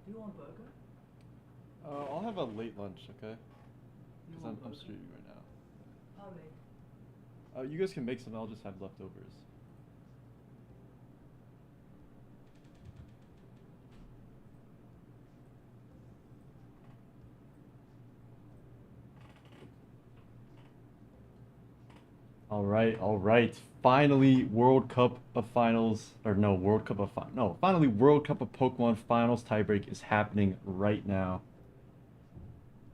Do you want burger? I'll have a late lunch, okay? Do you Because want I'm burger? streaming right How late? now. You guys can make some, I'll just have leftovers. All right. Finally, World Cup of Finals, or no, World Cup of no, finally, World Cup of Pokemon Finals tiebreak is happening right now.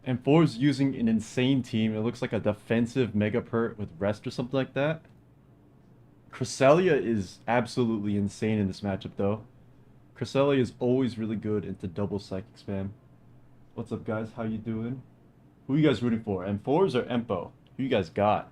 And Four's using an insane team. It looks like a defensive Mega Pert with Rest or something like that. Cresselia is absolutely insane in this matchup, though. Cresselia is always really good into double Psychic spam. What's up, guys? How you doing? Who you guys rooting for? M4s or Empo? Who you guys got?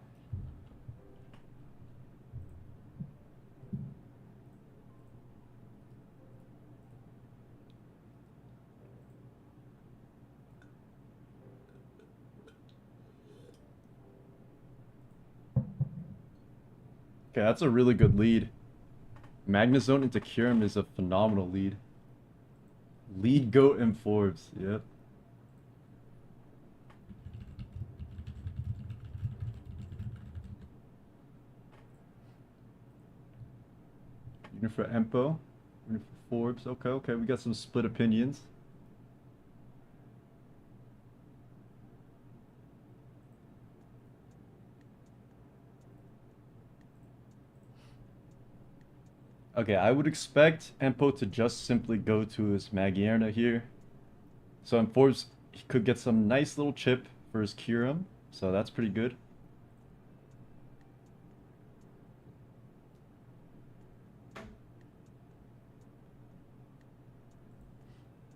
Okay, that's a really good lead. Magnezone into Kyurem is a phenomenal lead. Lead Goat and Forbes, yep. Unit for Empo, unit for Forbes. Okay, we got some split opinions. Okay, I would expect Empo to just simply go to his Magierna here. So in Forbes, he could get some nice little chip for his Kyurem, so that's pretty good.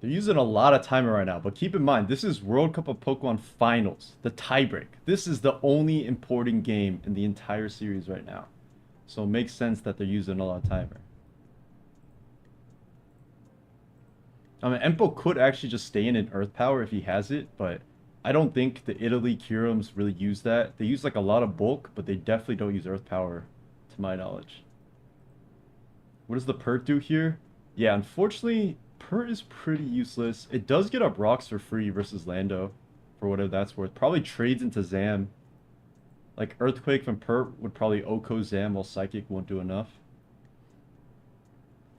They're using a lot of timer right now, but keep in mind, this is World Cup of Pokemon Finals, the tiebreak. This is the only important game in the entire series right now. So it makes sense that they're using a lot of timer. I mean, Empo could actually just stay in Earth Power if he has it, but I don't think the Italy Kyurems really use that. They use like a lot of bulk, but they definitely don't use Earth Power, to my knowledge. What does the Pert do here? Yeah, unfortunately, Pert is pretty useless. It does get up rocks for free versus Lando, for whatever that's worth. Probably trades into Zam. Like, Earthquake from Pert would probably Oko Zam, while Psychic won't do enough.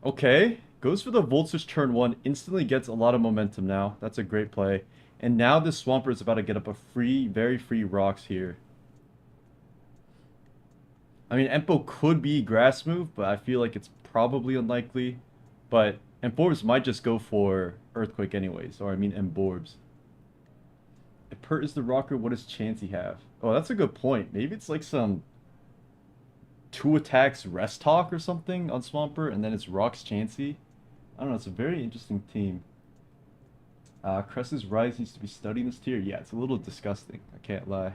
Okay, goes for the Volt Switch turn 1, instantly gets a lot of momentum now. That's a great play. And now this Swampert is about to get up a free, very free rocks here. I mean, Empo could be Grass move, but I feel like it's probably unlikely. But Emborbs might just go for Earthquake anyways, or I mean Emborbs. If Pert is the rocker, what does Chansey have? Oh, that's a good point. Maybe it's like some 2 attacks Rest Talk or something on Swampert, and then it's Rocks Chansey. I don't know, it's a very interesting team. Cress's Rise needs to be studying this tier. Yeah, it's a little disgusting, I can't lie.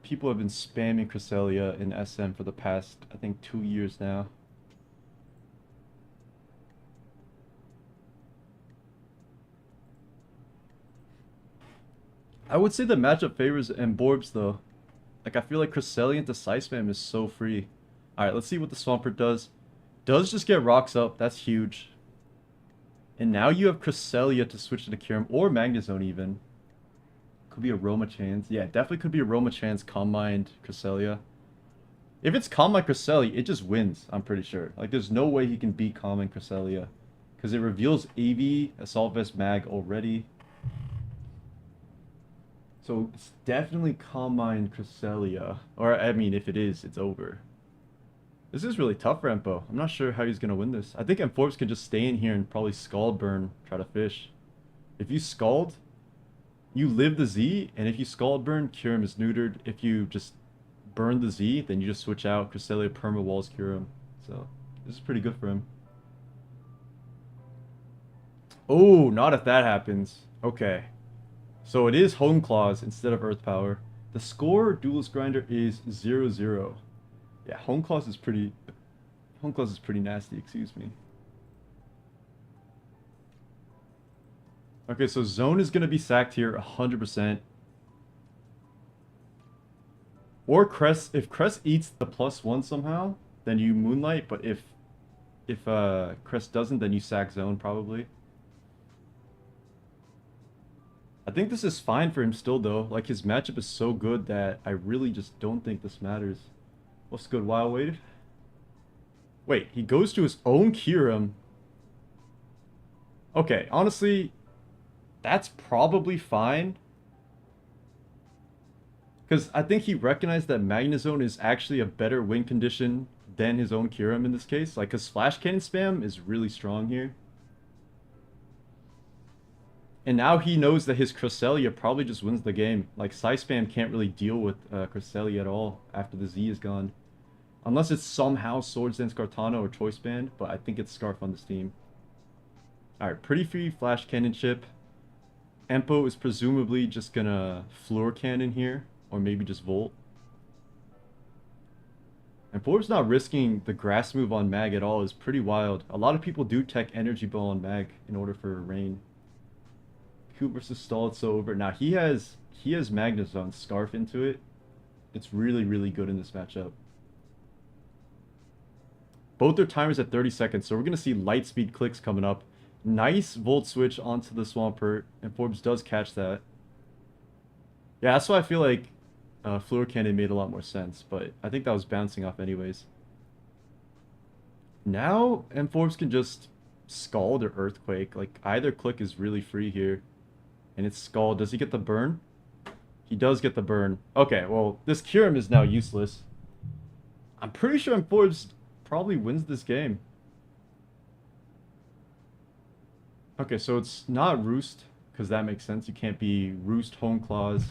People have been spamming Cresselia in SM for the past, I think, 2 years now. I would say the matchup favors Emborbs, though. Like, I feel like Cresselia into Psy Spam is so free. Alright, let's see what the Swampert does. Does just get rocks up. That's huge. And now you have Cresselia to switch to Kyurem, or Magnezone even. Could be Aroma Chance. Yeah, definitely could be Aroma Chance, Calm Mind, Cresselia. If it's Calm Mind Cresselia, it just wins, I'm pretty sure. Like, there's no way he can beat Calm Mind Cresselia. Because it reveals AV, Assault Vest Mag already. So it's definitely Calm Mind Cresselia. Or, I mean, if it is, it's over. This is really tough for Empo. I'm not sure how he's going to win this. I think Amphorbs can just stay in here and probably Scald Burn, try to fish. If you Scald, you live the Z, and if you Scald Burn, Kyurem is neutered. If you just burn the Z, then you just switch out Cresselia, Perma Walls, Kyurem. So, this is pretty good for him. Oh, not if that happens. Okay. So it is Hone Claws instead of Earth Power. The score, Duelist Grinder, is 0-0. Yeah, Hone Claws is pretty nasty, excuse me. Okay, so Zone is going to be sacked here 100%. Or Cress, if Cress eats the +1 somehow, then you Moonlight, but if Cress doesn't, then you sack Zone probably. I think this is fine for him still, though. Like, his matchup is so good that I really just don't think this matters. What's good, Wild Wade? Wait, he goes to his own Kyurem. Okay, honestly, that's probably fine. Because I think he recognized that Magnezone is actually a better win condition than his own Kyurem in this case. Like, because Flash Cannon spam is really strong here. And now he knows that his Cresselia probably just wins the game. Like, Psy spam can't really deal with Cresselia at all after the Z is gone. Unless it's somehow Swords Dance Kartana or Choice Band, but I think it's Scarf on this team. Alright, pretty free Flash Cannon chip. Empo is presumably just gonna Floor Cannon here, or maybe just Volt. And Forbes not risking the grass move on Mag at all is pretty wild. A lot of people do tech Energy Ball on Mag in order for rain. Coop versus Stall, it's so over. Now he has Magnezone Scarf into it. It's really, really good in this matchup. Both their timers at 30 seconds, so we're going to see light speed clicks coming up. Nice Volt switch onto the Swampert, and Forbes does catch that. Yeah, that's why I feel like Floor Cannon made a lot more sense, but I think that was bouncing off anyways. Now, Forbes can just Scald or Earthquake. Like, either click is really free here. And it's Scald. Does he get the burn? He does get the burn. Okay, well, this Kyurem is now useless. I'm pretty sure Forbes probably wins this game. Okay, so it's not Roost, because that makes sense. You can't be Roost, Home Claws.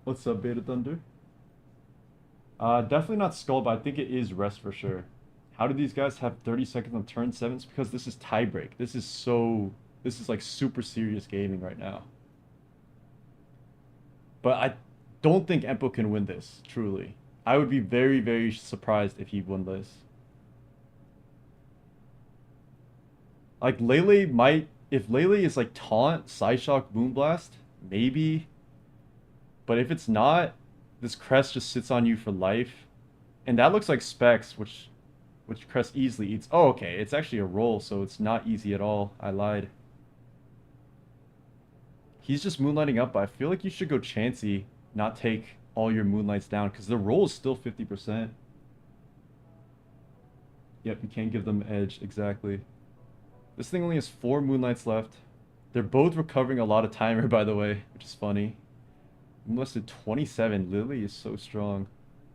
What's up, Beta Thunder? Definitely not Skull, but I think it is Rest for sure. How do these guys have 30 seconds on turn 7? It's because this is tiebreak. This is like super serious gaming right now. But I don't think Empo can win this, truly. I would be very, very surprised if he won this. Like, Lele might... If Lele is like Taunt, Psyshock, Moonblast, maybe. But if it's not, this Crest just sits on you for life. And that looks like Specs, which Crest easily eats. Oh, okay. It's actually a roll, so it's not easy at all. I lied. He's just Moonlighting up, but I feel like you should go Chansey, not take all your Moonlights down, because the roll is still 50%. Yep, you can't give them edge, exactly. This thing only has 4 Moonlights left. They're both recovering a lot of timer, by the way, which is funny. Almost at 27. Lily is so strong.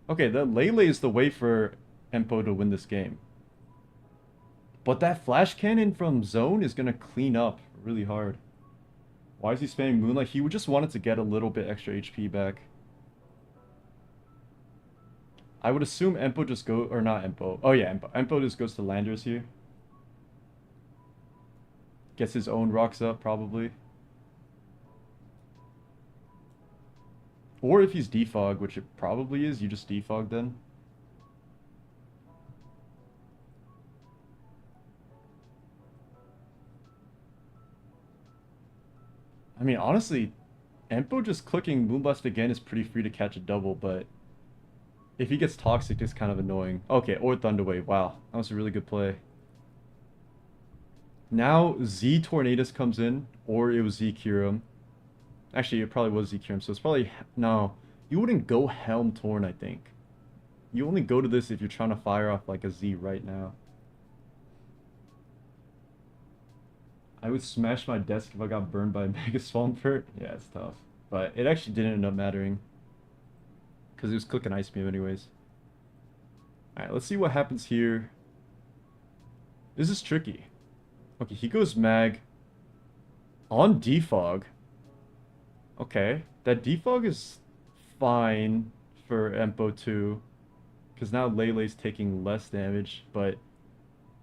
Okay, the Lele is the way for Empo to win this game. But that Flash Cannon from Zone is going to clean up really hard. Why is he spamming Moonlight? He would just wanted to get a little bit extra HP back. I would assume Empo just go... Or not Empo. Oh yeah, Empo. Empo just goes to Landers here. Gets his own rocks up, probably. Or if he's defog, which it probably is, you just defog then. I mean, honestly, Empo just clicking Moonblast again is pretty free to catch a double, but if he gets Toxic, it's kind of annoying. Okay, or Thunderwave. Wow, that was a really good play. Now Z Tornadus comes in, or it was Z Kyurem. Actually, it probably was Z Kyurem, so it's probably... No, you wouldn't go Helm Torn, I think. You only go to this if you're trying to fire off like a Z right now. I would smash my desk if I got burned by a Mega Swampert. Yeah, it's tough. But it actually didn't end up mattering. Because it was clicking Ice Beam anyways. Alright, let's see what happens here. This is tricky. Okay, he goes Mag. On Defog. Okay, that Defog is fine for Empo too. Because now Lele's taking less damage, but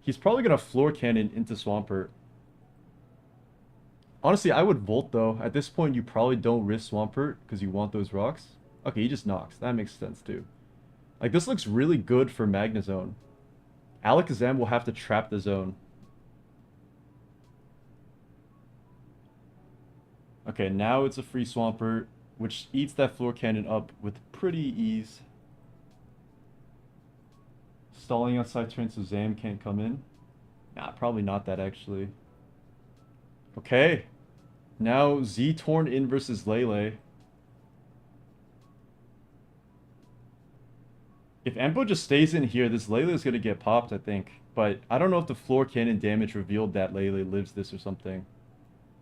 he's probably going to Floor Cannon into Swampert. Honestly, I would Volt though. At this point, you probably don't risk Swampert because you want those rocks. Okay, he just knocks. That makes sense too. Like, this looks really good for Magnezone. Alakazam will have to trap the zone. Okay, now it's a free Swampert, which eats that Floor Cannon up with pretty ease. Stalling outside turn so Zam can't come in. Nah, probably not that actually. Okay. Now Z Torn in versus Lele. If Empo just stays in here, this Lele is going to get popped, I think. But I don't know if the floor cannon damage revealed that Lele lives this or something.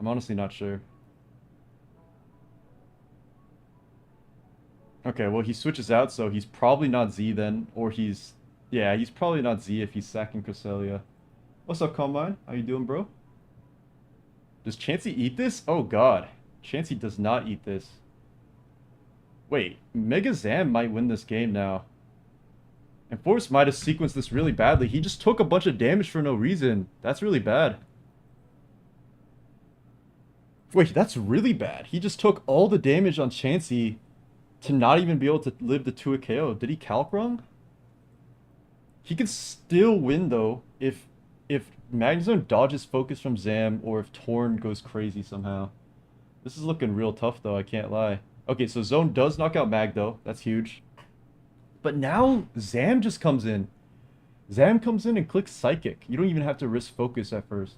I'm honestly not sure. Okay, well, he switches out, so he's probably not Z then. Or he's... Yeah, he's probably not Z if he's sacking Cresselia. What's up, Combine? How you doing, bro? Does Chansey eat this? Oh, God. Chansey does not eat this. Wait, Mega Zam might win this game now. And Force might have sequenced this really badly. He just took a bunch of damage for no reason. That's really bad. Wait, that's really bad. He just took all the damage on Chansey to not even be able to live the 2 KO. Did he calc wrong? He can still win, though, if Magnezone dodges focus from Zam or if Torn goes crazy somehow. This is looking real tough, though, I can't lie. Okay, so Zone does knock out Mag, though. That's huge. But now Zam just comes in. Zam comes in and clicks Psychic. You don't even have to risk focus at first.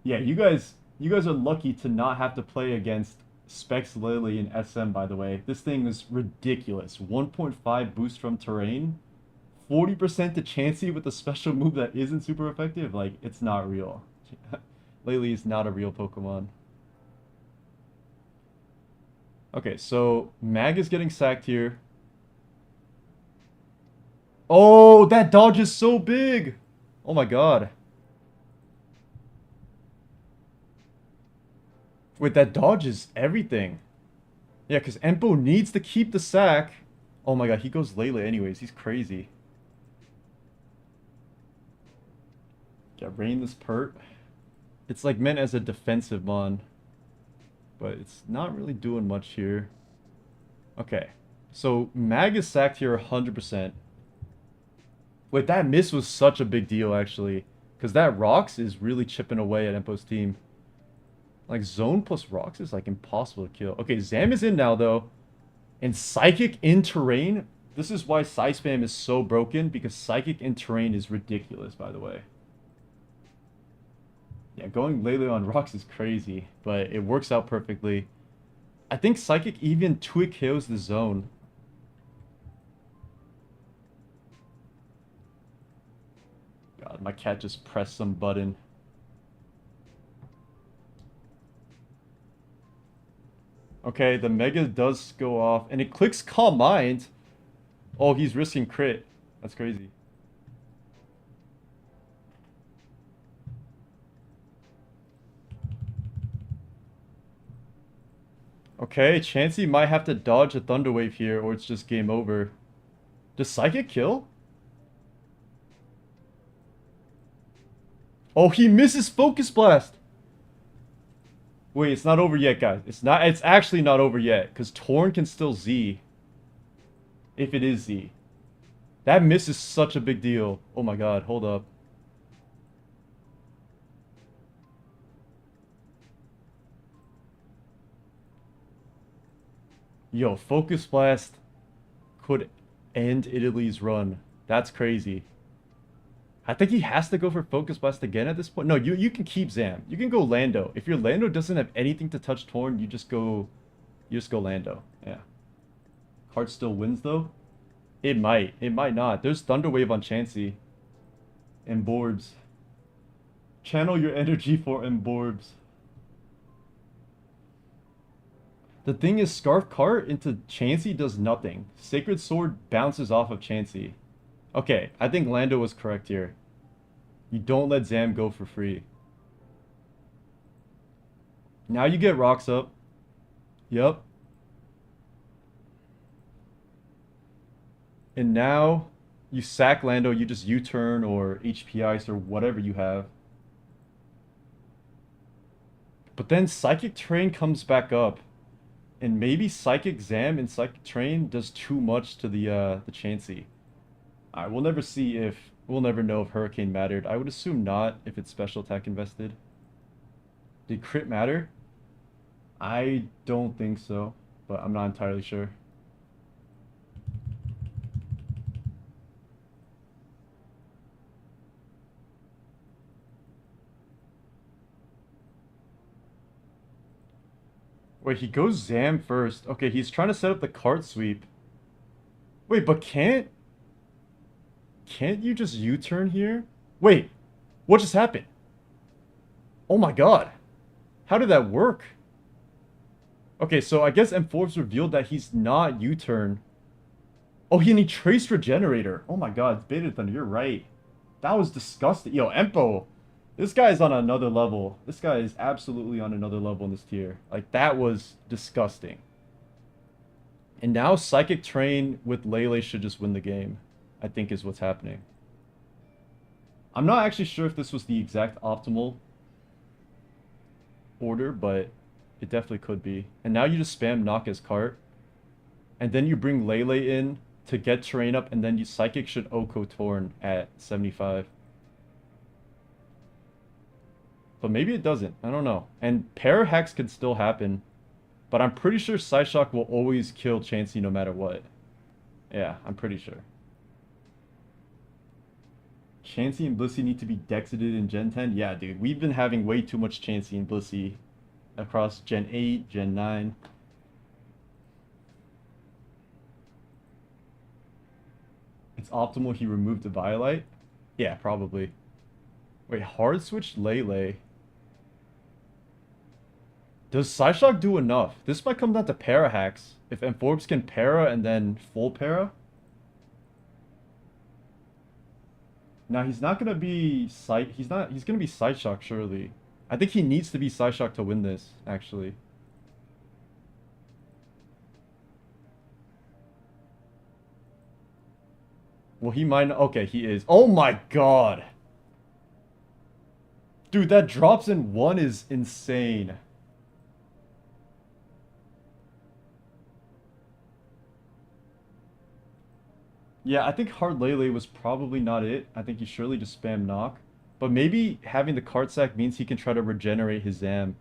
Yeah, you guys are lucky to not have to play against Specs Lily and SM, by the way. This thing is ridiculous. 1.5 boost from terrain. 40% to Chansey with a special move that isn't super effective. Like, it's not real. Lily is not a real Pokemon. Okay, so Mag is getting sacked here. Oh, that dodge is so big! Oh my god. Wait, that dodge is everything. Yeah, because Empo needs to keep the sack. Oh my god, he goes Lele anyways. He's crazy. Got Rain this pert. It's like meant as a defensive mon. But it's not really doing much here. Okay. So Mag is sacked here 100%. Wait, that miss was such a big deal, actually. Because that Rocks is really chipping away at Empo's team. Like, Zone plus Rocks is, like, impossible to kill. Okay, Zam is in now, though. And Psychic in terrain. This is why Psy Spam is so broken. Because Psychic in terrain is ridiculous, by the way. Yeah, going Lele on Rocks is crazy. But it works out perfectly. I think Psychic even 2 KOs the Zone. God, my cat just pressed some button. Okay, the Mega does go off, and it clicks Calm Mind. Oh, he's risking crit. That's crazy. Okay, Chansey might have to dodge a Thunder Wave here, or it's just game over. Does Psychic kill? Oh, he misses Focus Blast! Wait, it's not over yet, guys. It's actually not over yet, because Torn can still Z. If it is Z. That miss is such a big deal. Oh my god, hold up. Yo, Focus Blast could end Italy's run. That's crazy. I think he has to go for Focus Blast again at this point. No, you can keep Zam. You can go Lando. If your Lando doesn't have anything to touch Torn, you just go Lando. Yeah. Card still wins though? It might. It might not. There's Thunder Wave on Chansey. And Borbs. Channel your energy for Emborbs. The thing is, Scarf Cart into Chansey does nothing. Sacred Sword bounces off of Chansey. Okay, I think Lando was correct here. You don't let Zam go for free. Now you get Rocks up. Yup. And now you sack Lando, you just U-turn or HP Ice or whatever you have. But then Psychic Terrain comes back up. And maybe Psychic Zam and Psychic Terrain does too much to the Chansey. Alright, we'll never know if Hurricane mattered. I would assume not if it's special attack invested. Did crit matter? I don't think so, but I'm not entirely sure. Wait, he goes Zam first. Okay, he's trying to set up the cart sweep. Wait, but can't you just U-turn here? Wait, what just happened? Oh my god. How did that work? Okay, so I guess M4's revealed that he's not U-turn. Oh, and he traced Regenerator. Oh my god, it's Beta Thunder, you're right. That was disgusting. Yo, Empo, this guy is on another level. This guy is absolutely on another level in this tier. Like, that was disgusting. And now Psychic Train with Lele should just win the game, I think is what's happening. I'm not actually sure if this was the exact optimal order, but it definitely could be. And now you just spam knock as cart. And then you bring Lele in to get terrain up, and then you Psychic should Oko Torn at 75. But maybe it doesn't. I don't know. And Para Hex could still happen. But I'm pretty sure Psyshock will always kill Chansey no matter what. Yeah, I'm pretty sure. Chansey and Blissey need to be dexited in Gen 10? Yeah, dude. We've been having way too much Chansey and Blissey across Gen 8, Gen 9. It's optimal he removed the Violite? Yeah, probably. Wait, hard switch Lele. Does Psyshock do enough? This might come down to para hacks. If Amphorbs can para and then full para. Now he's not gonna be he's gonna be Psyshock surely. I think he needs to be Psyshock to win this, actually. Well, he might not. Okay, he is. Oh my god! Dude, that drops in 1 is insane. Yeah, I think Hard Lele was probably not it. I think he surely just spammed knock. But maybe having the cart sack means he can try to regenerate his Zam.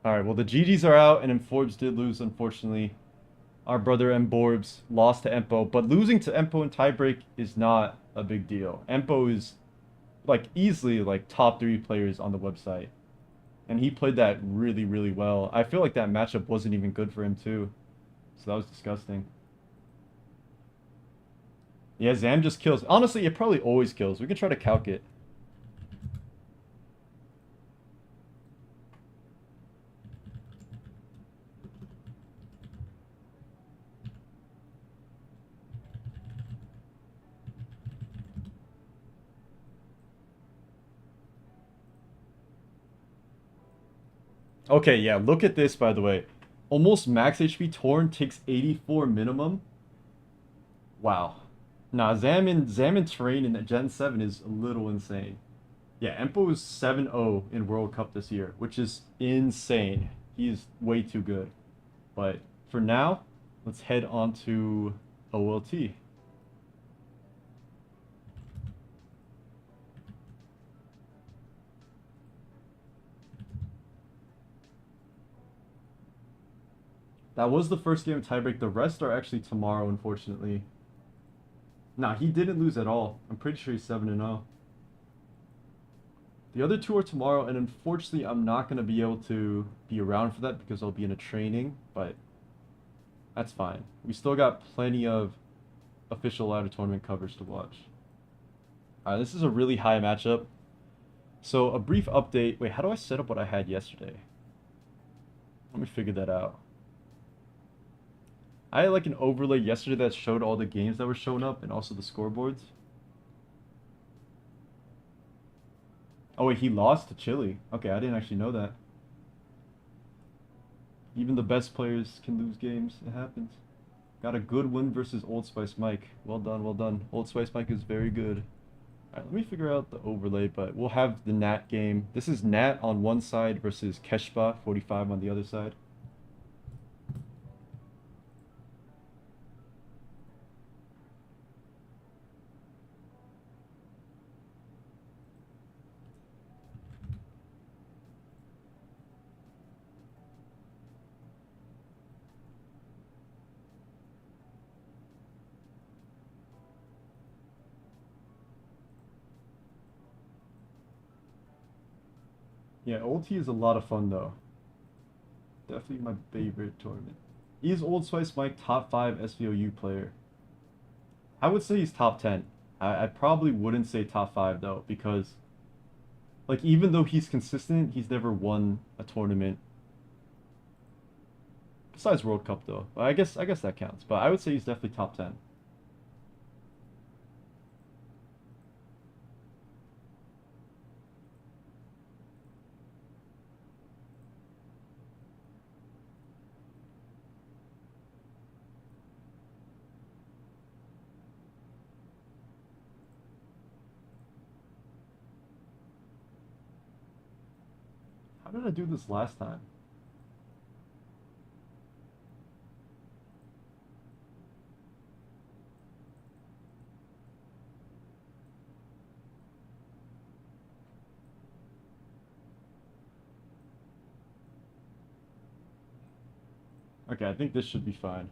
Alright, well the GGs are out and Forbes did lose, unfortunately. Our brother Mborbs lost to Empo, but losing to Empo in tiebreak is not a big deal. Empo is like easily like top 3 players on the website. And he played that really, really well. I feel like that matchup wasn't even good for him too. So that was disgusting. Yeah, Zam just kills. Honestly, it probably always kills. We can try to calc it. Okay, yeah, look at this, by the way. Almost max HP Torn takes 84 minimum. Wow. Nah, Zam Terrain in Gen 7 is a little insane. Yeah, Empo is 7-0 in World Cup this year, which is insane. He is way too good. But for now, let's head on to OLT. That was the first game of tiebreak. The rest are actually tomorrow, unfortunately. Nah, he didn't lose at all. I'm pretty sure he's 7-0. The other 2 are tomorrow, and unfortunately, I'm not going to be able to be around for that because I'll be in a training, but that's fine. We still got plenty of official ladder tournament coverage to watch. Alright, this is a really high matchup. So, a brief update. Wait, how do I set up what I had yesterday? Let me figure that out. I had like an overlay yesterday that showed all the games that were showing up and also the scoreboards. Oh wait, he lost to Chile. Okay, I didn't actually know that. Even the best players can lose games. It happens. Got a good win versus Old Spice Mike. Well done, well done. Old Spice Mike is very good. Alright, let me figure out the overlay, but we'll have the Nat game. This is Nat on one side versus Keshba 45 on the other side. Yeah, OT is a lot of fun though. Definitely my favorite tournament. Is Old Spice Mike top 5 SVOU player? I would say he's top 10. I probably wouldn't say top 5 though, because like even though he's consistent, he's never won a tournament. Besides World Cup though. But I guess that counts. But I would say he's definitely top 10. How did I do this last time? Okay, I think this should be fine.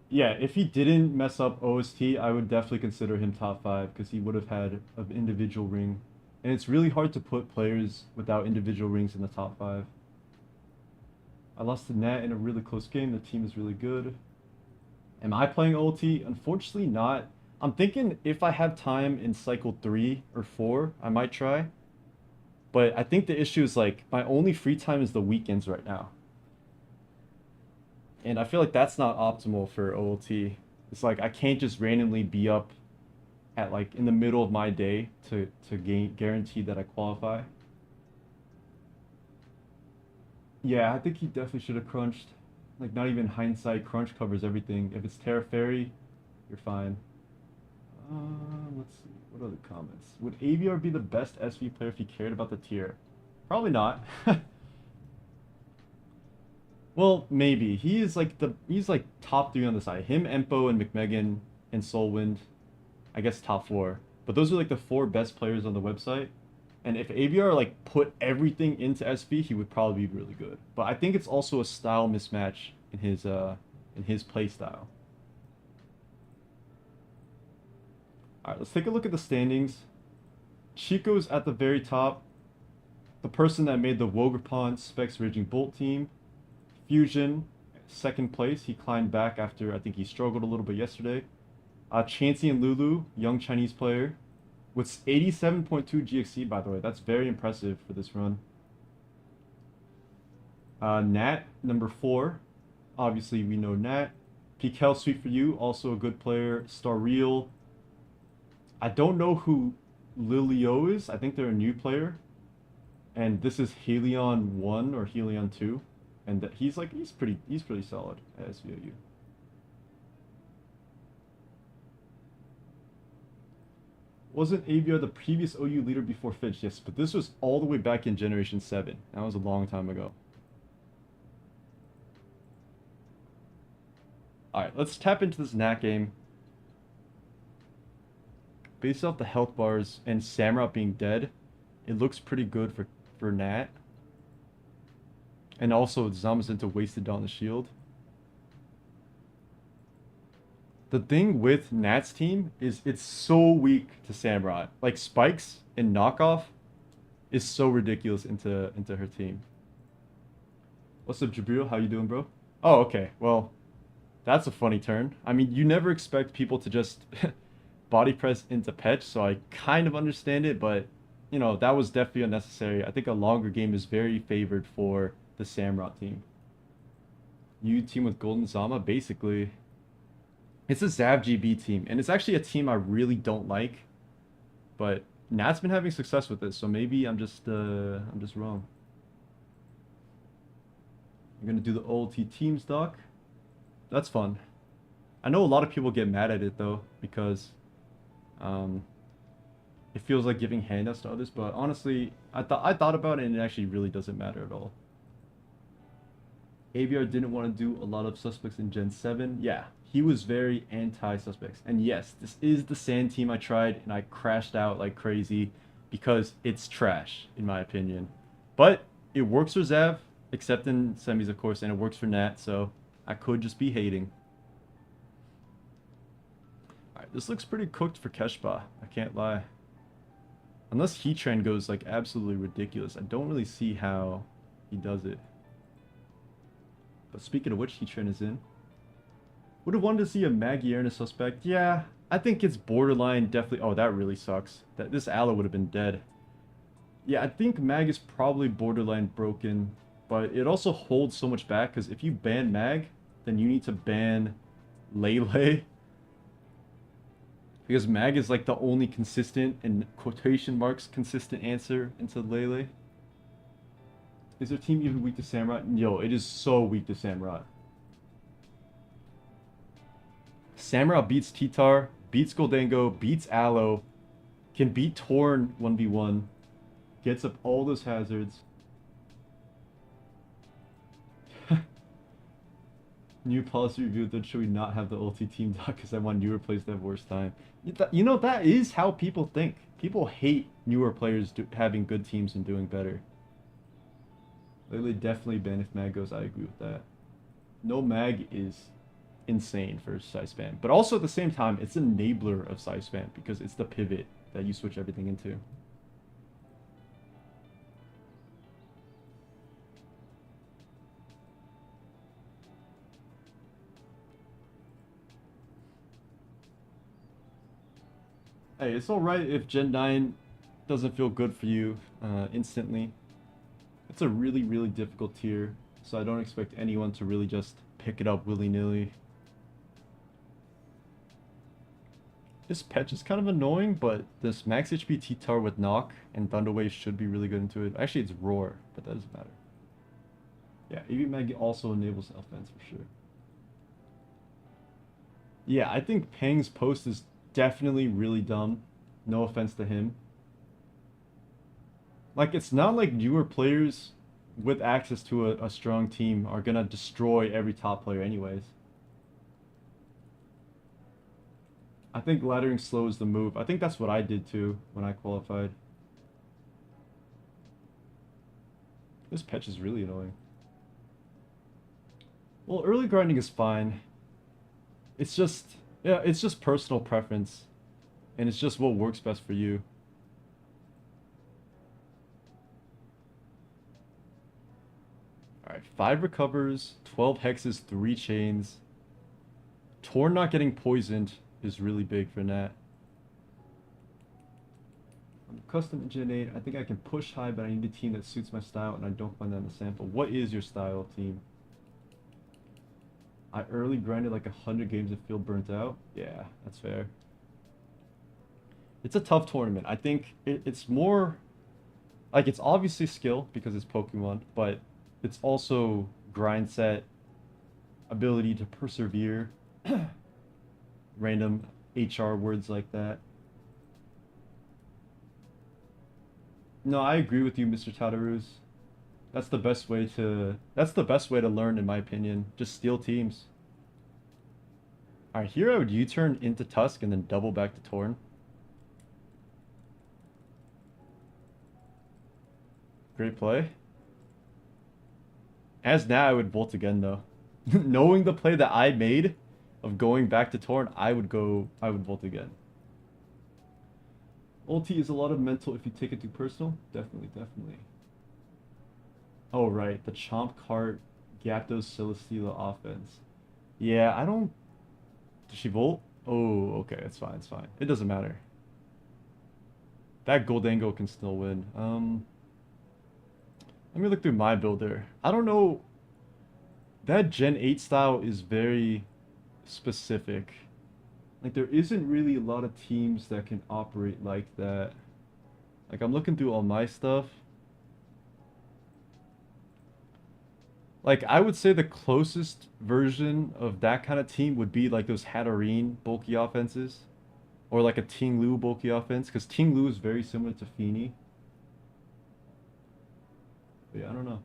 Yeah, if he didn't mess up OST, I would definitely consider him top 5 because he would have had an individual ring. And it's really hard to put players without individual rings in the top 5. I lost to Nat in a really close game. The team is really good. Am I playing OT? Unfortunately not. I'm thinking if I have time in cycle 3 or 4, I might try. But I think the issue is like my only free time is the weekends right now. And I feel like that's not optimal for OLT. It's like I can't just randomly be up at like in the middle of my day to guarantee that I qualify. Yeah, I think he definitely should have crunched. Like not even hindsight, crunch covers everything. If it's Terra Fairy, you're fine. Let's see. What are the comments? Would ABR be the best SV player if he cared about the tier? Probably not. Well, maybe. He's like top 3 on the side. Him, Empo, and McMegan and Soulwind. I guess top 4. But those are like the 4 best players on the website. And if ABR like put everything into SV, he would probably be really good. But I think it's also a style mismatch in his play style. Alright, let's take a look at the standings. Chico's at the very top. The person that made the Wogerpon Specs Raging Bolt team. Fusion, second place. He climbed back after I think he struggled a little bit yesterday. Chansey and Lulu, young Chinese player, with 87.2 GXC, by the way. That's very impressive for this run. Nat, number 4. Obviously, we know Nat. Pikel, sweet for you, also a good player. Starreal. I don't know who Lilio is. I think they're a new player. And this is Helion 1 or Helion 2. And he's pretty solid at SVOU. Wasn't ABR the previous OU leader before Fitch? Yes, but this was all the way back in Generation 7. That was a long time ago. Alright, let's tap into this Nat game. Based off the health bars and Samurott being dead, it looks pretty good for Nat. And also Zamazenta wasted on the shield. The thing with Nat's team is it's so weak to Samurott. Like Spikes and Knockoff is so ridiculous into her team. What's up, Jabril? How you doing, bro? Oh, okay. Well, that's a funny turn. I mean, you never expect people to just body press into Petch, so I kind of understand it, but you know, that was definitely unnecessary. I think a longer game is very favored for the Samurott team. You team with Golden Zama, basically. It's a Zav GB team, and it's actually a team I really don't like. But Nat's been having success with it, so maybe I'm just wrong. I'm gonna do the OLT teams doc. That's fun. I know a lot of people get mad at it though, because it feels like giving handouts to others, but honestly, I thought about it and it actually really doesn't matter at all. ABR didn't want to do a lot of suspects in Gen 7. Yeah, he was very anti-suspects. And yes, this is the sand team I tried and I crashed out like crazy because it's trash, in my opinion. But it works for Zav, except in semis, of course, and it works for Nat, so I could just be hating. Alright, this looks pretty cooked for Keshba, I can't lie. Unless Heatran goes like absolutely ridiculous, I don't really see how he does it. But speaking of which, Heatran is in. Would have wanted to see a Magiarna suspect. Yeah, I think it's borderline definitely. Oh, that really sucks. That this Aloe would have been dead. Yeah, I think Mag is probably borderline broken, but it also holds so much back because if you ban Mag, then you need to ban Lele. Because Mag is like the only consistent, in quotation marks, consistent answer into Lele. Is their team even weak to Samurott? Yo, it is so weak to Samurott. Samurott beats Titar, beats Goldango, beats Aloe, can beat Torn 1v1, gets up all those hazards. New policy review, then should we not have the ulti team doc because I want newer players to have worse time? You know, that is how people think. People hate newer players having good teams and doing better. Lele definitely ban if Mag goes, I agree with that. No Mag is insane for side spam. But also at the same time, it's an enabler of side spam because it's the pivot that you switch everything into. Hey, it's alright if Gen 9 doesn't feel good for you instantly. It's a really, really difficult tier, so I don't expect anyone to really just pick it up willy-nilly. This patch is kind of annoying, but this max HP T-Tar with Knock and Thunder Wave should be really good into it. Actually, it's Roar, but that doesn't matter. Yeah, EV Mag also enables offense for sure. Yeah, I think Pang's post is definitely really dumb. No offense to him. Like, it's not like newer players with access to a strong team are gonna destroy every top player anyways. I think laddering slow is the move. I think that's what I did too when I qualified. This patch is really annoying. Well, early grinding is fine. It's just, yeah, it's just personal preference. And it's just what works best for you. Alright, 5 recovers, 12 hexes, 3 chains. Torn not getting poisoned is really big for Nat. I'm custom in Gen 8. I think I can push high, but I need a team that suits my style, and I don't find that in the sample. What is your style, team? I early grinded like 100 games and feel burnt out. Yeah, that's fair. It's a tough tournament. I think it's more... Like, it's obviously skill, because it's Pokemon, but it's also grind set, ability to persevere, random HR words like that. No, I agree with you, Mr. Tataruz. That's the best way to learn, in my opinion. Just steal teams. Alright, here I would U-turn into Tusk and then double back to Torn. Great play. As now, I would Volt again, though. Knowing the play that I made of going back to Torn, I would Volt again. Ulti is a lot of mental if you take it too personal. Definitely, definitely. Oh, right. The Chomp Cart Gyaptos Celesteela offense. Yeah, I don't... Did she Volt? Oh, okay. It's fine, it's fine. It doesn't matter. That Goldango can still win. Let me look through my builder. I don't know. That Gen 8 style is very specific. Like, there isn't really a lot of teams that can operate like that. Like, I'm looking through all my stuff. Like, I would say the closest version of that kind of team would be like those Hatterene bulky offenses. Or like a Ting Lu bulky offense. Because Ting Lu is very similar to Feeny. But yeah, I don't know.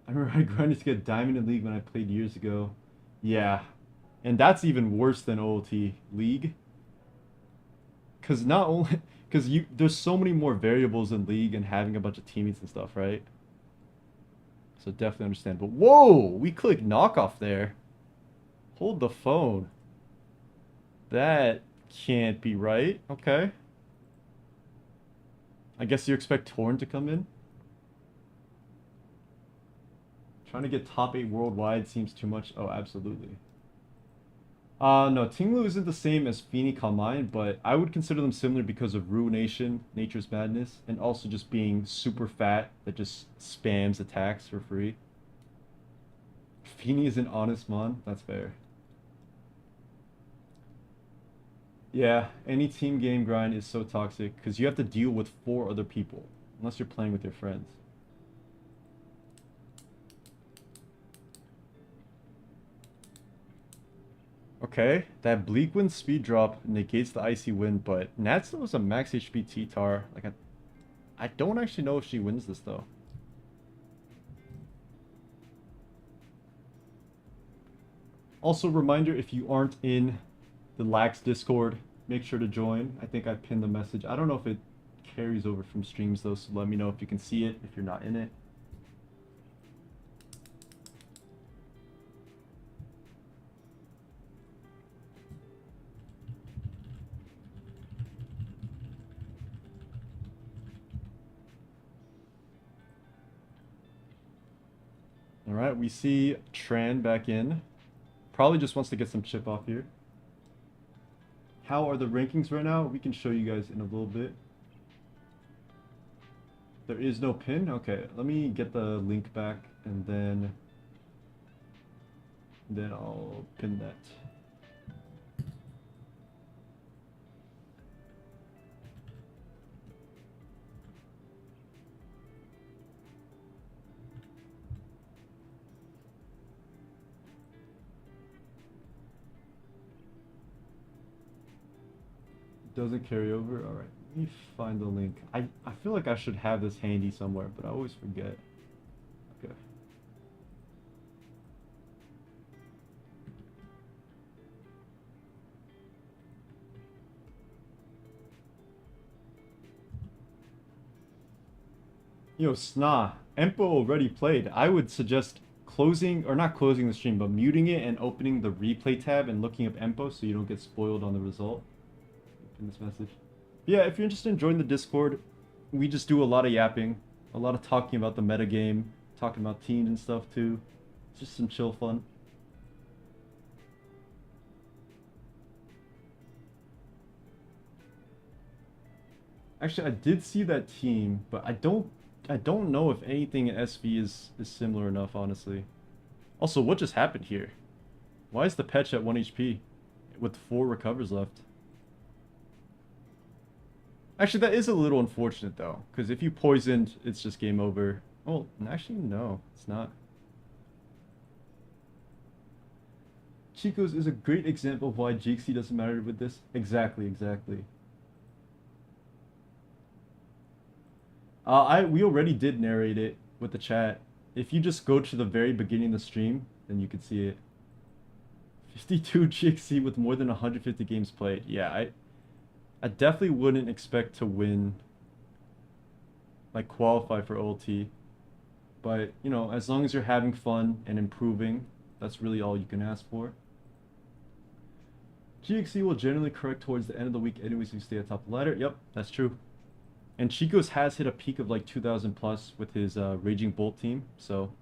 I remember I grinded to get Diamond in League when I played years ago. Yeah. And that's even worse than OLT League. Because not only... Because there's so many more variables in League and having a bunch of teammates and stuff, right? So definitely understand. But whoa! We clicked knockoff there. Hold the phone. That can't be right. Okay. I guess you expect Torn to come in? Trying to get top 8 worldwide seems too much. Oh, absolutely. No, Tinglu isn't the same as Feeny Kalmine, but I would consider them similar because of Ruination, Nature's Madness, and also just being super fat that just spams attacks for free. Feeny is an honest mon, that's fair. Yeah, any team game grind is so toxic because you have to deal with 4 other people, unless you're playing with your friends. Okay, that Bleak Wind speed drop negates the Icy Wind, but Nat still has a max HP T-Tar. Like, I don't actually know if she wins this, though. Also, reminder, if you aren't in the Lax Discord, make sure to join. I think I pinned the message. I don't know if it carries over from streams, though, so let me know if you can see it, if you're not in it. Alright, we see Tran back in. Probably just wants to get some chip off here. How are the rankings right now? We can show you guys in a little bit. There is no pin? Okay, let me get the link back and then I'll pin that. Doesn't carry over? Alright, let me find the link. I feel like I should have this handy somewhere, but I always forget. Okay. Yo, Sna, Empo already played. I would suggest closing, or not closing the stream, but muting it and opening the replay tab and looking up Empo so you don't get spoiled on the result. In this message. Yeah, if you're interested in joining the Discord, we just do a lot of yapping, a lot of talking about the metagame, talking about teams and stuff too. It's just some chill fun. Actually, I did see that team, but I don't know if anything in SV is similar enough, honestly. Also, what just happened here? Why is the Petch at 1 HP with 4 recovers left? Actually, that is a little unfortunate, though, because if you poisoned, it's just game over. Well, actually, no, it's not. Chico's is a great example of why GXC doesn't matter with this. Exactly, exactly. We already did narrate it with the chat. If you just go to the very beginning of the stream, then you could see it. 52 GXC with more than 150 games played. Yeah, I definitely wouldn't expect to win, like qualify for OLT. But, you know, as long as you're having fun and improving, that's really all you can ask for. GXC will generally correct towards the end of the week anyways if you stay atop the ladder. Yep, that's true. And Chico's has hit a peak of like 2,000 plus with his Raging Bolt team, so.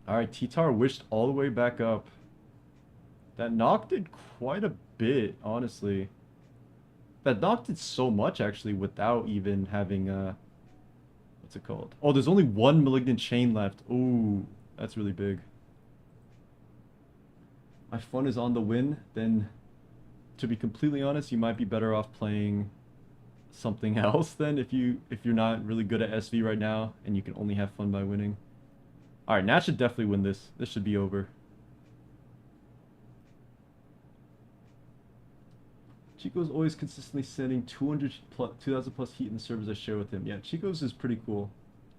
Alright, T-Tar wished all the way back up. That knock did quite a bit, honestly. That knock did so much, actually, without even having, what's it called? Oh, there's only 1 Malignant Chain left. Ooh, that's really big. My fun is on the win, then, to be completely honest, you might be better off playing something else then if you're not really good at SV right now and you can only have fun by winning. Alright, Nat should definitely win this. This should be over. Chico's always consistently sending 2,000 plus heat in the servers I share with him. Yeah, Chico's is pretty cool.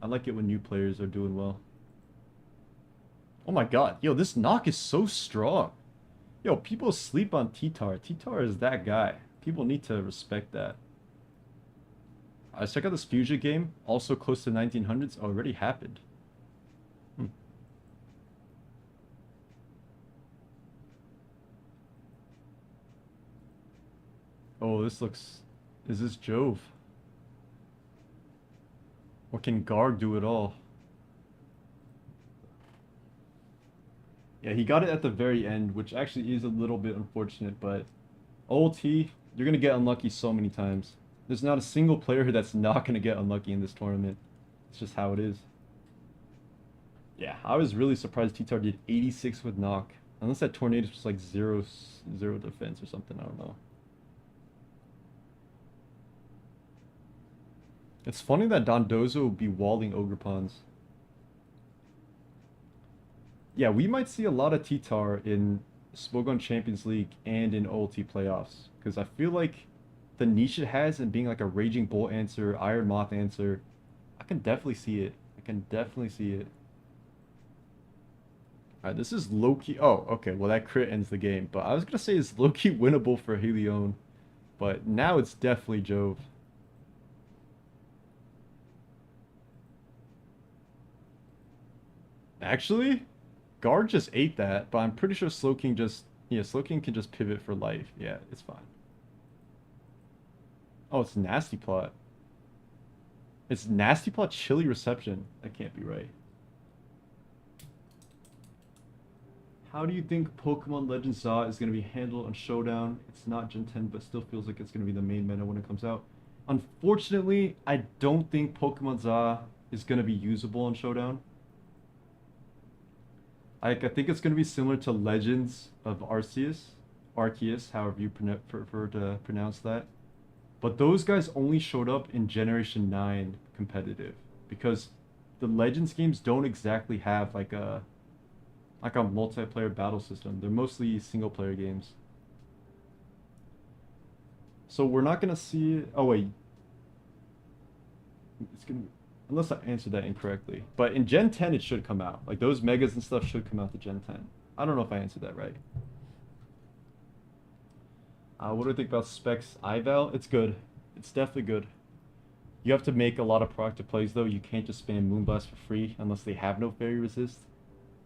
I like it when new players are doing well. Oh my god, yo, this knock is so strong. Yo, people sleep on T-Tar. T-Tar is that guy. People need to respect that. Let's check out this Fusion game. Also close to 1900s. Already happened. Oh, this looks... Is this Jove? Or can Garg do it all? Yeah, he got it at the very end, which actually is a little bit unfortunate, but OLT, you're gonna get unlucky so many times. There's not a single player that's not gonna get unlucky in this tournament. It's just how it is. Yeah, I was really surprised T-Tar did 86 with knock. Unless that Tornado was like zero defense or something, I don't know. It's funny that Dondozo will be walling Ogre Pawns. Yeah, we might see a lot of T-Tar in Smogon Champions League and in OLT playoffs. Because I feel like the niche it has in being like a Raging Bull answer, Iron Moth answer, I can definitely see it. I can definitely see it. Alright, this is low-key... Oh, okay, well that crit ends the game. But I was gonna say it's low-key winnable for Helion. But now it's definitely Jove. Actually, Guard just ate that, but I'm pretty sure Slowking just... Yeah, Slowking can just pivot for life. Yeah, it's fine. Oh, it's Nasty Plot. It's Nasty Plot Chilly Reception. That can't be right. How do you think Pokemon Legends ZA is going to be handled on Showdown? It's not Gen 10, but still feels like it's going to be the main meta when it comes out. Unfortunately, I don't think Pokemon ZA is going to be usable on Showdown. I think it's going to be similar to Legends of Arceus, however you prefer to pronounce that. But those guys only showed up in Generation 9 competitive because the Legends games don't exactly have like a multiplayer battle system. They're mostly single player games. So we're not gonna see... Oh wait. It's gonna... Unless I answered that incorrectly. But in Gen 10 it should come out. Like those megas and stuff should come out to Gen 10. I don't know if I answered that right. What do I think about Specs iVal? It's good. It's definitely good. You have to make a lot of proactive plays though. You can't just spam Moonblast for free unless they have no fairy resist.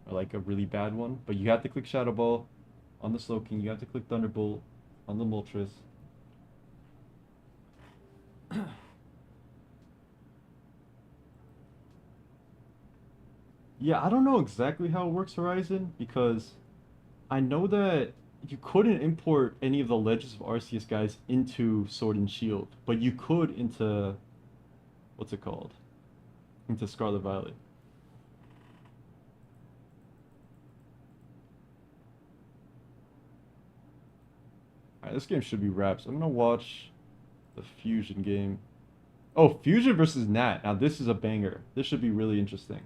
Or like a really bad one. But you have to click Shadow Ball on the Slowking. You have to click Thunderbolt on the Moltres. Yeah, I don't know exactly how it works, Horizon, because I know that you couldn't import any of the Legends of Arceus guys into Sword and Shield, but you could into... What's it called? Into Scarlet Violet. Alright, this game should be wraps. I'm gonna watch the Fusion game. Oh, Fusion versus Nat. Now this is a banger. This should be really interesting.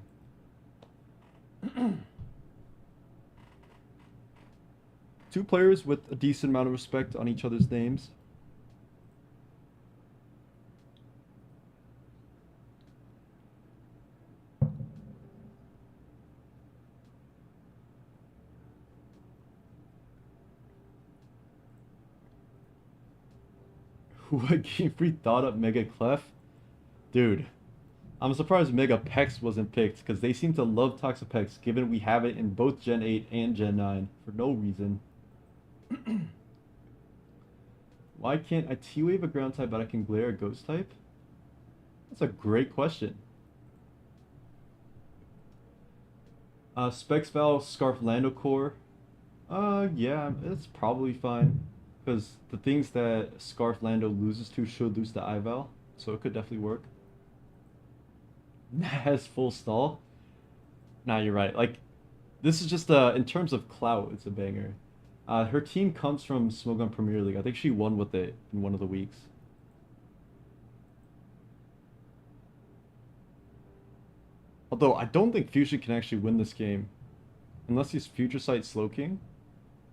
Two players with a decent amount of respect on each other's names. What Game Freak thought up Mega Clef? Dude, I'm surprised Mega Pex wasn't picked because they seem to love Toxapex given we have it in both Gen 8 and Gen 9 for no reason. Why can't I T-Wave a ground type but I can glare a ghost type? That's a great question. Specs Val Scarf Lando Core. Yeah, it's probably fine. Because the things that Scarf Lando loses to should lose to iVal. So it could definitely work. Has full stall. Nah, you're right. Like, this is just in terms of clout, it's a banger. Her team comes from Smogon Premier League. I think she won with it in one of the weeks. Although I don't think Fusion can actually win this game. Unless he's Future Sight Slowking.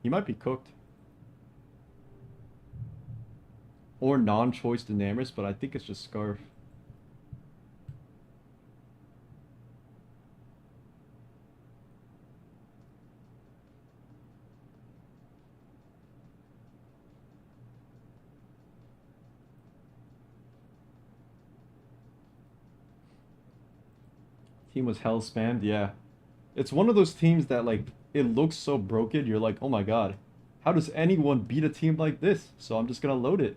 He might be cooked. Or non-choice Dynamorous, but I think it's just Scarf. Team was hell spammed, yeah. It's one of those teams that like it looks so broken, you're like, oh my god, How does anyone beat a team like this? So I'm just gonna load it.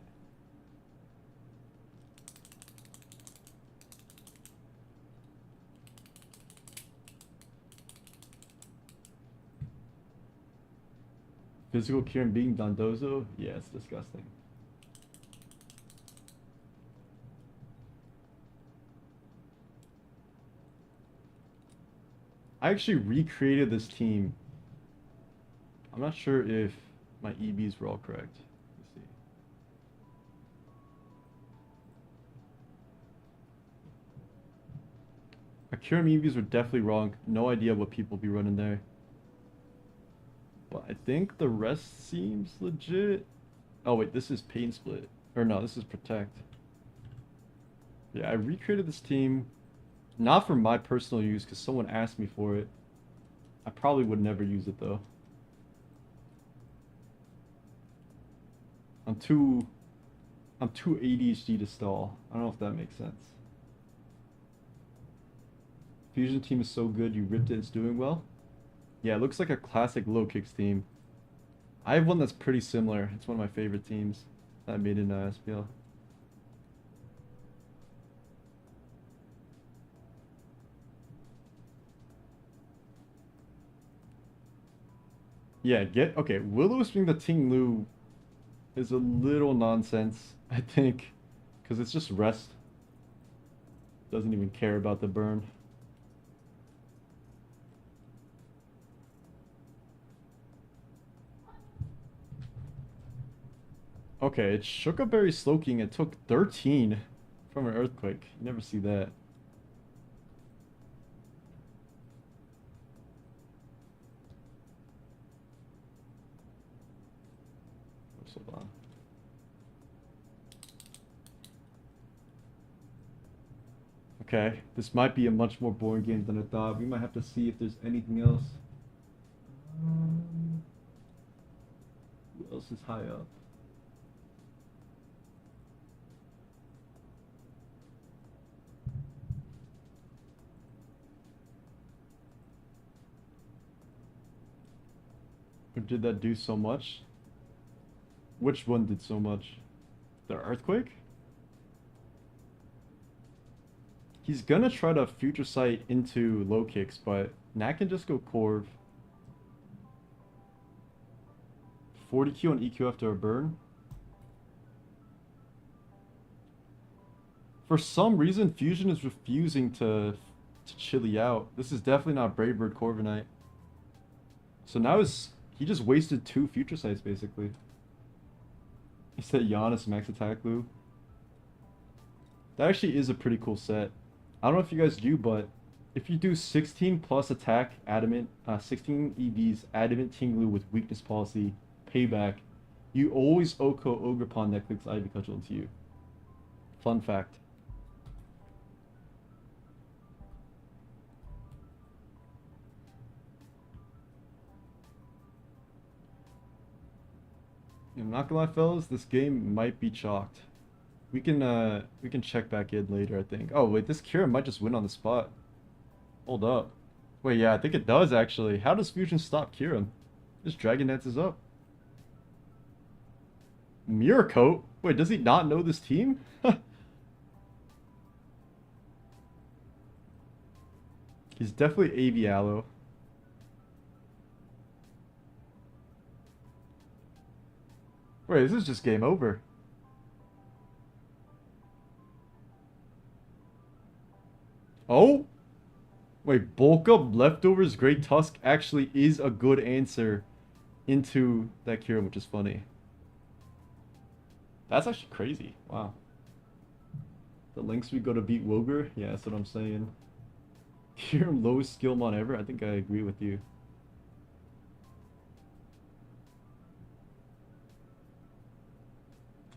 Physical Kieran being Dondozo? Yeah, it's disgusting. I actually recreated this team. I'm not sure if my EBs were all correct. Let's see. My Kieran EBs were definitely wrong. No idea what people be running there. But I think the rest seems legit. Oh wait, this is Pain Split. Or no, this is Protect. Yeah, I recreated this team. Not for my personal use, because someone asked me for it. I probably would never use it though. I'm too ADHD to stall. I don't know if that makes sense. Fusion team is so good, you ripped it, it's doing well. Yeah, it looks like a classic low kicks team. I have one that's pretty similar. It's one of my favorite teams that I made in SPL. Yeah, okay, Willow's being the Ting Lu is a little nonsense, I think, because it's just rest. Doesn't even care about the burn. Okay, it shook up very Slowking. It took 13 from an Earthquake. You never see that. Hold on. Okay, this might be a much more boring game than I thought. We might have to see if there's anything else. Who else is high up? Or did that do so much? Which one did so much? The Earthquake? He's gonna try to Future Sight into low kicks, but Nat can just go Corv. 40 Q on EQ after a burn. For some reason, Fusion is refusing to chilly out. This is definitely not Bravebird Corviknight. So now he just wasted 2 Future Sights basically. He said Giannis Max Attack Lu. That actually is a pretty cool set. I don't know if you guys do, but if you do 16 plus attack adamant, 16 EVs adamant Tinglu with weakness policy, payback, you always Oko Ogrepon that clicks Ivy Cudgel into you. Fun fact. I'm not gonna lie, fellas, this game might be chalked. We can check back in later, I think. Oh wait, this Kira might just win on the spot. Hold up. Wait, yeah, I think it does actually. How does Fusion stop Kira? Just Dragon Dances up. Mirror Coat? Wait, does he not know this team? He's definitely AV Aloe. Wait, this is just game over. Oh? Wait, bulk up leftovers Great Tusk actually is a good answer into that Kira, which is funny. That's actually crazy. Wow. The links we go to beat Woger? Yeah, that's what I'm saying. Kira lowest skill mod ever? I think I agree with you.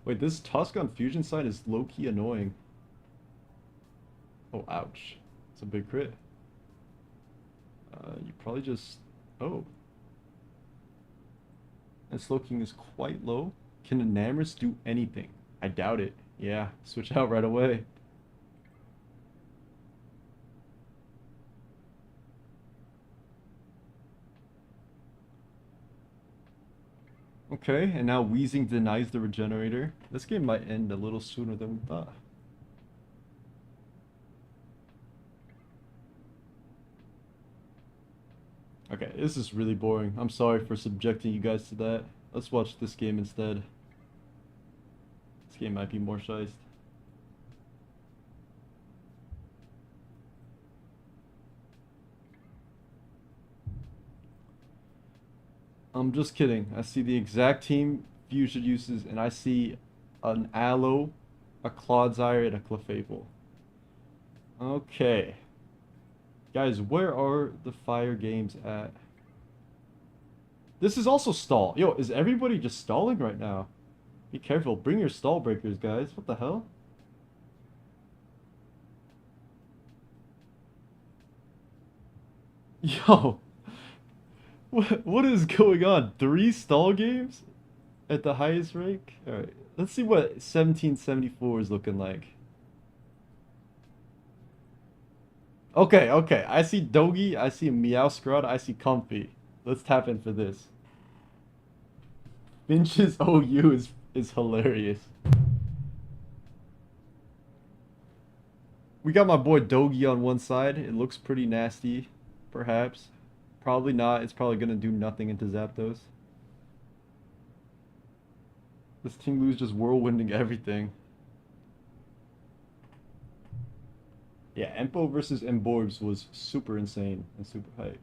Wait, this Tusk on Fusion side is low-key annoying. Oh, ouch. It's a big crit. You probably just... Oh. And Slowking is quite low. Can Enamorous do anything? I doubt it. Yeah, switch out right away. Okay, and now Wheezing denies the regenerator. This game might end a little sooner than we thought. Okay, this is really boring. I'm sorry for subjecting you guys to that. Let's watch this game instead. This game might be more shiced. I'm just kidding. I see the exact team Fusion uses, and I see an Aloe, a Clodsire, and a Clefable. Okay. Guys, where are the fire games at? This is also stall. Yo, is everybody just stalling right now? Be careful. Bring your stall breakers, guys. What the hell? Yo, what is going on? 3 stall games at the highest rank? Alright, let's see what 1774 is looking like. Okay, okay. I see Dogi, I see Meowscarada, I see Comfy. Let's tap in for this. Finch's OU is hilarious. We got my boy Dogi on one side. It looks pretty nasty, perhaps. Probably not. It's probably gonna do nothing into Zapdos. This Team Blue's just whirlwinding everything. Yeah, Empo versus Emborbs was super insane and super hype.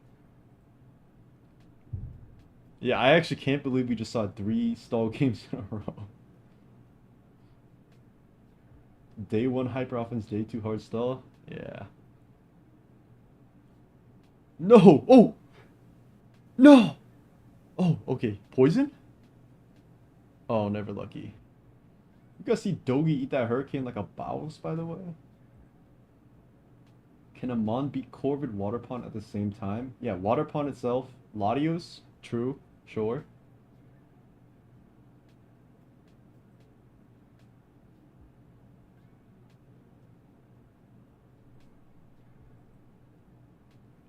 Yeah, I actually can't believe we just saw 3 stall games in a row. Day 1 Hyper Offense, Day 2 Hard Stall? Yeah. No! Oh! No! Oh, okay. Poison? Oh, never lucky. You guys see Dogi eat that Hurricane like a Baus, by the way? Can a Mon beat Corvid Waterpond at the same time? Yeah, Waterpond itself. Latios? True. Sure.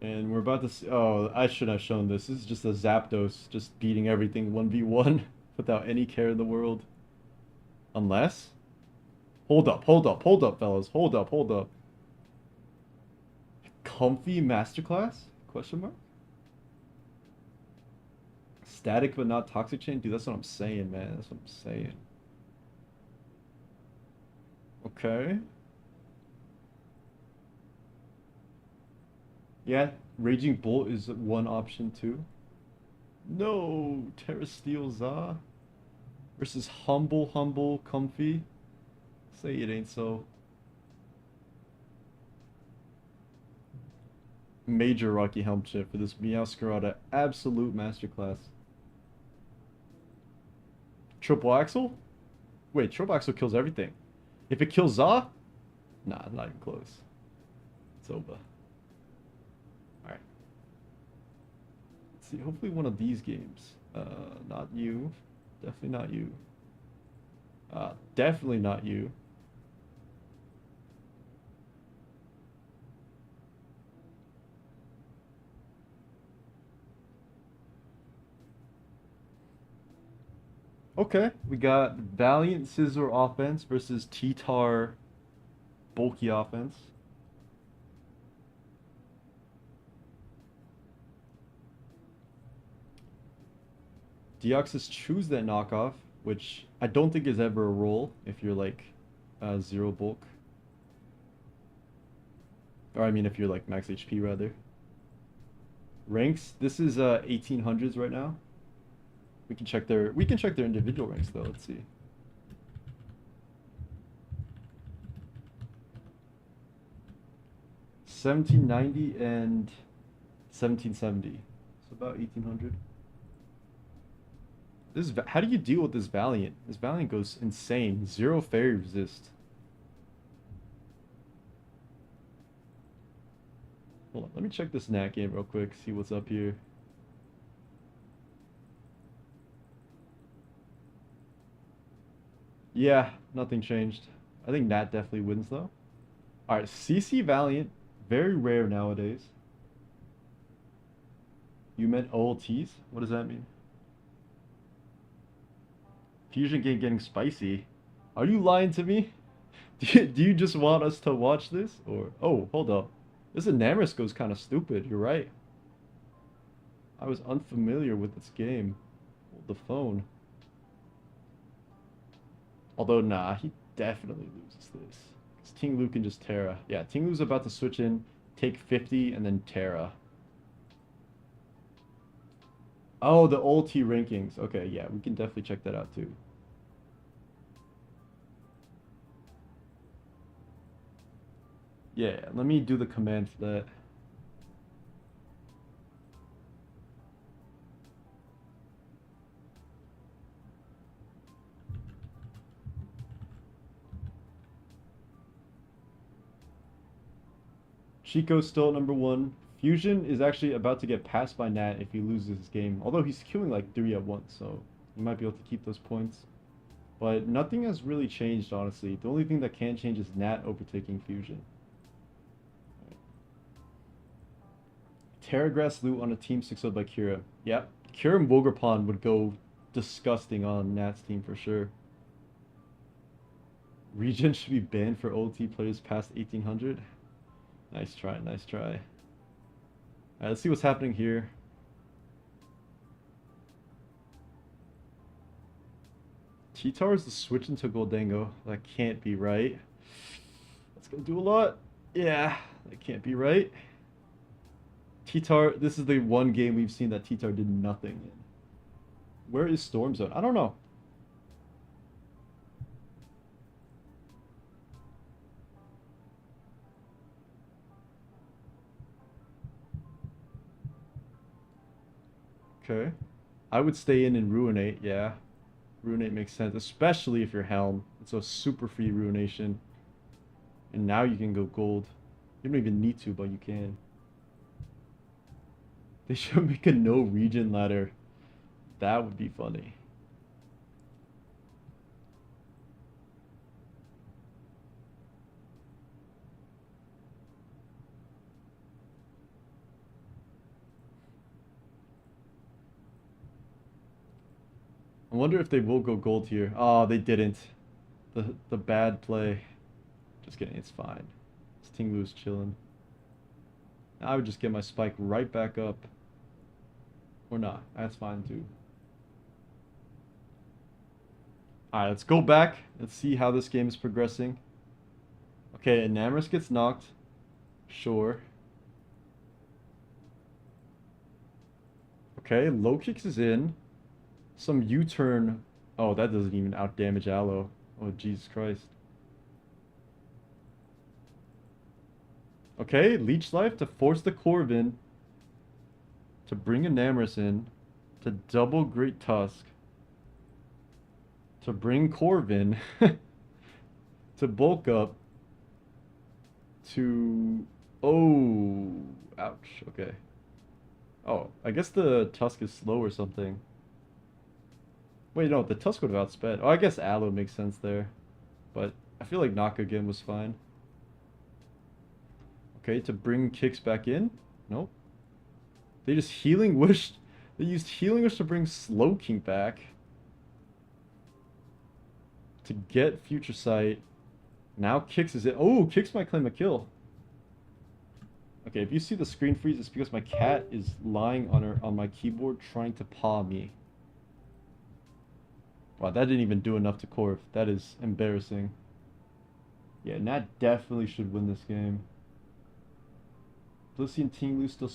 And we're about to see. Oh, I should have shown this. This is just a Zapdos just beating everything 1v1 without any care in the world. Unless. Hold up, hold up, hold up, fellas. Hold up, hold up. Comfy Masterclass? Question mark? Static but not toxic chain? Dude, that's what I'm saying, man. That's what I'm saying. Okay. Yeah, Raging Bolt is one option too. No, Terra Steel Za versus Humble Comfy. Say it ain't so. Major Rocky Helm chip for this Meowscarada absolute masterclass. Triple Axle? Wait, Triple Axle kills everything. If it kills Za? Nah, not even close. It's over. Alright. Let's see, hopefully one of these games. Not you. Definitely not you. Definitely not you. Okay, we got Valiant Scissor offense versus T-Tar bulky offense. Deoxys choose that knockoff, which I don't think is ever a roll if you're like 0 bulk. Or I mean if you're like max HP rather. Ranks, this is 1800s right now. We can check their individual ranks though. Let's see. $1790 and $1770. So about 1800. This how do you deal with this Valiant? This Valiant goes insane. 0 fairy resist. Hold on, let me check this Nat game real quick, see what's up here. Yeah, nothing changed. I think Nat definitely wins though. Alright, CC Valiant, very rare nowadays. You meant OLTs? What does that mean? Fusion game getting spicy. Are you lying to me? Do you just want us to watch this? Or oh, hold up. This Enamoris goes kind of stupid. You're right. I was unfamiliar with this game. Hold the phone. Although, nah, he definitely loses this. Because Ting Lu can just Terra. Yeah, Ting Lu's about to switch in, take 50, and then Terra. Oh, the ulti rankings. Okay, yeah, we can definitely check that out too. Yeah, let me do the command for that. Chico's still at number 1. Fusion is actually about to get passed by Nat if he loses his game. Although he's queuing like 3 at once, so he might be able to keep those points. But nothing has really changed, honestly. The only thing that can change is Nat overtaking Fusion. Terragrass loot on a team 6-0 by Kira. Yep. Kira and Wogerpon would go disgusting on Nat's team for sure. Regen should be banned for OT players past 1800. Nice try, nice try. Alright, let's see what's happening here. T-Tar is the switch into Goldango. That can't be right. That's gonna do a lot. Yeah, that can't be right. T-Tar, this is the one game we've seen that T-Tar did nothing in. Where is Storm Zone? I don't know. Okay. I would stay in and Ruinate, yeah. Ruinate makes sense, especially if you're Helm. It's a super free Ruination. And now you can go gold. You don't even need to, but you can. They should make a no regen ladder. That would be funny. I wonder if they will go gold here. Oh, they didn't. The bad play. Just kidding, it's fine. This Ting Lu's chilling. I would just get my spike right back up. Or not. That's fine too. Alright, let's go back. Let's see how this game is progressing. Okay, Enamoris gets knocked. Sure. Okay, low kicks is in. Some U-turn. Oh, that doesn't even out-damage Aloe. Oh, Jesus Christ. Okay, Leech Life to force the Corvin. To bring Enamoris in. To double Great Tusk. To bring Corvin. To bulk up. To... Oh, ouch, okay. Oh, I guess the Tusk is slow or something. Wait, no, the Tusk would have outsped. Oh, I guess Aloe makes sense there. But I feel like knock again was fine. Okay, to bring kicks back in? Nope. They just Healing Wish. They used Healing Wish to bring Slowking back. To get Future Sight. Now Kicks is it. Oh, Kicks might claim a kill. Okay, if you see the screen freeze, it's because my cat is lying on my keyboard trying to paw me. Wow, that didn't even do enough to Corv. That is embarrassing. Yeah, Nat definitely should win this game. Blissey and Ting Lu still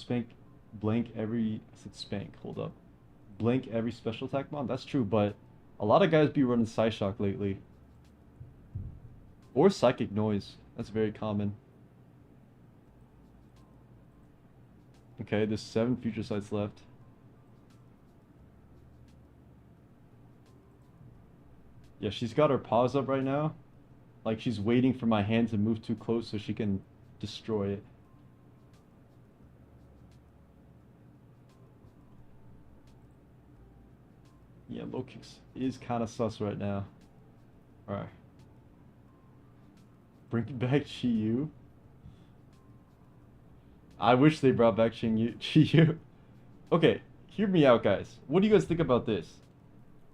blank every... I said spank, hold up. Blank every special attack mod? That's true, but a lot of guys be running Psyshock lately. Or Psychic Noise. That's very common. Okay, there's 7 Future Sights left. Yeah, she's got her paws up right now. Like she's waiting for my hand to move too close so she can destroy it. Yeah, low kicks is kind of sus right now. Alright. Bring back Chi Yu. I wish they brought back Chi Yu. Okay, hear me out, guys. What do you guys think about this?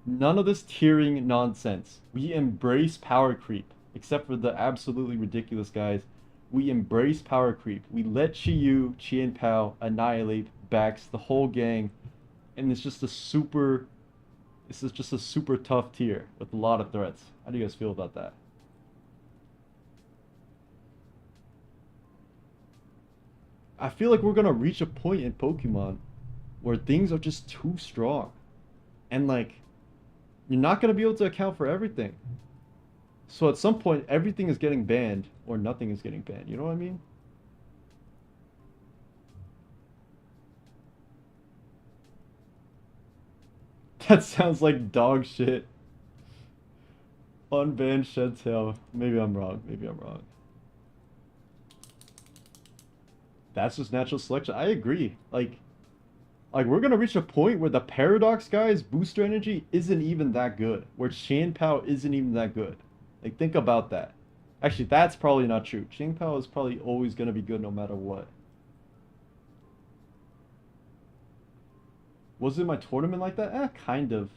None of this tiering nonsense. We embrace power creep, except for the absolutely ridiculous guys. We embrace power creep. We let Chiyu, Chien Pao annihilate Bax, the whole gang, and it's just a super. This is just a super tough tier with a lot of threats. How do you guys feel about that? I feel like we're gonna reach a point in Pokemon where things are just too strong. And like, you're not gonna be able to account for everything. So at some point, everything is getting banned or nothing is getting banned. You know what I mean? That sounds like dog shit. Unbanned Shedtail. Maybe I'm wrong. Maybe I'm wrong. That's just natural selection. I agree. Like we're gonna reach a point where the Paradox guys' booster energy isn't even that good. Where Chien Pao isn't even that good. Like think about that. Actually, that's probably not true. Chien Pao is probably always gonna be good no matter what. Was it my tournament like that? Kind of.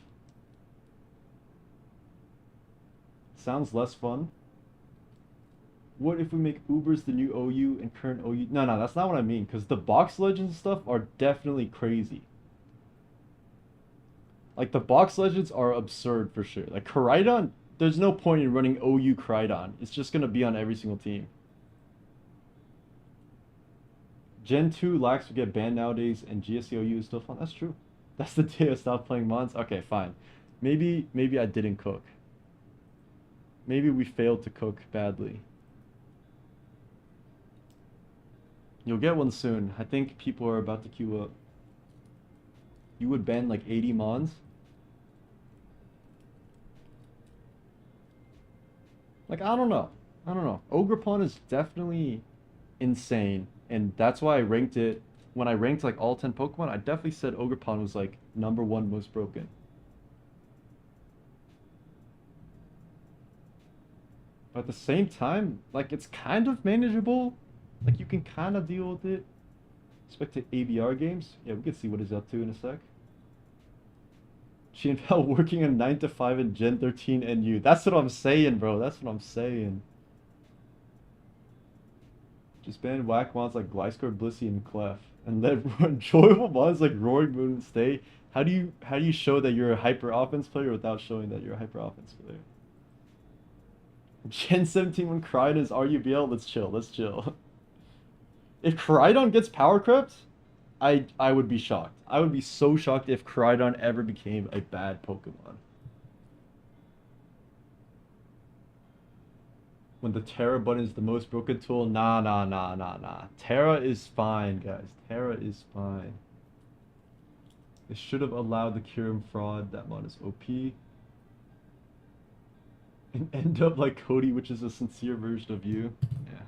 Sounds less fun. What if we make Ubers the new OU and current OU? No, no, that's not what I mean. Because the box legends stuff are definitely crazy. Like, the box legends are absurd for sure. Like, Koraidon, there's no point in running OU Koraidon. It's just going to be on every single team. Gen 2 lax would get banned nowadays, and GSCOU is still fun. That's true. That's the day I stopped playing Mons. Okay, fine. Maybe I didn't cook. Maybe we failed to cook badly. You'll get one soon. I think people are about to queue up. You would ban like 80 Mons? Like, I don't know. I don't know. Ogerpon is definitely insane. And that's why I ranked it. When I ranked like all 10 Pokemon, I definitely said Ogerpon was like #1 most broken. But at the same time, like it's kind of manageable. Like you can kind of deal with it. Respect to ABR games. Yeah, we can see what he's up to in a sec. Chien Pao working a 9 to 5 in Gen 13 NU. That's what I'm saying, bro. That's what I'm saying. Just ban whack mons like Gliscor, Blissey, and Clef. And let enjoyable mons like Roaring Moon stay. How do you show that you're a hyper offense player without showing that you're a hyper offense player? Gen 17 when Koraidon is RUBL, let's chill, let's chill. If Koraidon gets power crept, I would be shocked. I would be so shocked if Koraidon ever became a bad Pokemon. When the Terra button is the most broken tool, nah. Terra is fine, guys. Terra is fine. They should have allowed the Kyurem fraud. That mod is OP. And end up like Cody, which is a sincere version of you. Yeah.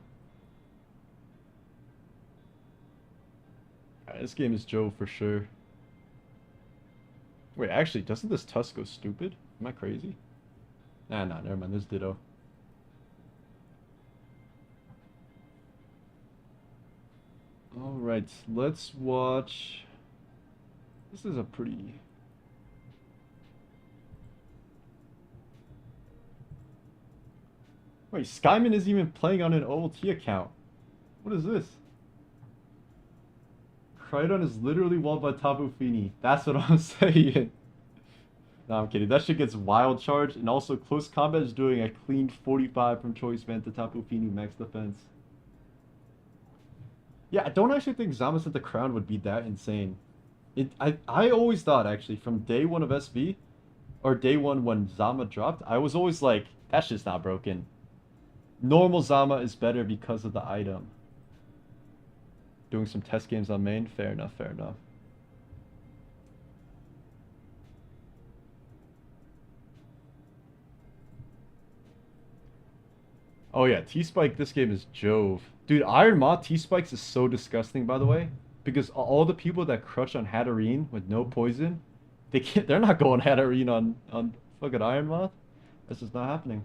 Alright, this game is Joe for sure. Wait, actually, doesn't this Tusk go stupid? Am I crazy? Nah, never mind. There's Ditto. Alright, let's watch. This is a pretty. Wait, Skyman isn't even playing on an OLT account. What is this? Koraidon is literally walled by Tapu Fini. That's what I'm saying. No, I'm kidding. That shit gets wild charged, and also close combat is doing a clean 45 from Choice Band to Tapu Fini max defense. Yeah, I don't actually think Zama's at the crown would be that insane. I always thought, actually, from day one of SV, or day one when Zama dropped, I was always like, that shit's not broken. Normal Zama is better because of the item. Doing some test games on main? Fair enough, fair enough. Oh yeah, T-Spike, this game is Jove. Dude, Iron Moth T-Spikes is so disgusting, by the way. Because all the people that crush on Hatterene with no poison, they're not going Hatterene on fucking Iron Moth. That's just not happening.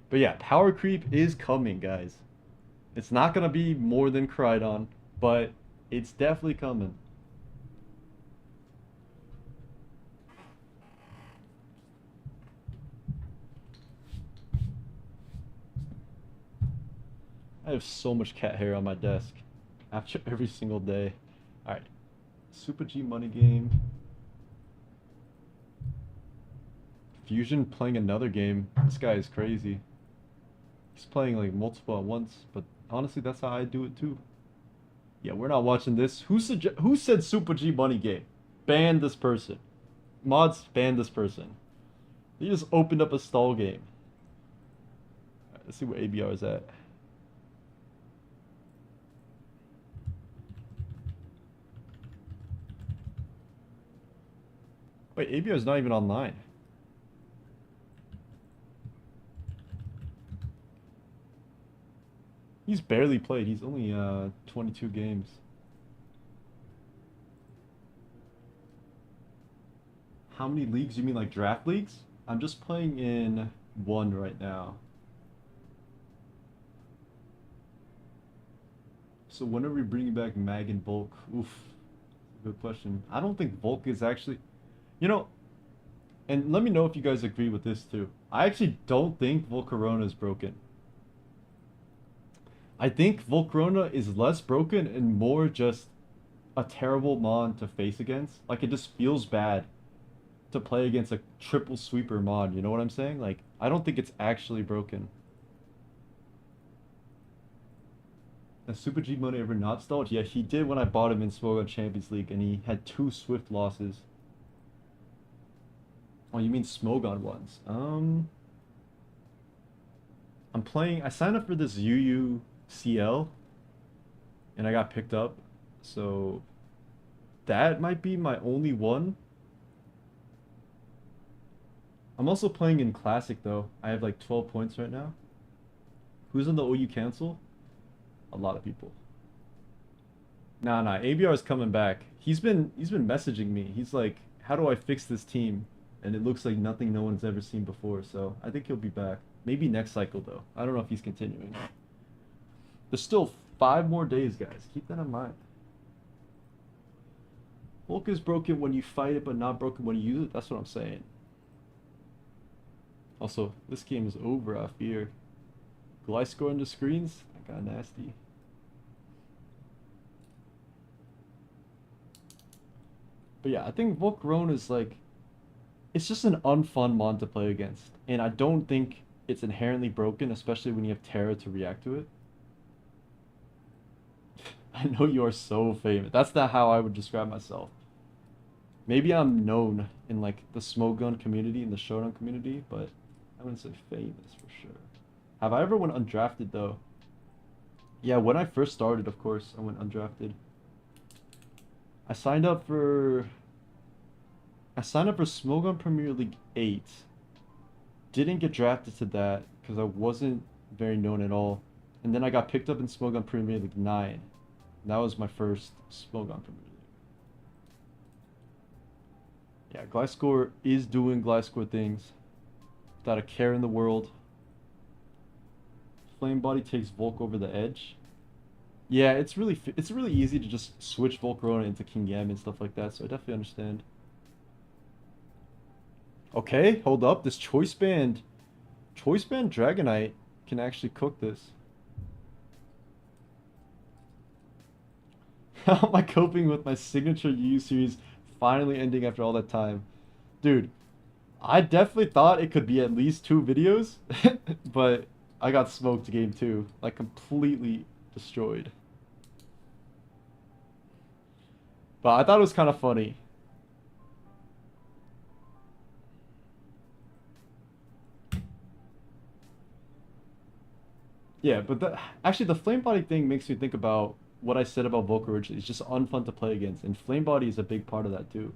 But yeah, power creep is coming, guys. It's not gonna be more than Koraidon, but it's definitely coming. I have so much cat hair on my desk after every single day. Alright. Super G money game. Fusion playing another game. This guy is crazy. He's playing like multiple at once, but honestly, that's how I do it too. Yeah, we're not watching this. Who said Super G money game? Ban this person. Mods, ban this person. He just opened up a stall game. Alright, let's see where ABR is at. Wait, ABR is not even online. He's barely played. He's only 22 games. How many leagues? You mean like draft leagues? I'm just playing in one right now. So when are we bringing back Mag and Volk? Oof. Good question. I don't think Volk is actually... You know, and let me know if you guys agree with this too. I actually don't think Volcarona is broken. I think Volcarona is less broken and more just a terrible mon to face against. Like, it just feels bad to play against a triple sweeper mod, you know what I'm saying? Like, I don't think it's actually broken. Has Super G Money ever not stalled? Yeah, he did when I bought him in Smogon Champions League, and he had 2 Swift losses. Oh, you mean Smogon ones? I'm playing... I signed up for this UUCL, and I got picked up, so that might be my only one. I'm also playing in Classic, though. I have like 12 points right now. Who's in the OU cancel? A lot of people. Nah, ABR is coming back. He's been messaging me. He's like, how do I fix this team? And it looks like nothing no one's ever seen before, so I think he'll be back. Maybe next cycle, though. I don't know if he's continuing. There's still 5 more days, guys. Keep that in mind. Hulk is broken when you fight it, but not broken when you use it. That's what I'm saying. Also, this game is over, I fear. Gly score on the screens? That got nasty. But yeah, I think Volcarona is like... It's just an unfun mon to play against. And I don't think it's inherently broken, especially when you have Terra to react to it. I know you are so famous. That's not how I would describe myself. Maybe I'm known in like the Smoke Gun community and the Showdown community, but I wouldn't say famous for sure. Have I ever went undrafted though? Yeah, when I first started, of course, I went undrafted. I signed up for Smoke Gun Premier League 8. Didn't get drafted to that because I wasn't very known at all. And then I got picked up in Smoke Gun Premier League 9. That was my first Smoke Gun Premier League. Yeah, Gliscor is doing Gliscor things without a care in the world. Flame Body takes Volk over the edge. Yeah, it's really easy to just switch Volcarona into King Yam and stuff like that, so I definitely understand. Okay, hold up. This Choice Band Dragonite can actually cook this. How am I coping with my signature U series finally ending after all that time? Dude, I definitely thought it could be at least 2 videos, but I got smoked game 2. Like, completely destroyed. But I thought it was kind of funny. Yeah, but actually the Flame Body thing makes me think about what I said about Volk originally. It's just unfun to play against, and Flame Body is a big part of that too.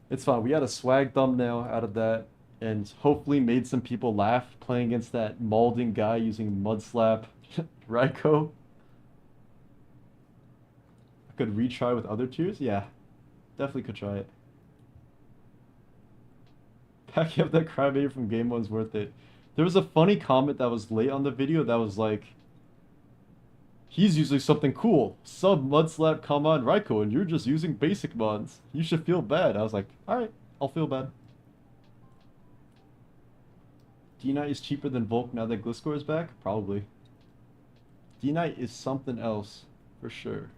It's fine. We had a swag thumbnail out of that, and hopefully made some people laugh playing against that Malding guy using Mud Slap Raikou. I could retry with other tiers? Yeah, definitely could try it. Packing up that crybaby from Game 1's worth it. There was a funny comment that was late on the video that was like, he's using something cool. Sub Mudslap come on Raikou and you're just using basic mods. You should feel bad. I was like, alright, I'll feel bad. D-Knight is cheaper than Volk now that Gliscor is back? Probably. D-Knight is something else, for sure.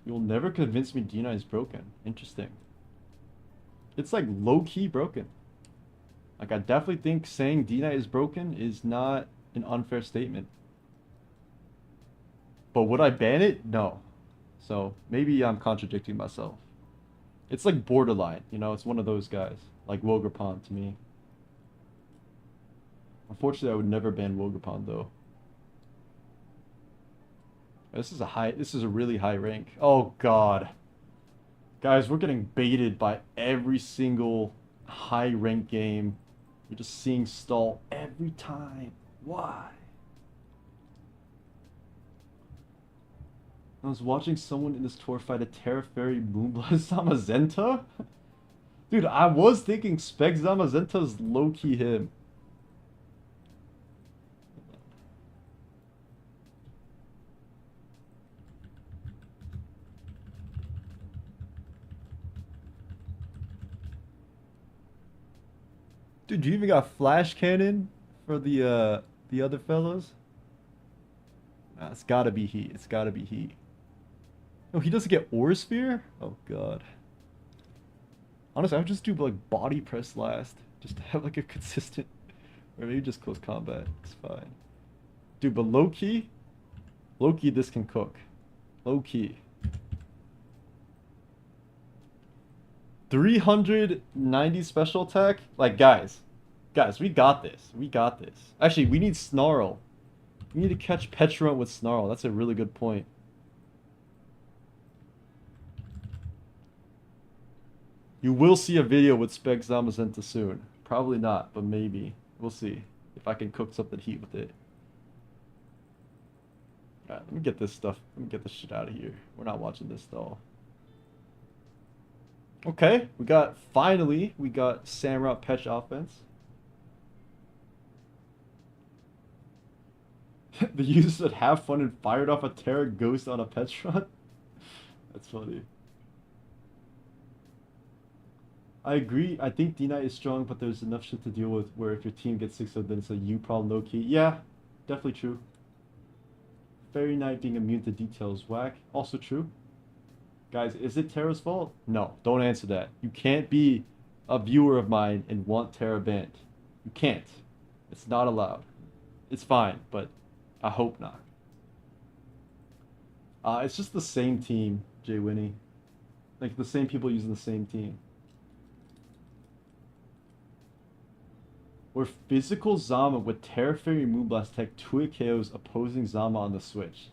You'll never convince me D-Knight is broken. Interesting. It's like low-key broken. Like, I definitely think saying D-Knight is broken is not an unfair statement. But would I ban it? No. So, maybe I'm contradicting myself. It's like borderline, you know? It's one of those guys. Like Wogerpon to me. Unfortunately, I would never ban Wogerpon, though. This is a really high rank. Oh, God. Guys, we're getting baited by every single high rank game. You're just seeing stall every time. Why? I was watching someone in this tour fight a Terra Fairy Moonblast Zamazenta? Dude, I was thinking Spec Zamazenta's low-key him. Dude, you even got Flash Cannon for the other fellows? Nah, it's gotta be he. It's gotta be he. No, he doesn't get Aura Sphere? Oh, God. Honestly, I would just do, like, body press last. Just to have, like, a consistent... Or maybe just close combat. It's fine. Dude, but low-key... Low-key, this can cook. Low-key. 390 special attack? Like, guys. Guys, we got this. We got this. Actually, we need Snarl. We need to catch Petrun with Snarl. That's a really good point. You will see a video with Spec Zamazenta soon. Probably not, but maybe. We'll see if I can cook something heat with it. Alright, let me get this stuff. Let me get this shit out of here. We're not watching this though. Okay, finally, we got Samurott Petch offense. The user said have fun and fired off a Terra Ghost on a Petrun. That's funny. I agree. I think D-Knight is strong, but there's enough shit to deal with where if your team gets 6-0, then it's a you problem low-key. Yeah, definitely true. Fairy Knight being immune to details, whack. Also true. Guys, is it Terra's fault? No, don't answer that. You can't be a viewer of mine and want Terra banned. You can't. It's not allowed. It's fine, but I hope not. It's just the same team, Jay Winnie. Like, the same people using the same team. Or physical Zama with Terra Fairy Moonblast Tech 2 KOs opposing Zama on the Switch.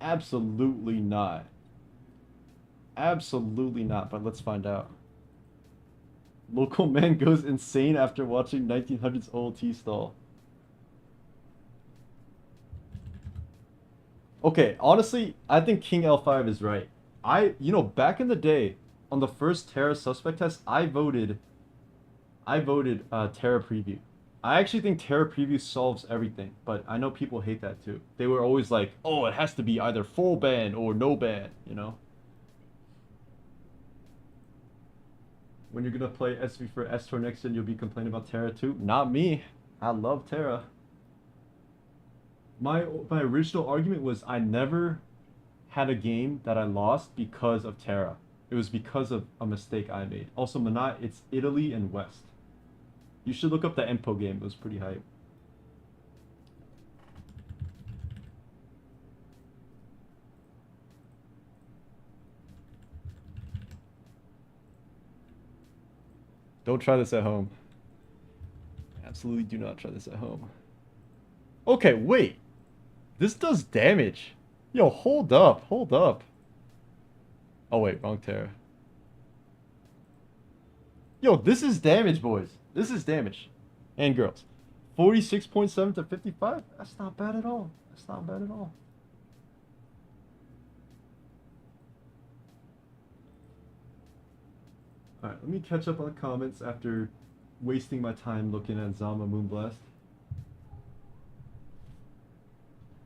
Absolutely not. Absolutely not, but let's find out. Local man goes insane after watching 1900s OLT stall. Okay, honestly, I think King L5 is right. Back in the day, on the first Terra Suspect test, I voted Terra Preview. I actually think Terra Preview solves everything, but I know people hate that too. They were always like, oh, it has to be either full ban or no ban, you know? When you're gonna play SV for S-Tour next year, you'll be complaining about Terra too? Not me. I love Terra. My original argument was I never had a game that I lost because of Terra. It was because of a mistake I made. Also, Manat, it's Italy and West. You should look up the Empo game. It was pretty hype. Don't try this at home. Absolutely do not try this at home. Okay, wait. This does damage. Yo, hold up. Hold up. Oh, wait. Wrong Terra. Yo, this is damage, boys. This is damage. And girls. 46.7 to 55? That's not bad at all. That's not bad at all. Alright, let me catch up on the comments after wasting my time looking at Zama Moonblast.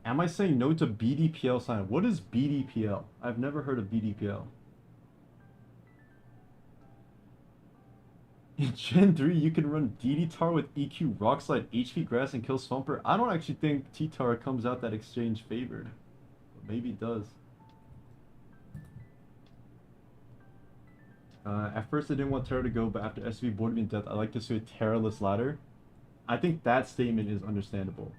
Am I saying no to BDPL sign? What is BDPL? I've never heard of BDPL. In Gen 3, you can run DD-Tar with EQ, Rock Slide, HP Grass, and kill Swampert. I don't actually think T-Tar comes out that exchange favored. But maybe it does. At first I didn't want Terra to go, but after SV bored me to death, I like to see a Terra-less ladder. I think that statement is understandable.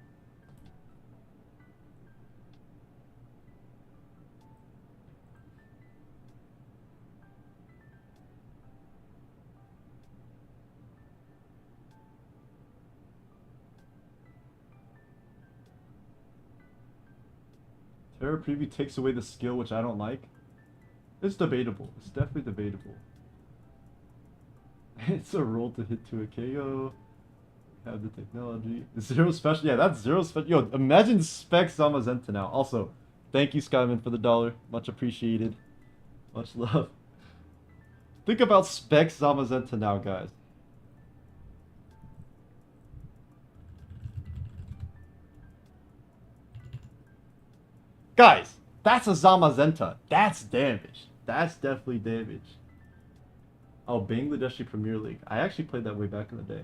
Terra Preview takes away the skill, which I don't like. It's debatable. It's definitely debatable. It's a roll to hit to a KO. Have the technology. Zero special. Yeah, that's zero special. Yo, imagine Spec Zamazenta now. Also, thank you, Skyman, for the $1. Much appreciated. Much love. Think about Spec Zamazenta now, guys. Guys, that's a Zamazenta. That's damage. That's definitely damage. Oh, Bangladeshi Premier League. I actually played that way back in the day.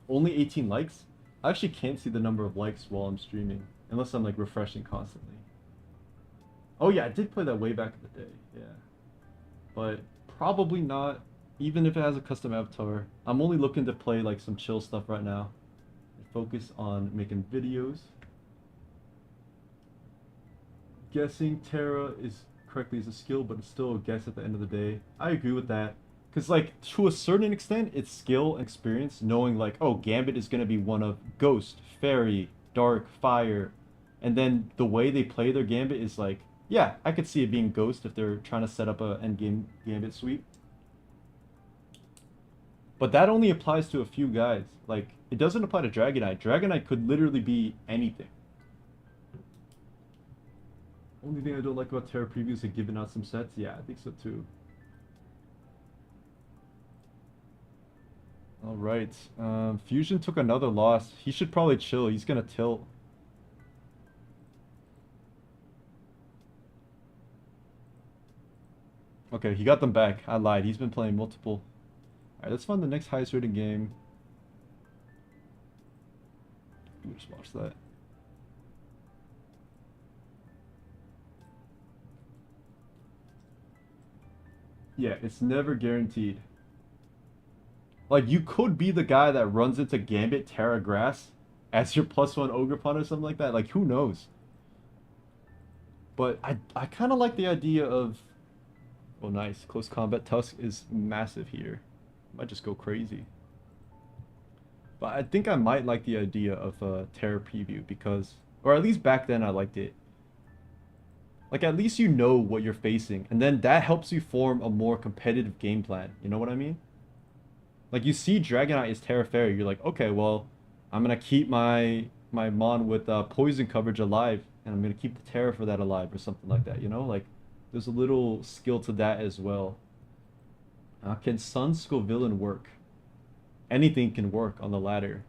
Only 18 likes? I actually can't see the number of likes while I'm streaming. Unless I'm like refreshing constantly. Oh yeah, I did play that way back in the day. Yeah. But probably not. Even if it has a custom avatar. I'm only looking to play like some chill stuff right now. Focus on making videos. Guessing Terra is correctly as a skill, but it's still a guess at the end of the day. I agree with that. Because, like, to a certain extent, it's skill and experience, knowing, like, oh, Gambit is going to be one of Ghost, Fairy, Dark, Fire. And then the way they play their Gambit is like, yeah, I could see it being Ghost if they're trying to set up a endgame Gambit suite. But that only applies to a few guys. Like, it doesn't apply to Dragonite. Dragonite could literally be anything. Only thing I don't like about Terra Preview is they're giving out some sets. Yeah, I think so too. Alright. Fusion took another loss. He should probably chill. He's gonna tilt. Okay, he got them back. I lied. He's been playing multiple. Alright, let's find the next highest rated game. Let me just watch that. Yeah, it's never guaranteed. Like, you could be the guy that runs into Gambit Terra Grass as your +1 Ogerpon or something like that. Like, who knows? But I kind of like the idea of... Oh, nice. Close Combat Tusk is massive here. Might just go crazy. But I think I might like the idea of Terra Preview because... Or at least back then I liked it. Like, at least you know what you're facing. And then that helps you form a more competitive game plan. You know what I mean? Like, you see Dragonite is Terra Fairy. You're like, okay, well, I'm going to keep my Mon with poison coverage alive. And I'm going to keep the Terra for that alive or something like that. You know? Like, there's a little skill to that as well. Can Sun Villain work? Anything can work on the ladder.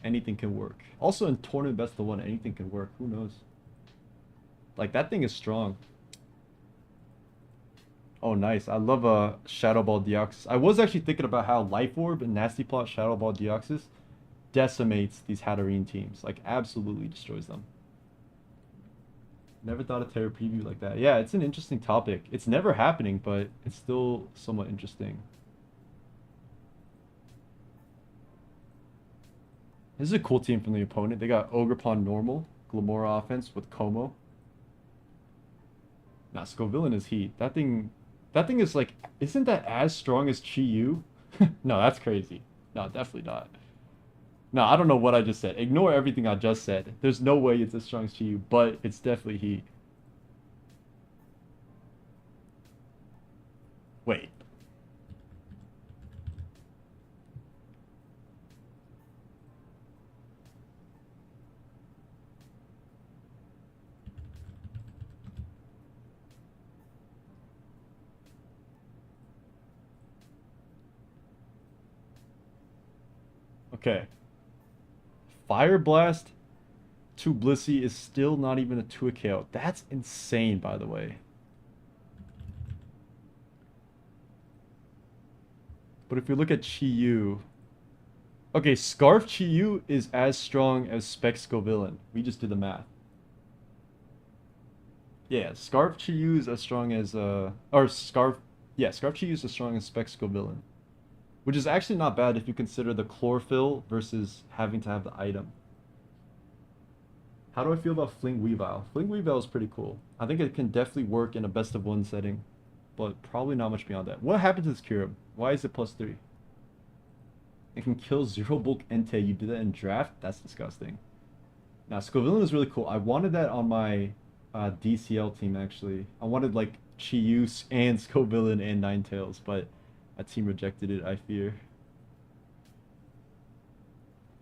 Anything can work. Also in Tournament Best of 1, anything can work. Who knows? Like, that thing is strong. Oh, nice. I love Shadow Ball Deoxys. I was actually thinking about how Life Orb and Nasty Plot Shadow Ball Deoxys decimates these Hatterene teams. Like, absolutely destroys them. Never thought of Terra Preview like that. Yeah, it's an interesting topic. It's never happening, but it's still somewhat interesting. This is a cool team from the opponent. They got Ogerpon normal, Glamora offense with Como. Nah, Scovillain is heat. That thing is like, isn't that as strong as Chi-Yu? No, that's crazy. No, definitely not. No, I don't know what I just said. Ignore everything I just said. There's no way it's as strong as Chi-Yu, but it's definitely heat. Wait. Okay. Fire Blast to Blissey is still not even a 2 KO. That's insane, by the way. But if you look at Chi-Yu... Okay, Scarf Chi-Yu is as strong as Spec Scovillain. We just did the math. Yeah, Scarf Chi-Yu is as strong as... Or Scarf... Yeah, Scarf Chi-Yu is as strong as Spec Scovillain. Which is actually not bad if you consider the chlorophyll versus having to have the item. How do I feel about Fling Weavile? Fling Weavile is pretty cool. I think it can definitely work in a best of one setting. But probably not much beyond that. What happened to this Kyurem? Why is it +3? It can kill 0 bulk Entei. You did that in draft? That's disgusting. Now, Scovillain is really cool. I wanted that on my DCL team, actually. I wanted, like, Chi-Yu and Scovillain and Ninetales, but a team rejected it, I fear.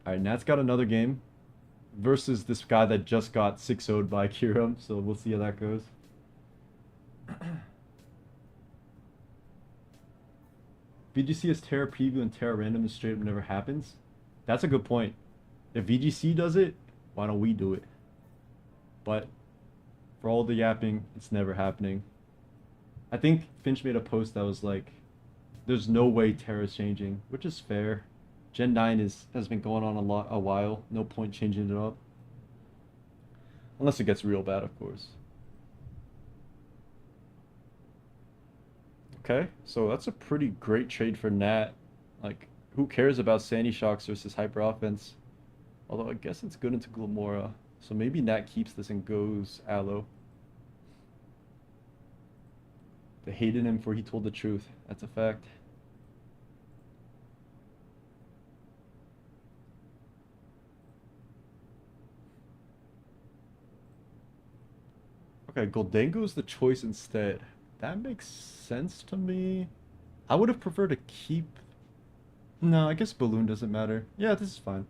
Alright, Nat's got another game versus this guy that just got 6-0'd by Kyurem, so we'll see how that goes. VGC has Terra Preview and Terra Random and straight up never happens? That's a good point. If VGC does it, why don't we do it? But for all the yapping, it's never happening. I think Finch made a post that was like, there's no way Terra's changing, which is fair. Gen 9 has been going on a while. No point changing it up. Unless it gets real bad, of course. Okay, so that's a pretty great trade for Nat. Like, who cares about Sandy Shocks versus Hyper Offense? Although I guess it's good into Glamora. So maybe Nat keeps this and goes Aloe. They hated him for he told the truth. That's a fact. Okay, Goldango's the choice instead. That makes sense to me. I would have preferred to keep... No, I guess Balloon doesn't matter. Yeah, this is fine.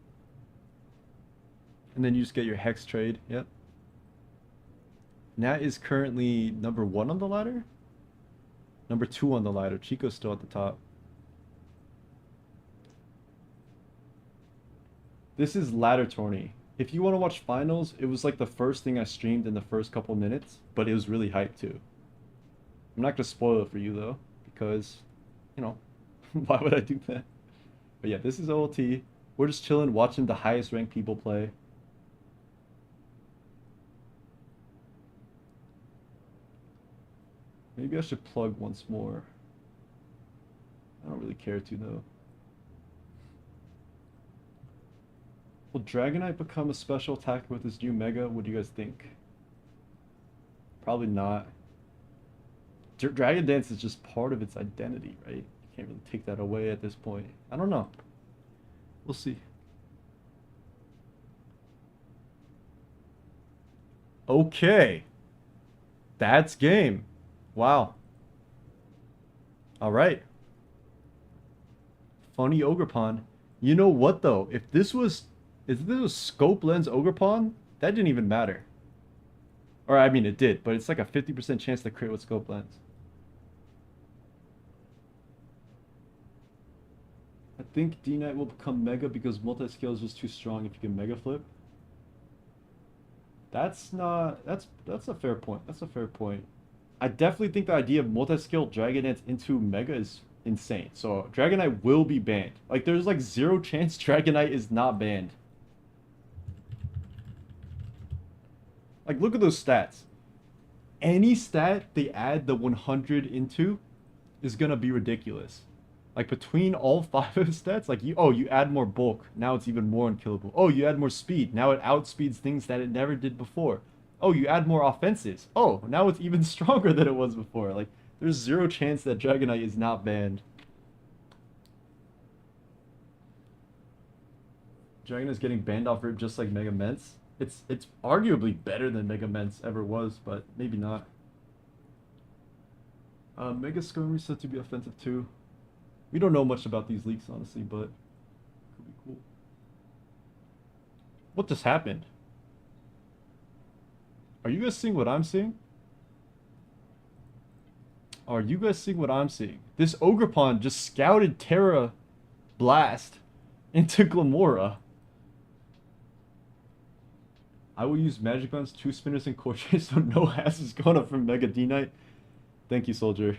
And then you just get your Hex trade. Yep. Nat is currently number 1 on the ladder? Number 2 on the ladder. Chico's still at the top. This is ladder tourney. If you want to watch finals, it was like the first thing I streamed in the first couple minutes, but it was really hyped too. I'm not going to spoil it for you though, because, you know, why would I do that? But yeah, this is OLT. We're just chilling, watching the highest ranked people play. Maybe I should plug once more. I don't really care to though. Will Dragonite become a special attacker with his new Mega? What do you guys think? Probably not. Dragon Dance is just part of its identity, right? You can't really take that away at this point. I don't know. We'll see. Okay. That's game. Wow. Alright. Funny Ogerpon. You know what though? If this was Scope Lens Ogerpon, that didn't even matter. Or I mean it did, but it's like a 50% chance to crit with Scope Lens. I think D-Knight will become Mega because multi-scale is just too strong if you can Mega Flip. That's a fair point. That's a fair point. I definitely think the idea of multi-scale Dragon Dance into Mega is insane. So Dragonite will be banned. Like there's like 0 chance Dragonite is not banned. Like look at those stats. Any stat they add the 100 into is gonna be ridiculous. Like between all 5 of the stats, like you add more bulk, now it's even more unkillable. Oh, you add more speed, now it outspeeds things that it never did before. Oh, you add more offenses. Oh, now it's even stronger than it was before. Like there's 0 chance that Dragonite is not banned. Dragonite's getting banned off rip just like Mega Ments. It's arguably better than Mega Ments ever was, but maybe not. Mega Skirmish said to be offensive too. We don't know much about these leaks, honestly, but could be cool. What just happened? Are you guys seeing what I'm seeing? Are you guys seeing what I'm seeing? This Ogerpon just scouted Terra Blast into Glamora. I will use Magic Bounce, 2 Spinners, and Core Chase, so no ass is going up from Mega D-Knight. Thank you, Soldier.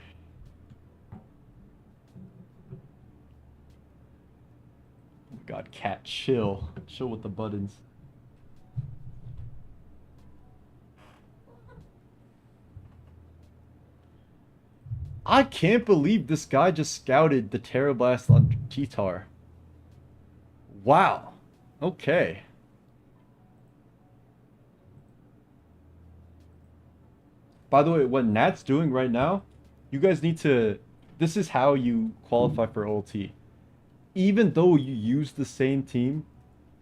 God, cat, chill. Chill with the buttons. I can't believe this guy just scouted the Terrablast on T-Tar. Wow. Okay. By the way, what Nat's doing right now, you guys need to... This is how you qualify for OLT. Even though you use the same team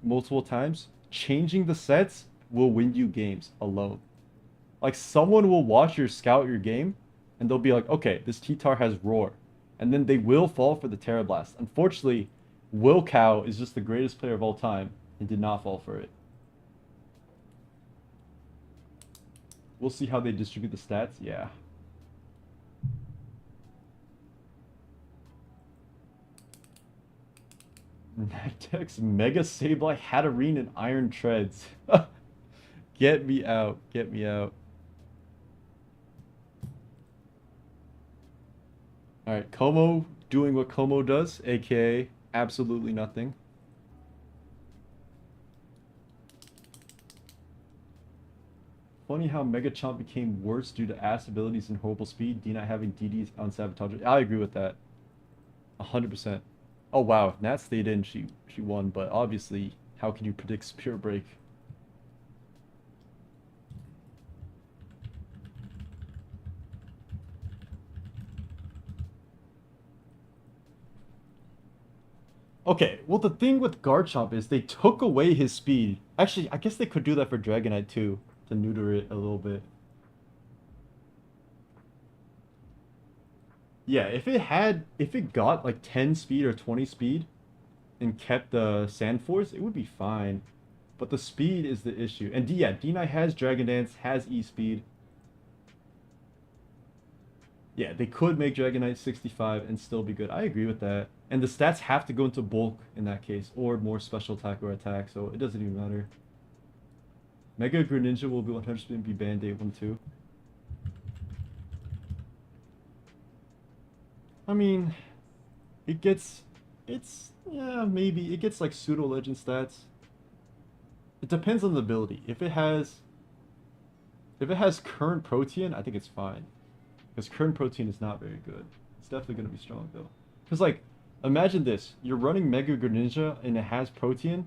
multiple times, changing the sets will win you games alone. Like, someone will watch your scout your game, and they'll be like, okay, this T-Tar has Roar. And then they will fall for the Terrablast. Unfortunately, Wilcow is just the greatest player of all time and did not fall for it. We'll see how they distribute the stats. Yeah. Nactex, Mega Sableye, Hatterene, and Iron Treads. Get me out. Get me out. Alright, Como doing what Como does, aka absolutely nothing. Funny how Megachomp became worse due to ass abilities and horrible speed, D not having DDs on Sabotage. I agree with that. 100%. Oh wow, Nat stayed in, she won, but obviously, how can you predict Spirit Break? Okay, well the thing with Garchomp is they took away his speed. Actually, I guess they could do that for Dragonite too, to neuter it a little bit. Yeah, if it got like 10 speed or 20 speed and kept the Sand Force, it would be fine. But the speed is the issue. And yeah, D9 has Dragon Dance, has E-Speed. Yeah, they could make Dragonite 65 and still be good. I agree with that. And the stats have to go into bulk in that case, or more special attack or attack, so it doesn't even matter. Mega Greninja will be 100% be banned day 1-2. I mean, yeah, maybe. It gets like pseudo legend stats. It depends on the ability. If it has current Protean, I think it's fine. Because current Protean is not very good. It's definitely going to be strong though. Because like, imagine this. You're running Mega Greninja and it has Protean,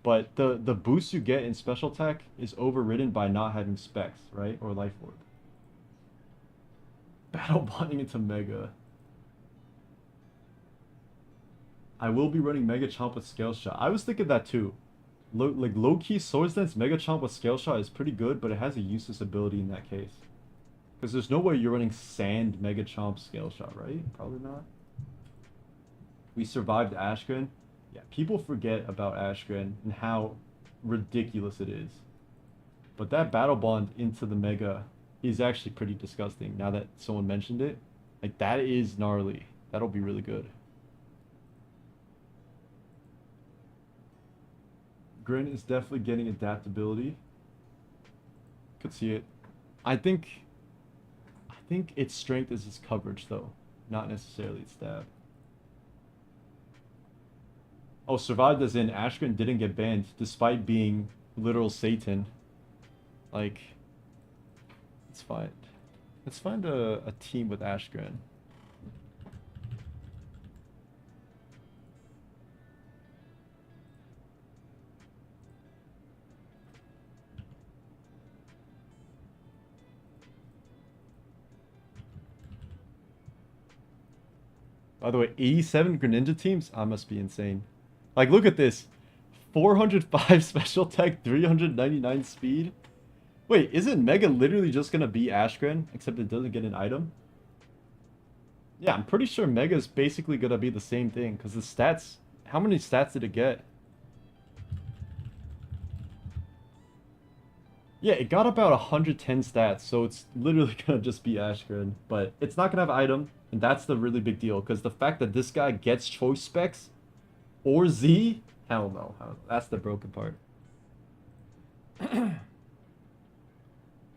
but the boost you get in special attack is overridden by not having Specs, right? Or Life Orb. Battle bonding into Mega. I will be running Mega Chomp with Scale Shot. I was thinking that too. Like low-key Swords Dance Mega Chomp with Scale Shot is pretty good, but it has a useless ability in that case. Because there's no way you're running Sand Mega Chomp Scale Shot, right? Probably not. We survived Ashgren. Yeah, people forget about Ashgren and how ridiculous it is. But that Battle Bond into the Mega is actually pretty disgusting now that someone mentioned it. Like, that is gnarly. That'll be really good. Grin is definitely getting adaptability. Could see it. I think its strength is its coverage though, not necessarily its stab. Oh, survived as in Ashgren didn't get banned despite being literal Satan. Like, it's fine. Let's find a team with Ashgren. By the way, 87 Greninja teams? I must be insane. Like, look at this. 405 special tech, 399 speed. Wait, isn't Mega literally just gonna be Ashgren, except it doesn't get an item? Yeah, I'm pretty sure Mega is basically gonna be the same thing, because the stats... How many stats did it get? Yeah, it got about 110 stats, so it's literally gonna just be Ashgren. But it's not gonna have item, and that's the really big deal, because the fact that this guy gets choice specs, or Z, hell no. That's the broken part.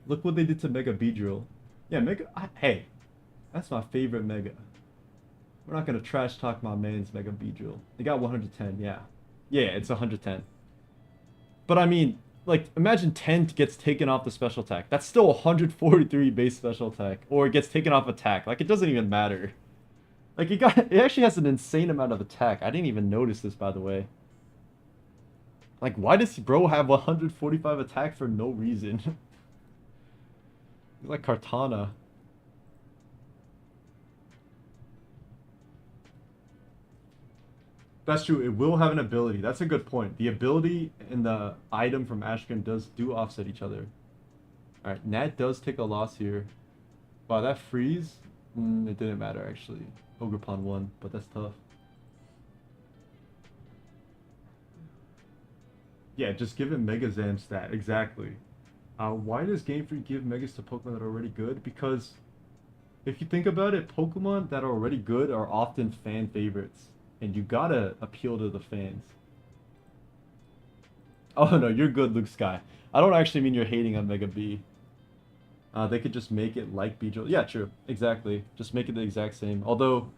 Look what they did to Mega Beedrill. Yeah, Mega... hey, that's my favorite Mega. We're not gonna trash talk my man's Mega Beedrill. They got 110, yeah. Yeah, it's 110. But I mean, like, imagine 10 gets taken off the special attack. That's still 143 base special attack. Or it gets taken off attack. Like, it doesn't even matter. Like, it actually has an insane amount of attack. I didn't even notice this, by the way. Like, why does bro have 145 attack for no reason? He's like Kartana. That's true. It will have an ability. That's a good point. The ability and the item from Ashkin do offset each other. All right, Nat does take a loss here. Wow, that freeze? It didn't matter actually. Ogerpon won, but that's tough. Yeah, just give it Mega Zam stat. Exactly. Why does Game Freak give Megas to Pokemon that are already good? Because if you think about it, Pokemon that are already good are often fan favorites. And you gotta appeal to the fans. Oh no, you're good, Luke Sky. I don't actually mean you're hating on Mega B. They could just make it like Beedrill. Yeah, true. Exactly. Just make it the exact same. Although,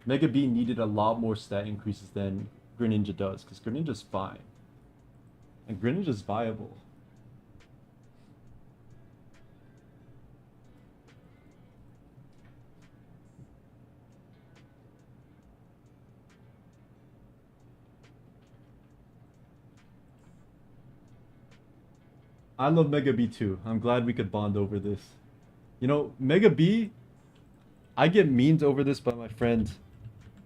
Mega B needed a lot more stat increases than Greninja does. Because Greninja's fine. And Greninja's viable. I love Mega B too. I'm glad we could bond over this. You know, Mega B, I get memed over this by my friend,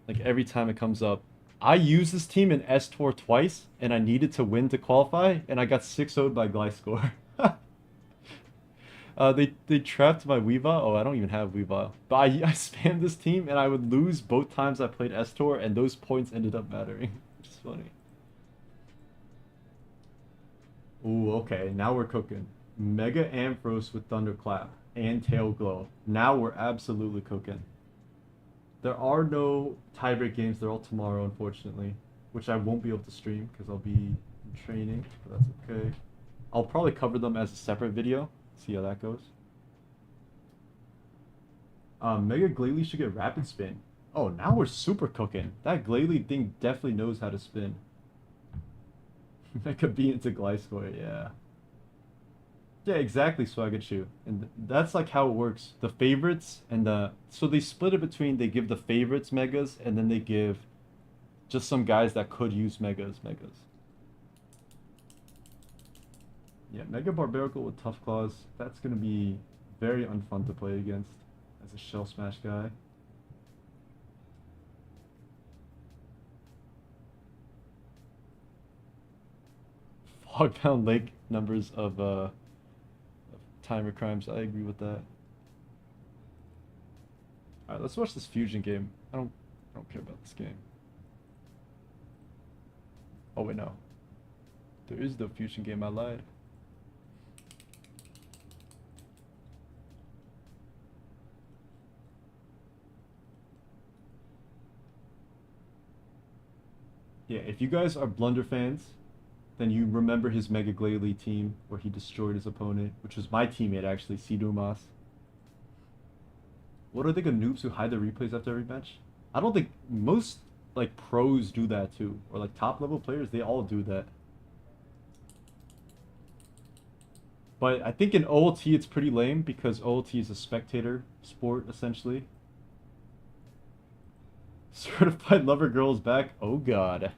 like every time it comes up. I used this team in S-Tour twice, and I needed to win to qualify, and I got 6-0'd by Gliscor. They trapped my Weavile. Oh, I don't even have Weavile. But I spammed this team, and I would lose both times I played S-Tour, and those points ended up mattering. Which is funny. Ooh, okay, now we're cooking. Mega Ampharos with Thunderclap and Tail Glow. Now we're absolutely cooking. There are no tiebreak games. They're all tomorrow, unfortunately. Which I won't be able to stream because I'll be in training, but that's okay. I'll probably cover them as a separate video. See how that goes. Mega Glalie should get Rapid Spin. Oh, now we're super cooking. That Glalie thing definitely knows how to spin. Mega B into Gliscor, yeah. Yeah, exactly, Swagachu. And that's like how it works. The favorites and the... So they split it between, they give the favorites Megas, and then they give just some guys that could use Megas. Yeah, Mega Barbarical with Tough Claws. That's going to be very unfun to play against as a Shell Smash guy. Fogbound Lake numbers of timer crimes. I agree with that. Alright, let's watch this fusion game. I don't care about this game. Oh wait, no. There is no fusion game, I lied. Yeah, if you guys are Blunder fans, then you remember his Mega Glalie team where he destroyed his opponent, which was my teammate actually, Sidumas. What are they good noobs who hide the replays after every match? I don't think most like pros do that too, or like top level players, they all do that. But I think in OLT it's pretty lame because OLT is a spectator sport essentially. Certified Lover Girls back? Oh god.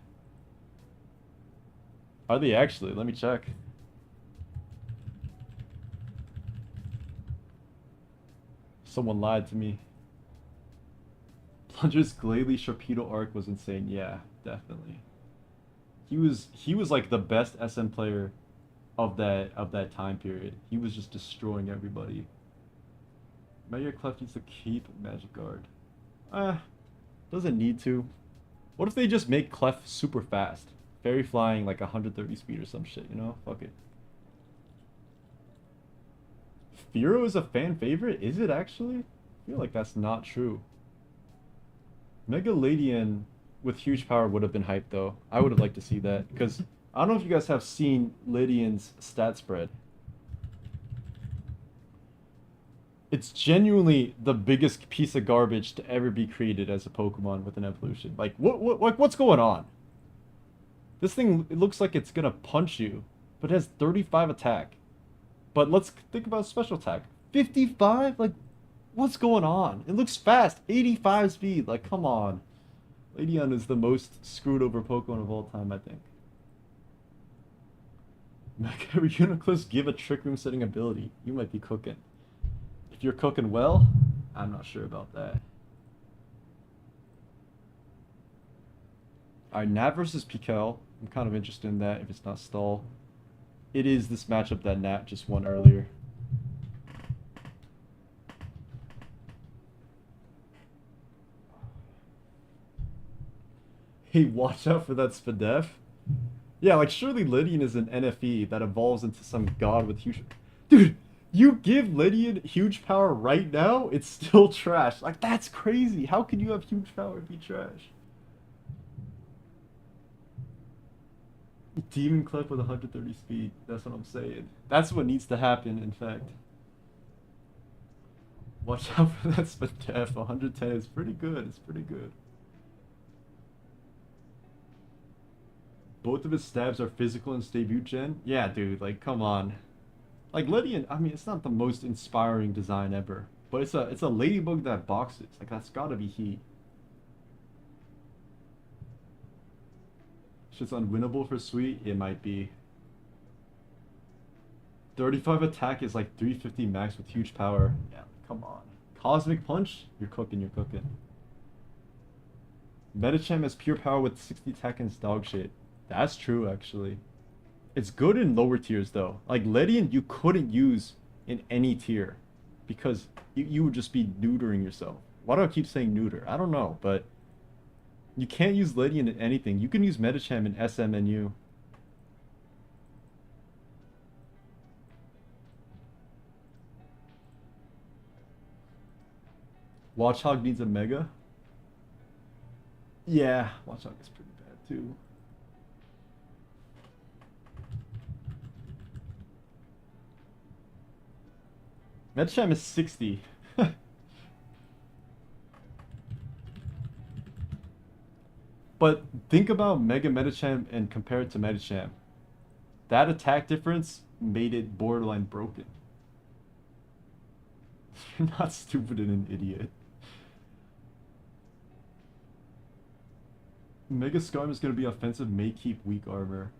Are they actually? Let me check. Someone lied to me. Plunger's Glalie Sharpedo arc was insane. Yeah, definitely. He was like the best SM player of that time period. He was just destroying everybody. Mega Clef needs to keep Magic Guard. Doesn't need to. What if they just make Clef super fast? Fairy flying like 130 speed or some shit, you know? Fuck it. Firo is a fan favorite? Is it actually? I feel like that's not true. Mega Ladian with huge power would have been hyped though. I would have liked to see that because I don't know if you guys have seen Lydian's stat spread. It's genuinely the biggest piece of garbage to ever be created as a Pokemon with an evolution. Like, what's going on? This thing, it looks like it's gonna punch you, but it has 35 attack. But let's think about special attack. 55? Like, what's going on? It looks fast. 85 speed. Like, come on. Ladion is the most screwed over Pokemon of all time, I think. Mega Uniclus give a Trick Room setting ability. You might be cooking. If you're cooking well, I'm not sure about that. Alright, Nat versus Pikel. I'm kind of interested in that if it's not stall. It is this matchup that Nat just won earlier. Hey, watch out for that Spadef. Yeah, like surely Lydian is an NFE that evolves into some god with huge... Dude, you give Lydian huge power right now, it's still trash. Like, that's crazy. How can you have huge power and be trash? Demon Clip with 130 speed. That's what I'm saying. That's what needs to happen, in fact. Watch out for that Spadef. 110 is pretty good. It's pretty good. Both of his stabs are physical in his debut gen? Yeah, dude, like, come on. Like, Lydian, I mean, it's not the most inspiring design ever. But it's a ladybug that boxes. Like, that's gotta be he. Shit's unwinnable for Sweet? It might be. 35 attack is like 350 max with huge power. Yeah, come on. Cosmic Punch? You're cooking, you're cooking. Metacham has pure power with 60 attack and it's dog shit. That's true, actually. It's good in lower tiers, though. Like, Lydian, you couldn't use in any tier. Because you would just be neutering yourself. Why do I keep saying neuter? I don't know, but... You can't use Lydian in anything. You can use Metacham in SM and U. Watchhog needs a Mega? Yeah, Watchhog is pretty bad, too. Metacham is 60. But think about Mega Metacham and compare it to Metacham. That attack difference made it borderline broken. You're not stupid and an idiot. Mega Scarm is going to be offensive, may keep weak armor.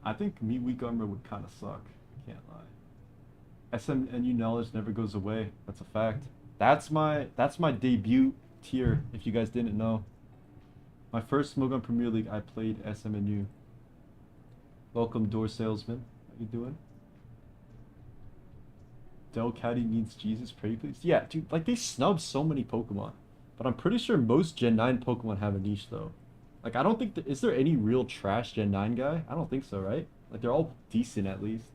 I think me weak armor would kind of suck. Can't lie. SMNU knowledge never goes away. That's a fact. That's my debut tier, if you guys didn't know. My first Smogon Premier League, I played SMNU. Welcome, door salesman. How you doing? Delcatty needs Jesus, pray please. Yeah, dude, like they snub so many Pokemon. But I'm pretty sure most Gen 9 Pokemon have a niche, though. Like, I don't think... Is there any real trash Gen 9 guy? I don't think so, right? Like, they're all decent, at least.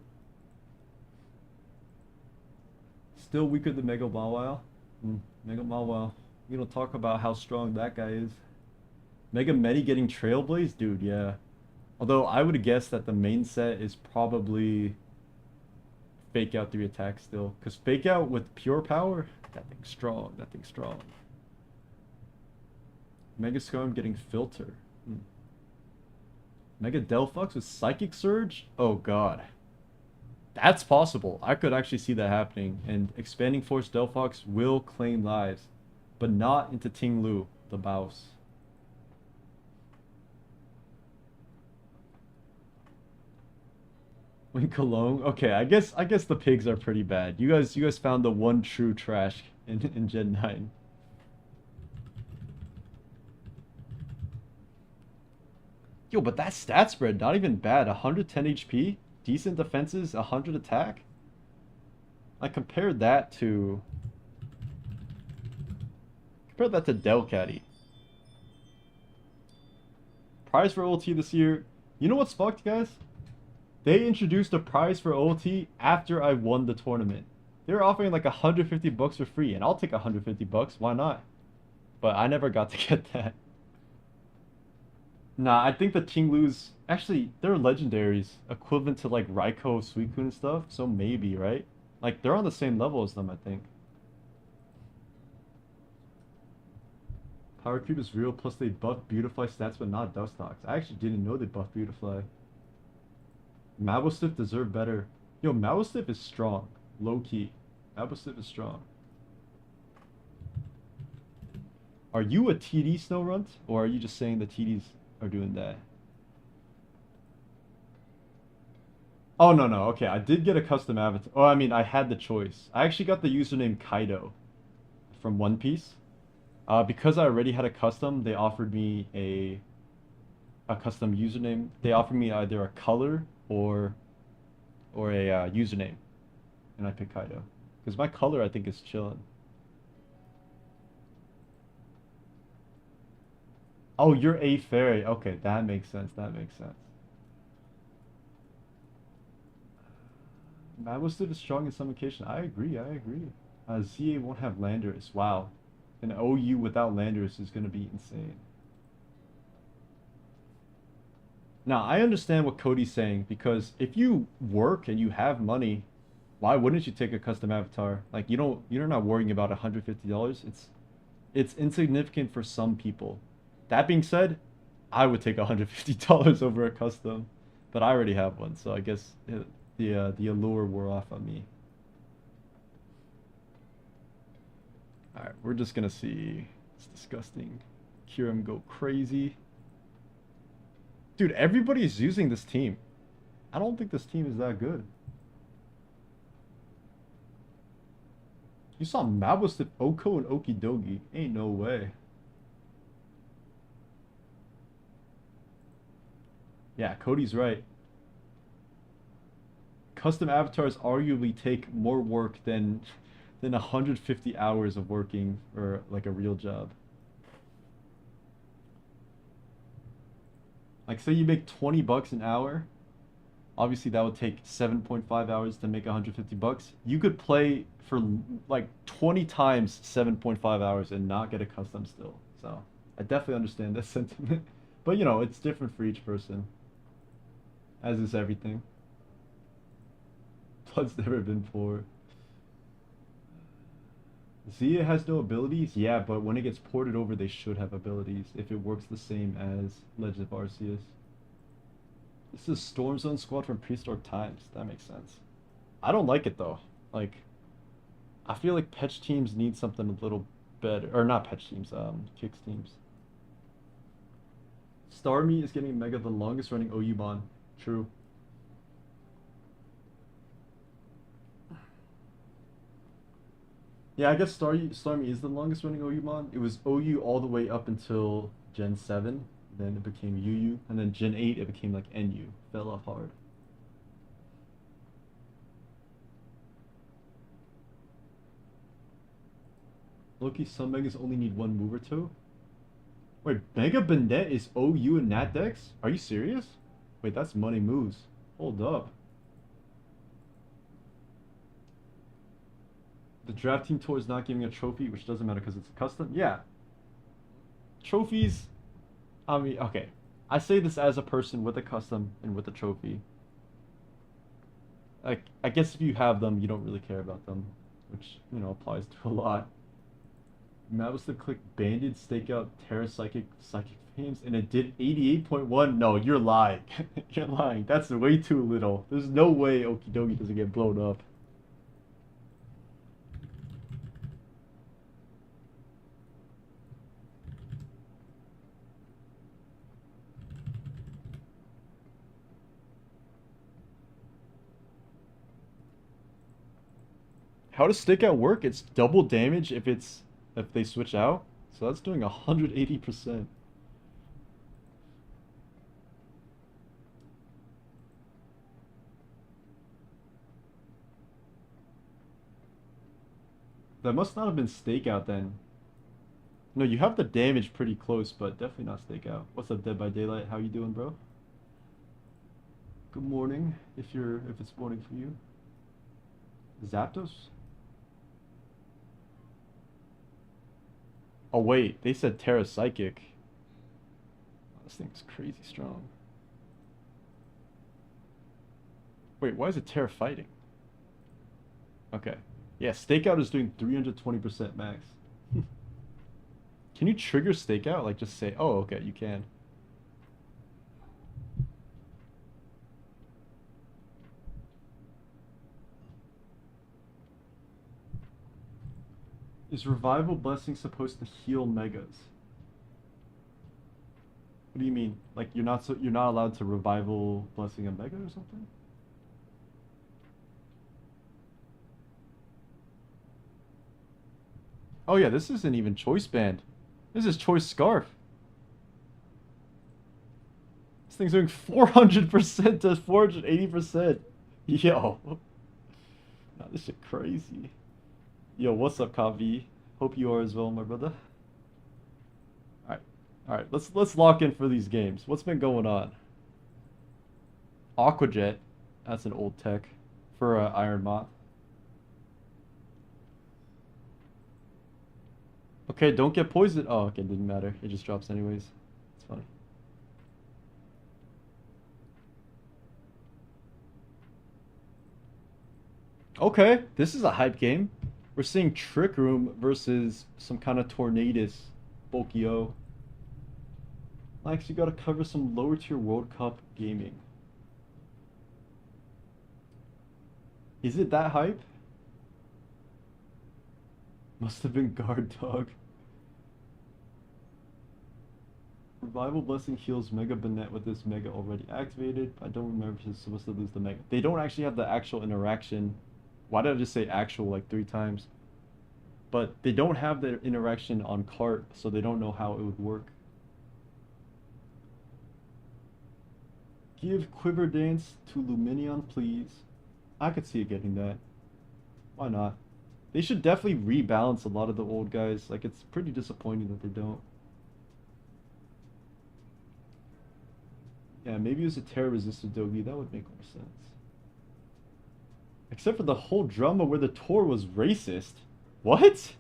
Still weaker than Mega Mawile? Mega Mawile. We don't talk about how strong that guy is. Mega Medi getting Trailblaze? Dude, yeah. Although, I would guess that the main set is probably... Fake Out 3 attack still. Because Fake Out with pure power? That thing's strong. That thing's strong. Mega Scarm getting Filter. Mega Delphox with Psychic Surge? Oh god. That's possible. I could actually see that happening. And Expanding Force Delphox will claim lives. But not into Ting Lu, the Baus. Win Cologne? Okay, I guess the pigs are pretty bad. You guys found the one true trash in Gen 9. Yo, but that stat spread, not even bad. 110 HP, decent defenses, 100 attack. I compared that to... Compare that to Delcatty. Prize for OLT this year. You know what's fucked, guys? They introduced a prize for OLT after I won the tournament. They were offering like 150 bucks for free, and I'll take 150 bucks. Why not? But I never got to get that. Nah, I think the Tinglu's... Actually, they're legendaries. Equivalent to like Raikou, Suicune and stuff. So maybe, right? Like, they're on the same level as them, I think. Power creep is real, plus they buff Beautifly stats but not Dustox. I actually didn't know they buff Beautifly. Mabostiff deserve better. Yo, Mabostiff is strong. Low key. Mabostiff is strong. Are you a TD Snow Runt? Or are you just saying the TDs are doing that? Oh, no, no. Okay, I did get a custom avatar. Oh, I mean, I had the choice. I actually got the username Kaido from One Piece. Because I already had a custom, they offered me a custom username. They offered me either a color or a username, and I picked Kaido because my color I think is chilling. Oh, you're a fairy. Okay, that makes sense. That makes sense. That was still strong in some occasion. I agree. I agree. ZA won't have Landers. Wow, an OU without Landers is gonna be insane. Now, I understand what Cody's saying because if you work and you have money, why wouldn't you take a custom avatar? Like you're not worrying about $150. It's insignificant for some people. That being said, I would take $150 over a custom, but I already have one, so I guess the allure wore off on me. All right, we're just gonna see. It's disgusting. Kirim go crazy. Dude, everybody's using this team. I don't think this team is that good. You saw Mabostiff, Oko, and Okidogi. Ain't no way. Yeah, Cody's right. Custom avatars arguably take more work than 150 hours of working for like a real job. Like say you make 20 bucks an hour, obviously that would take 7.5 hours to make 150 bucks. You could play for like 20 times 7.5 hours and not get a custom still. So I definitely understand that sentiment. But you know, it's different for each person. As is everything. Blood's never been poor. Zia has no abilities? Yeah, but when it gets ported over, they should have abilities if it works the same as Legend of Arceus. This is Storm Zone Squad from prehistoric times. That makes sense. I don't like it though. Like, I feel like Petch teams need something a little better. Or not Petch teams, Kicks teams. Starmie is getting Mega the longest running OU Mon. True. Yeah, I guess Starmie is the longest running OU Mon. It was OU all the way up until Gen 7, then it became UU, and then Gen 8 it became like NU. Fell off hard. Loki, some Megas only need one move or two? Wait, Mega Banette is OU and Nat Dex? Are you serious? Wait, that's money moves. Hold up. The draft team tour is not giving a trophy, which doesn't matter because it's a custom. Yeah. Trophies, I mean, okay. I say this as a person with a custom and with a trophy. Like, I guess if you have them, you don't really care about them, which, you know, applies to a lot. Matt was to click Banded, Stakeout, Terra Psychic Fames, and it did 88.1. No, you're lying. You're lying. That's way too little. There's no way Okidogi doesn't get blown up. How does Stakeout work? It's double damage if they switch out. So that's doing 180%. That must not have been Stakeout then. No, you have the damage pretty close, but definitely not Stakeout. What's up, Dead by Daylight? How you doing, bro? Good morning, if it's morning for you. Zapdos? Oh wait, they said Terra Psychic. This thing is crazy strong. Wait, why is it Terra Fighting? Okay. Yeah, stakeout is doing 320% max. Can you trigger stakeout? Like just say, oh, okay, you can. Is Revival Blessing supposed to heal megas? What do you mean? Like you're not allowed to Revival Blessing a mega or something? Oh yeah, this isn't even Choice Band. This is Choice Scarf. This thing's doing 400% to 480%. Yo. Nah, this shit crazy. Yo, what's up, Kavi? Hope you are as well, my brother. Alright. Alright, let's lock in for these games. What's been going on? Aquajet. That's an old tech for Iron Moth. Okay, don't get poisoned. Oh, okay, didn't matter. It just drops anyways. It's funny. Okay, this is a hype game. We're seeing Trick Room versus some kind of Tornadus Bulkio. Max, you gotta cover some lower tier World Cup gaming. Is it that hype? Must have been Guard Dog. Revival Blessing heals Mega Banette with this Mega already activated. I don't remember if it's supposed to lose the Mega. They don't actually have the actual interaction. Why did I just say actual like 3 times? But they don't have the interaction on cart, so they don't know how it would work. Give Quiver Dance to Luminion, please. I could see it getting that. Why not? They should definitely rebalance a lot of the old guys. Like, it's pretty disappointing that they don't. Yeah, maybe it was a terror resistant Dogi. That would make more sense. Except for the whole drama where the tour was racist. What?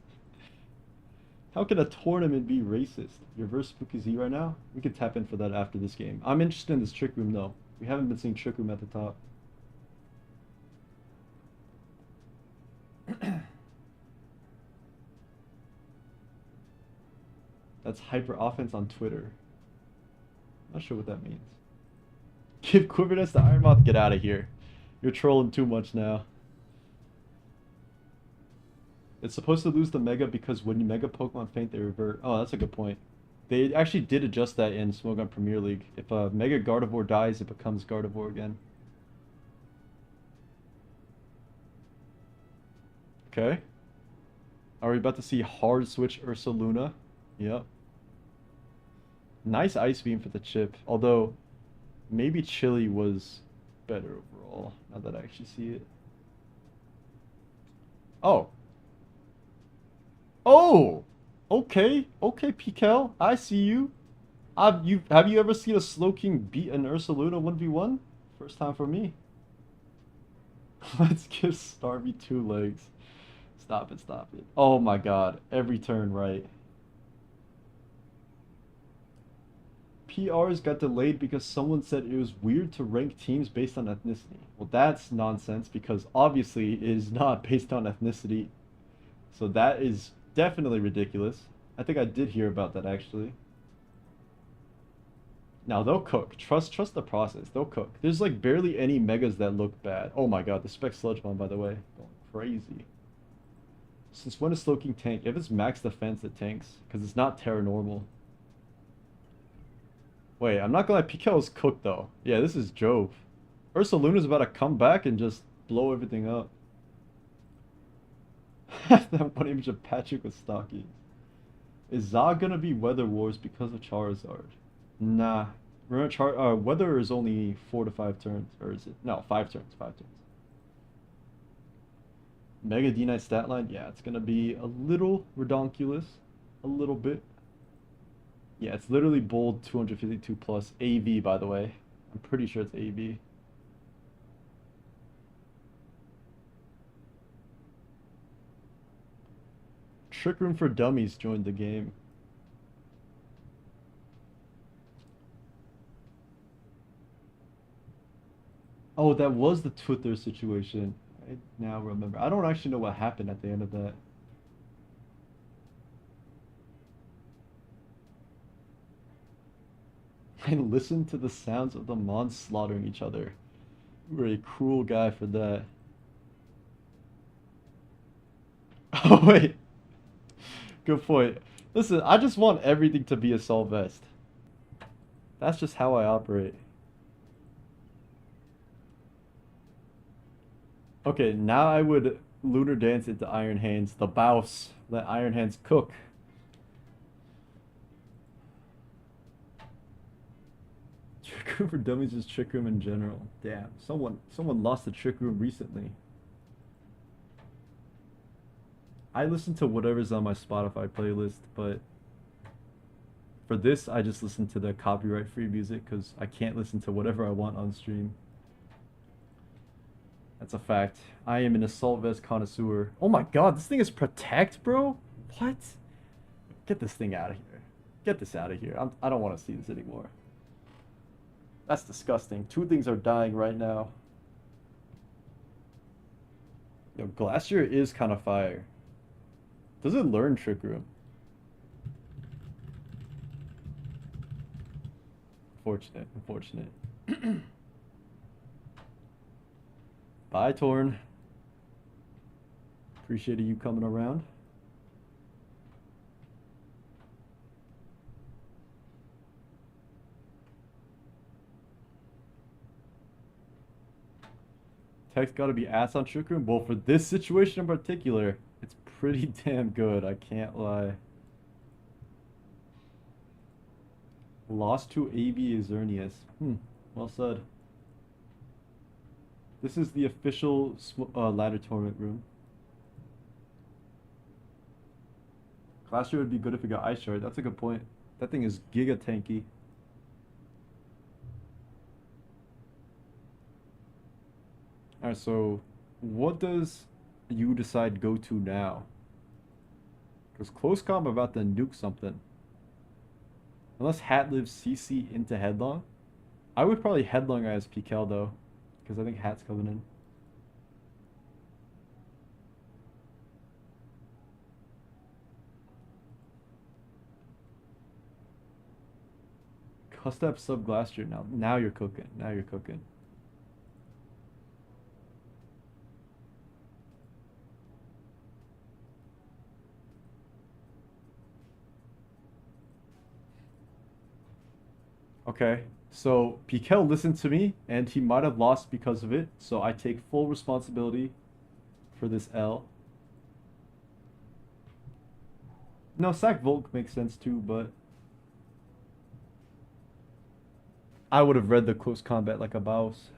How can a tournament be racist? Your verse Spooky Z right now? We could tap in for that after this game. I'm interested in this Trick Room though. We haven't been seeing Trick Room at the top. That's hyper offense on Twitter. Not sure what that means. Give Quiverness to Ironmoth. Get out of here. You're trolling too much now. It's supposed to lose the Mega because when you Mega Pokemon faint, they revert. Oh, that's a good point. They actually did adjust that in Smogon Premier League. If a Mega Gardevoir dies, it becomes Gardevoir again. Okay. Are we about to see hard switch Ursaluna? Yep. Nice Ice Beam for the chip. Although, maybe Chili was better overall, now that I actually see it. Oh. Oh! Okay, okay, Pikel, I see you. Have you ever seen a Slowking beat an Ursaluna 1v1? First time for me. Let's give Starmie 2 legs. Stop it, stop it. Oh my god, every turn right. PRs got delayed because someone said it was weird to rank teams based on ethnicity. Well, that's nonsense because obviously it is not based on ethnicity. So that is definitely ridiculous. I think I did hear about that actually. Now they'll cook. Trust the process. They'll cook. There's like barely any megas that look bad. Oh my god, the Spec Sludge Bomb, by the way. Going crazy. Since when does Slowking tank? If it's max defense, it tanks. Because it's not Terra Normal. Wait, I'm not gonna lie, Pikel is cooked though. Yeah, this is Jove. Ursaluna's about to come back and just blow everything up. That one image of Patrick with stockings. Is Zog gonna be Weather Wars because of Charizard? Nah. Remember, Weather is only 4 to 5 turns. Or is it? No, 5 turns. 5 turns. Mega D-Knight stat line? Yeah, it's gonna be a little redonkulous. A little bit. Yeah, it's literally bold 252 plus AV, by the way. I'm pretty sure it's AV. Trick Room for Dummies joined the game. Oh, that was the Twitter situation. I now remember. I don't actually know what happened at the end of that. I listened to the sounds of the Mons slaughtering each other. You were a cruel guy for that. Oh wait, good point. Listen, I just want everything to be assault vest. That's just how I operate. Okay, now I would Lunar Dance into Iron Hands, the Bouse. Let Iron Hands cook. Trick Room for Dummies is Trick Room in general. Damn, someone lost the Trick Room recently. I listen to whatever's on my Spotify playlist, but for this, I just listen to the copyright-free music because I can't listen to whatever I want on stream. That's a fact. I am an assault vest connoisseur. Oh my god, this thing is protect, bro? What? Get this thing out of here. Get this out of here. I don't want to see this anymore. That's disgusting. Two things are dying right now. Yo, Glacier is kind of fire. Does it learn Trick Room? Unfortunate, unfortunate. Bye, Torn. Appreciated you coming around. Tech's gotta be ass on Trick Room. Well, for this situation in particular, it's pretty damn good, I can't lie. Lost to AB Azernius. Well said. This is the official ladder tournament room. Classroom would be good if it got Ice Shard. That's a good point. That thing is giga tanky. Alright, so what does you decide go to now? Because close comp about to nuke something. Unless Hat lives CC into Headlong. I would probably Headlong as PKL though. Because I think Hat's coming in. Custap sub Glacier now. Now you're cooking. Now you're cooking. Okay, so Piquel listened to me, and he might have lost because of it, so I take full responsibility for this L. No, Sack Volk makes sense too, but I would have read the close combat like a Baus.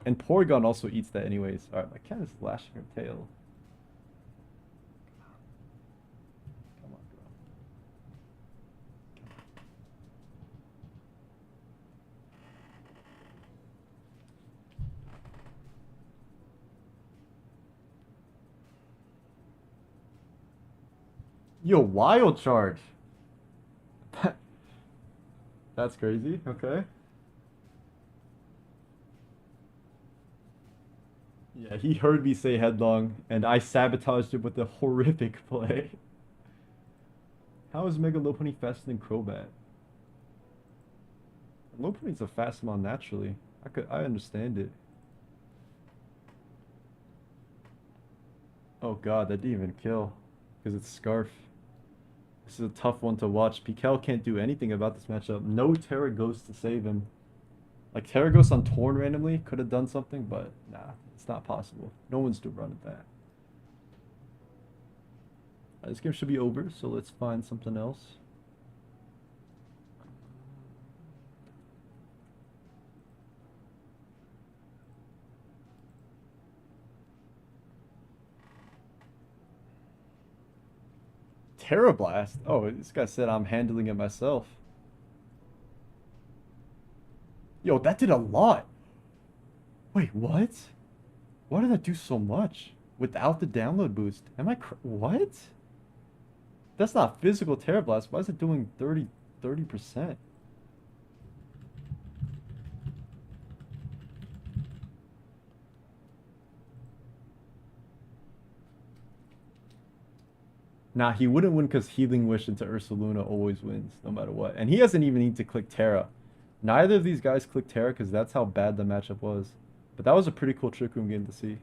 And Porygon also eats that anyways. Alright, my cat is lashing her tail. Come on, girl. Yo, wild charge. That's crazy. Okay. Yeah, he heard me say headlong, and I sabotaged it with a horrific play. How is Mega Lopunny faster than Crobat? Lopunny's a fast mon naturally. I understand it. Oh god, that didn't even kill. Because it's Scarf. This is a tough one to watch. Piquel can't do anything about this matchup. No Terra Ghost to save him. Like, Terra Ghost on Torn randomly could have done something, but nah, it's not possible. No one's to run at that. This game should be over, so let's find something else. Terra Blast? Oh, this guy said I'm handling it myself. Yo, that did a lot. Wait, what? Why did that do so much? Without the download boost? Am I what? That's not physical Terra Blast. Why is it doing 30%? Nah, he wouldn't win because Healing Wish into Ursaluna always wins, no matter what. And he doesn't even need to click Terra. Neither of these guys clicked Terra because that's how bad the matchup was. But that was a pretty cool Trick Room game to see.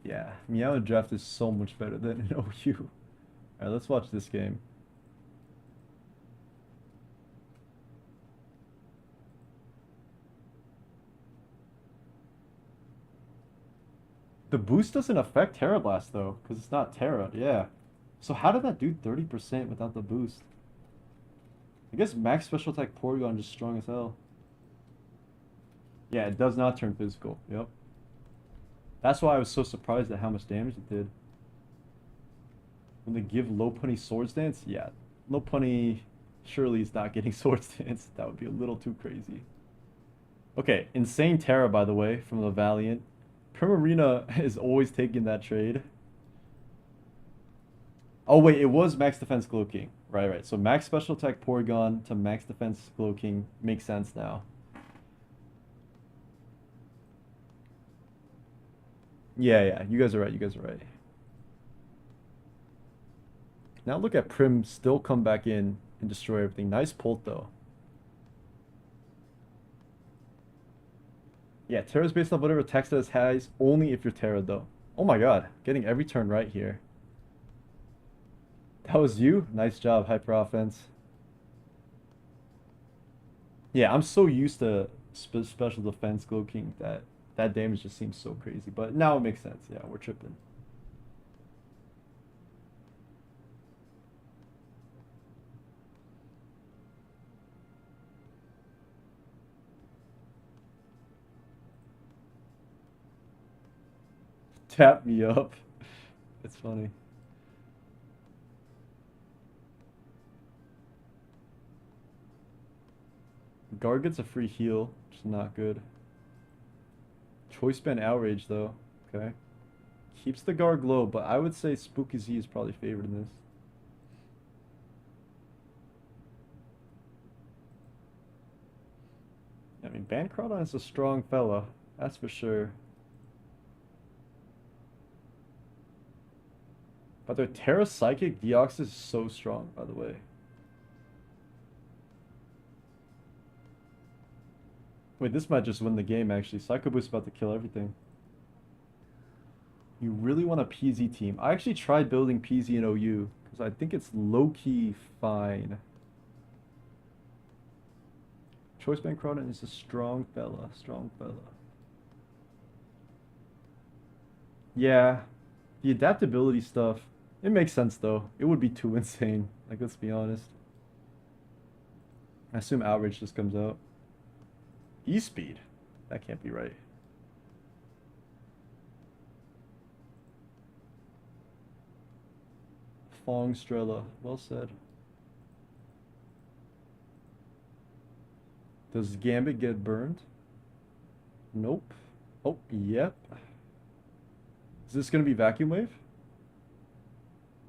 Yeah, Meow Draft is so much better than an OU. Alright, let's watch this game. The boost doesn't affect Terra Blast though, because it's not Terra, yeah. So how did that do 30% without the boost? I guess max special attack Porygon just strong as hell. Yeah, it does not turn physical, yep. That's why I was so surprised at how much damage it did. When they give Lopunny Swords Dance, yeah. Lopunny surely is not getting Swords Dance. That would be a little too crazy. Okay, Insane Terra, by the way, from the Valiant. Primarina is always taking that trade. Oh wait, it was Max Defense Glow King. Right. So Max Special Attack Porygon to Max Defense Glow King makes sense now. Yeah, you guys are right. Now look at Prim still come back in and destroy everything. Nice Pult though. Yeah, Terra's based off whatever attack status has, only if you're Terra though. Oh my god, getting every turn right here. That was you? Nice job, Hyper Offense. Yeah, I'm so used to special defense Glow King that that damage just seems so crazy. But now it makes sense. Yeah, we're tripping. Tap me up. It's funny. Guard gets a free heal, which is not good. Choice Band Outrage though. Okay. Keeps the guard low, but I would say Spooky Z is probably favored in this. I mean, Bancrodon is a strong fella, that's for sure. But their Terra Psychic Deoxys is so strong, by the way. Wait, this might just win the game, actually. Psycho Boost about to kill everything. You really want a PZ team. I actually tried building PZ in OU, because I think it's low-key fine. Choice Band Cronin is a strong fella. Yeah, the adaptability stuff, it makes sense, though. It would be too insane. Like, let's be honest. I assume Outrage just comes out. E-Speed? That can't be right. Fongstrella. Well said. Does Gambit get burned? Nope. Oh, yep. Is this gonna be Vacuum Wave?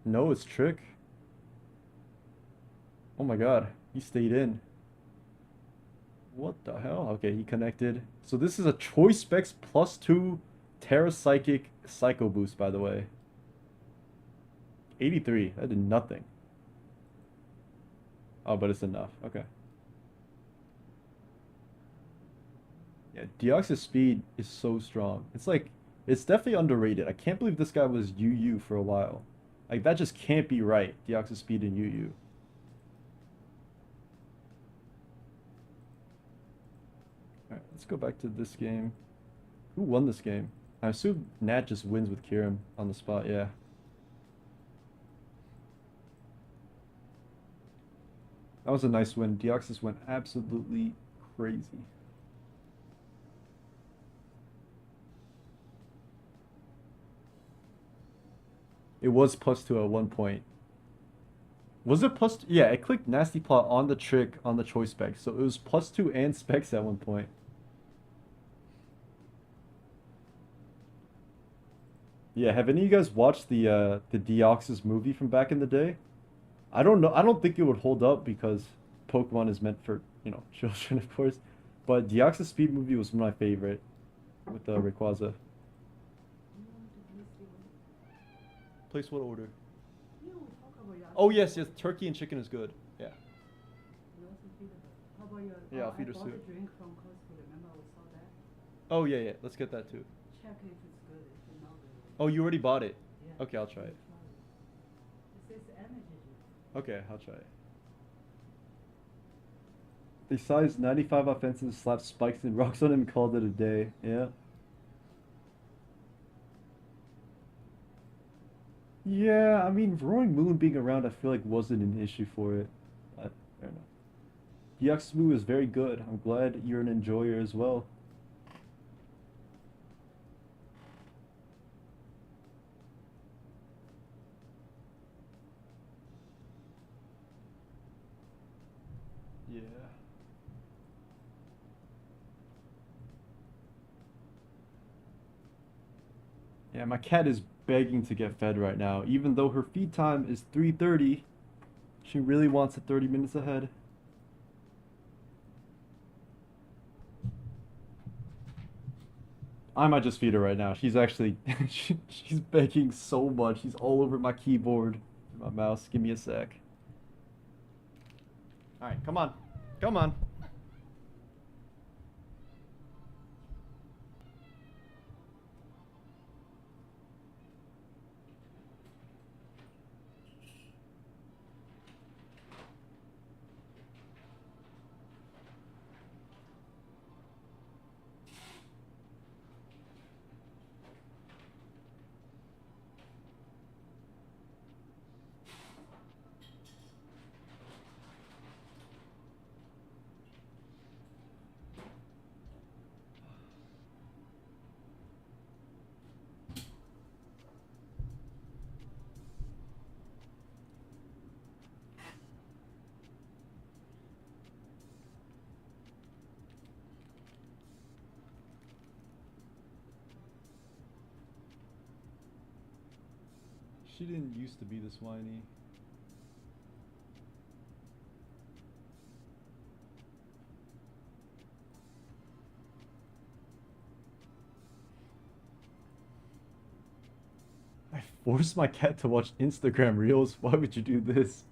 No, it's Trick. Oh my god, he stayed in. What the hell? Okay, he connected. So this is a Choice Specs +2 Terra Psychic Psycho Boost, by the way. 83. That did nothing. Oh, but it's enough. Okay. Yeah, Deoxys speed is so strong. It's like, it's definitely underrated. I can't believe this guy was UU for a while. Like, that just can't be right. Deoxys speed in UU. Alright, let's go back to this game. Who won this game? I assume Nat just wins with Kirim on the spot, yeah. That was a nice win. Deoxys went absolutely crazy. It was +2 at one point. Was it +2? Yeah, it clicked Nasty Plot on the Trick on the Choice Specs. So it was +2 and Specs at one point. Yeah, have any of you guys watched the Deoxys movie from back in the day? I don't know. I don't think it would hold up because Pokemon is meant for, you know, children, of course. But Deoxys Speed movie was my favorite with Rayquaza. Place what order? You talk about your Oh yes, yes. Turkey and chicken is good. Yeah. You also feed her. How about your? Yeah, I'll feed her I bought soup. a drink from Costco. Remember we saw that? Oh yeah, yeah. Let's get that too. Check if it's good. If it's not good. Oh, you already bought it. Yeah. Okay, I'll try it. It says energy drink. Okay, I'll try it. They sized 95 offensive, slapped spikes and rocks on him, and called it a day. Yeah. Yeah, I mean, Roaring Moon being around, I feel like wasn't an issue for it. I don't know. Yaksmu is very good. I'm glad you're an enjoyer as well. Yeah. Yeah, my cat is begging to get fed right now. Even though her feed time is 3:30, she really wants it 30 minutes ahead. I might just feed her right now. She's actually she's begging so much. She's all over my keyboard, my mouse. Give me a sec. All right, come on. Come on. She didn't used to be this whiny. I forced my cat to watch Instagram Reels. Why would you do this?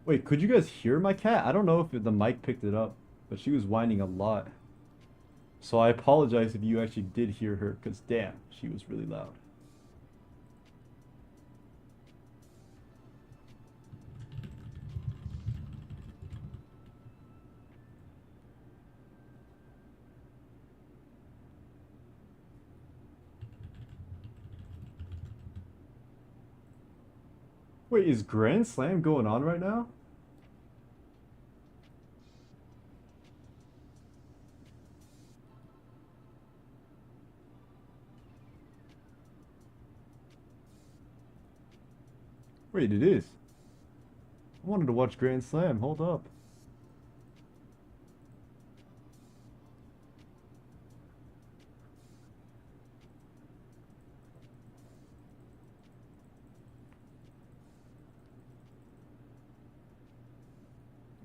Wait, could you guys hear my cat? I don't know if the mic picked it up, but she was whining a lot. So I apologize if you actually did hear her, because damn, she was really loud. Wait, is Grand Slam going on right now? Wait, it is. I wanted to watch Grand Slam. Hold up.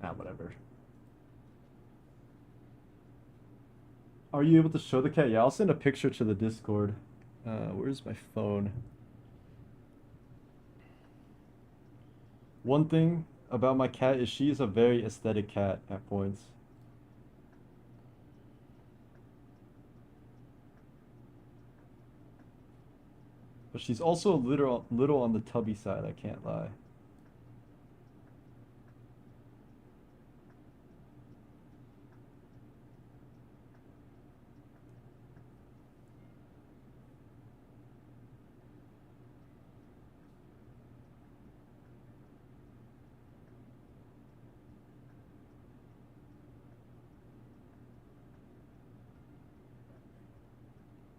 Ah, whatever. Are you able to show the cat? Yeah, I'll send a picture to the Discord. Where's my phone? One thing about my cat is she is a very aesthetic cat at points. But she's also a little on the tubby side, I can't lie.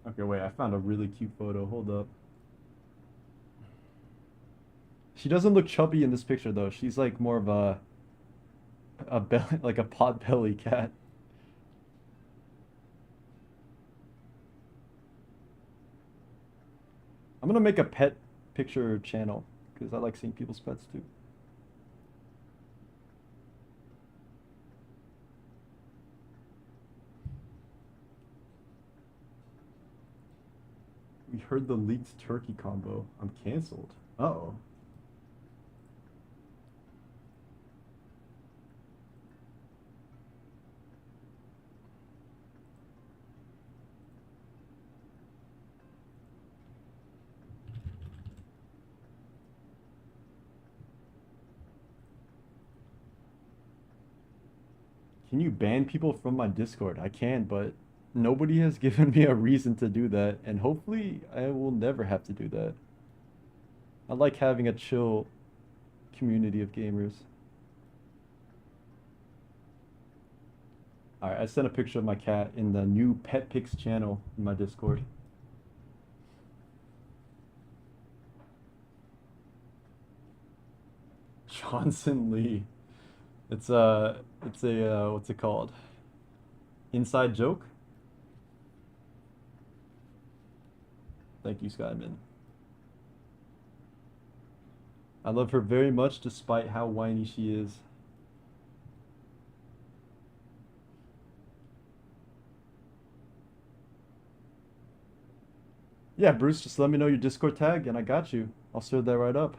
Okay, wait, I found a really cute photo. Hold up. She doesn't look chubby in this picture though. She's like more of a belly, like a pot belly cat. I'm gonna make a pet picture channel because I like seeing people's pets too. We heard the leaked turkey combo. I'm canceled. Uh-oh. Can you ban people from my Discord? I can, but nobody has given me a reason to do that, and hopefully I will never have to do that. I like having a chill community of gamers. Alright, I sent a picture of my cat in the new Pet Pics channel in my Discord. Johnson Lee. It's a, what's it called? Inside joke? Thank you, Skyman. I love her very much despite how whiny she is. Yeah, Bruce, just let me know your Discord tag and I got you. I'll serve that right up.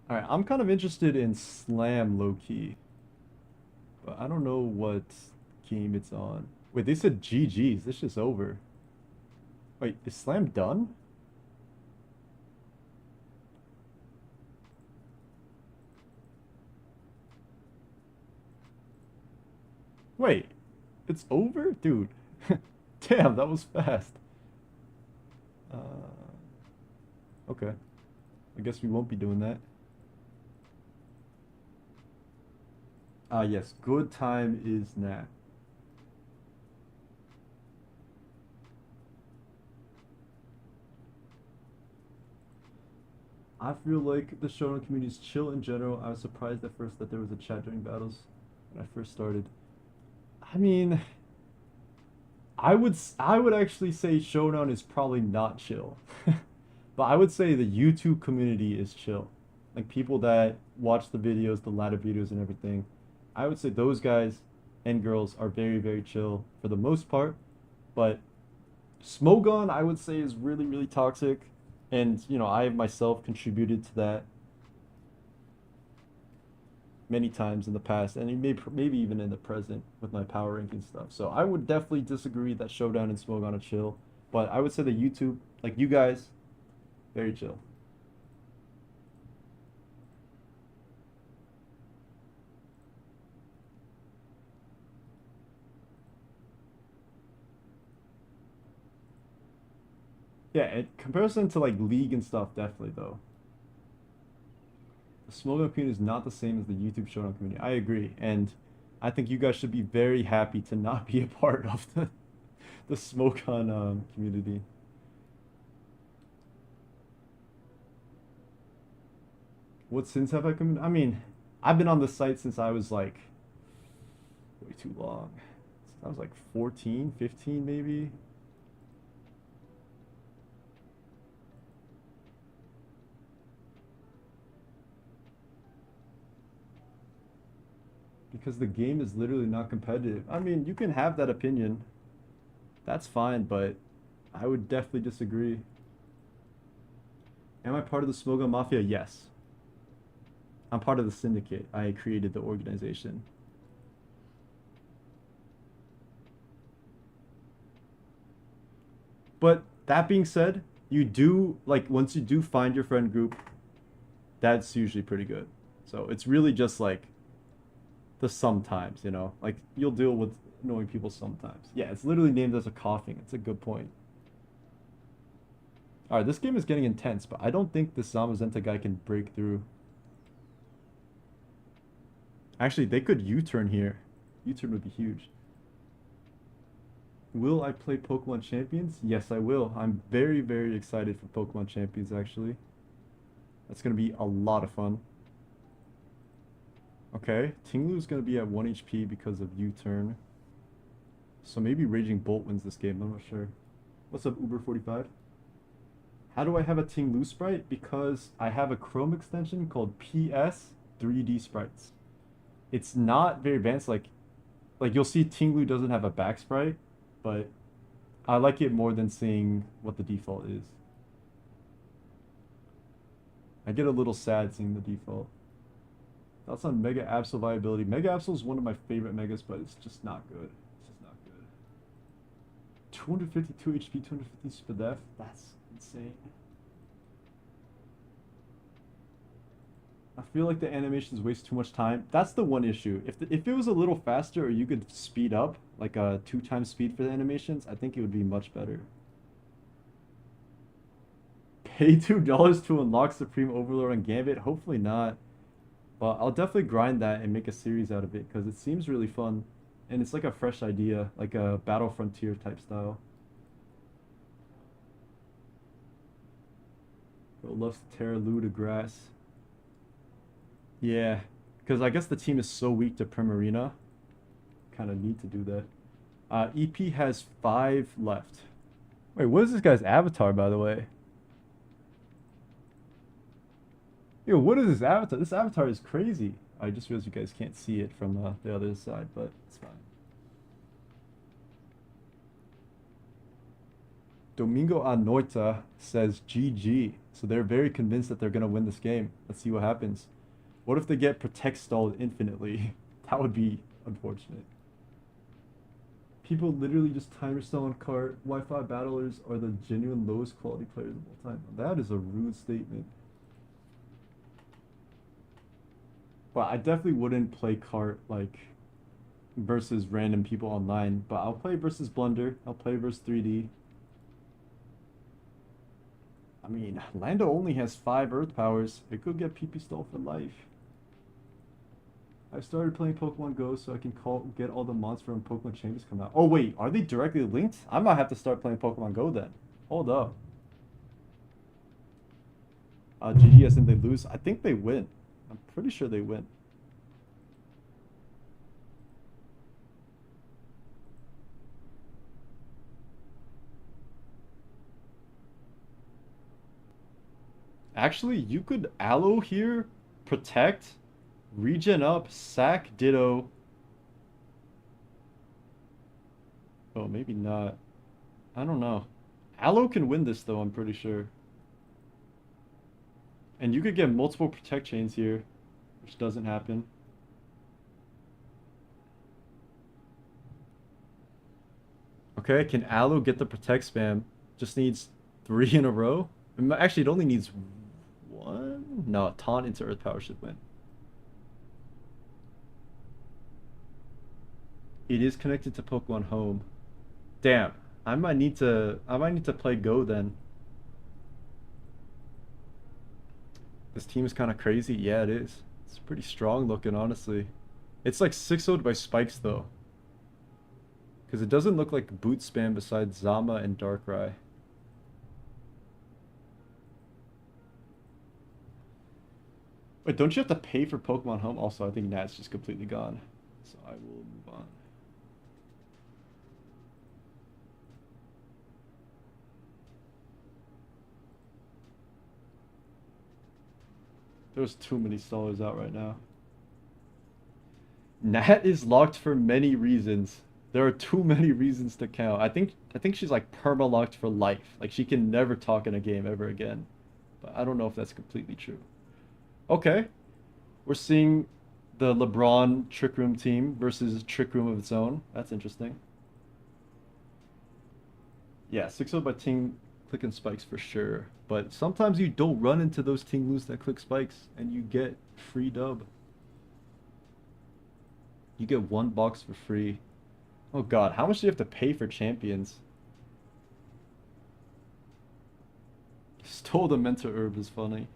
Alright, I'm kind of interested in Slam low-key. But I don't know what game it's on. Wait, they said GG's. This shit's over. Wait, is Slam done? Wait, it's over? Dude. Damn, that was fast. Okay. I guess we won't be doing that. Ah, yes. Good time is now. I feel like the Showdown community is chill in general. I was surprised at first that there was a chat during battles when I first started. I mean, I would actually say Showdown is probably not chill. But I would say the YouTube community is chill. Like people that watch the videos, the ladder videos and everything. I would say those guys and girls are very, very chill for the most part. But Smogon, I would say, is really, really toxic. And, you know, I have myself contributed to that many times in the past, and maybe even in the present with my power ranking stuff. So I would definitely disagree that Showdown and Smogon are chill. But I would say that YouTube, like you guys, very chill. Yeah, in comparison to like League and stuff, definitely though. The Smogon community is not the same as the YouTube Showdown community. I agree, and I think you guys should be very happy to not be a part of the Smogon community. What sins have I committed? I mean, I've been on the site since I was like way too long. Since I was like 14, 15 maybe. Because the game is literally not competitive. I mean, you can have that opinion. That's fine, but I would definitely disagree. Am I part of the Smogon Mafia? Yes. I'm part of the syndicate. I created the organization. But that being said, you do, like, once you do find your friend group, that's usually pretty good. So it's really just like the sometimes, you know? Like, you'll deal with annoying people sometimes. Yeah, it's literally named as a coughing. It's a good point. Alright, this game is getting intense, but I don't think this Zamazenta guy can break through. Actually, they could U-turn here. U-turn would be huge. Will I play Pokemon Champions? Yes, I will. I'm very, very excited for Pokemon Champions, actually. That's going to be a lot of fun. Okay, Tinglu's going to be at 1 HP because of U-turn. So maybe Raging Bolt wins this game, I'm not sure. What's up, Uber45? How do I have a Ting Lu sprite? Because I have a Chrome extension called PS 3D Sprites. It's not very advanced. Like you'll see Ting Lu doesn't have a back sprite, but I like it more than seeing what the default is. I get a little sad seeing the default. Thoughts on Mega Absol viability. Mega Absol is one of my favorite megas, but it's just not good. It's just not good. 252 HP, 250 SPDEF. That's insane. I feel like the animations waste too much time. That's the one issue. If it was a little faster or you could speed up, like a 2x speed for the animations, I think it would be much better. Pay $2 to unlock Supreme Overlord on Gambit? Hopefully not. But I'll definitely grind that and make a series out of it because it seems really fun. And it's like a fresh idea, like a Battle Frontier type style. Bro loves to tear Lou to grass. Yeah, because I guess the team is so weak to Primarina. Kind of need to do that. EP has 5 left. Wait, what is this guy's avatar, by the way? Yo, what is this avatar? This avatar is crazy. I just realized you guys can't see it from the other side, but it's fine. Domingo Anoita says GG. So they're very convinced that they're going to win this game. Let's see what happens. What if they get Protect stalled infinitely? That would be unfortunate. People literally just timer stall on cart. Wi-Fi battlers are the genuine lowest quality players of all time. That is a rude statement. But I definitely wouldn't play cart like versus random people online. But I'll play versus Blunder. I'll play versus 3D. I mean, Lando only has 5 Earth powers. It could get PP stall for life. I started playing Pokemon Go so I can get all the monsters when Pokemon changes come out. Oh wait, are they directly linked? I might have to start playing Pokemon Go then. Hold up. GG as in they lose. I think they win. I'm pretty sure they win. Actually, you could Aloe here, Protect, Regen up, Sack, Ditto. Oh, maybe not. I don't know. Aloe can win this though, I'm pretty sure. And you could get multiple Protect chains here, which doesn't happen. Okay, can Aloe get the Protect spam? Just needs 3 in a row? Actually, it only needs 1? No, Taunt into Earth Power should win. It is connected to Pokemon Home. Damn, I might need to play Go then. This team is kind of crazy. Yeah, it is. It's pretty strong looking, honestly. It's like 6-0'd by spikes though. Because it doesn't look like boot spam besides Zama and Darkrai. Wait, don't you have to pay for Pokemon Home? Also, I think Nat's just completely gone. So I will move on. There's too many stallers out right now. Nat is locked for many reasons. There are too many reasons to count. I think she's like perma-locked for life. Like she can never talk in a game ever again. But I don't know if that's completely true. Okay. We're seeing the LeBron Trick Room team versus Trick Room of its own. That's interesting. Yeah, 6-0 by Ting clicking spikes for sure. But sometimes you don't run into those Ting Loos that click spikes and you get free dub. You get 1 box for free. Oh god, how much do you have to pay for champions? Stole the Mentor Herb is funny.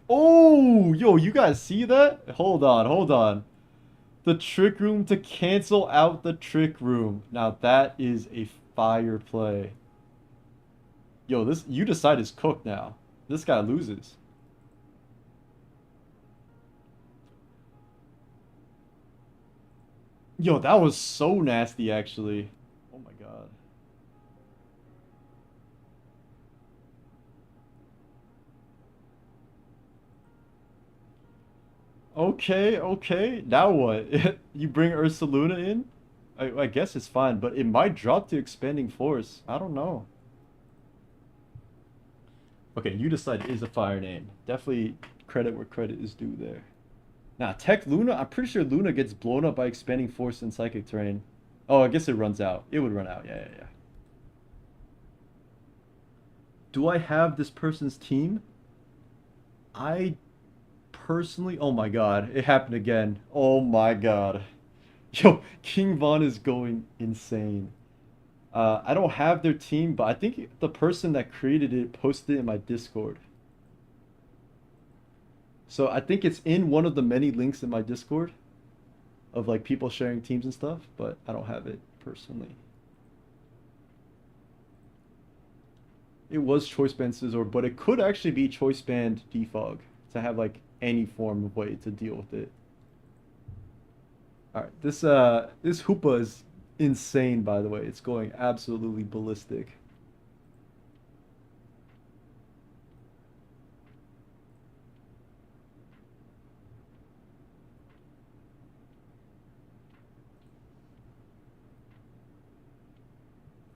Oh, yo, you guys see that? Hold on, hold on. The Trick Room to cancel out the Trick Room. Now that is a fire play. Yo, this you decide is cooked now. This guy loses. Yo, that was so nasty actually. Oh my god. Okay, okay. Now what? You bring Ursaluna in? I guess it's fine, but it might drop to Expanding Force. I don't know. Okay, you decide is a fire name. Definitely credit where credit is due there. Nah, Tech Luna, I'm pretty sure Luna gets blown up by Expanding Force and Psychic Terrain. Oh, I guess it runs out. It would run out. Yeah, yeah, yeah. Do I have this person's team? I personally, oh my god, it happened again. Oh my god. Yo, King Von is going insane. I don't have their team, but I think the person that created it posted it in my Discord. So I think it's in one of the many links in my Discord of like people sharing teams and stuff, but I don't have it personally. It was Choice Band Scizor, but it could actually be Choice Band Defog to have like any form of way to deal with it. All right, this Hoopa is insane, by the way. It's going absolutely ballistic.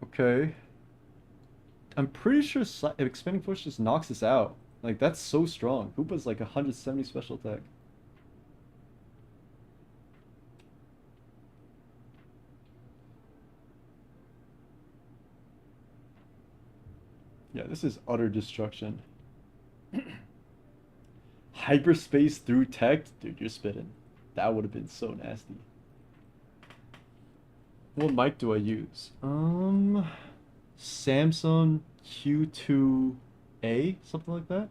Okay. I'm pretty sure Expanding Force just knocks us out. Like, that's so strong. Hoopa's like 170 special attack. Yeah, this is utter destruction. Hyperspace through tech? Dude, you're spitting. That would have been so nasty. What mic do I use? Samsung Q2A, something like that.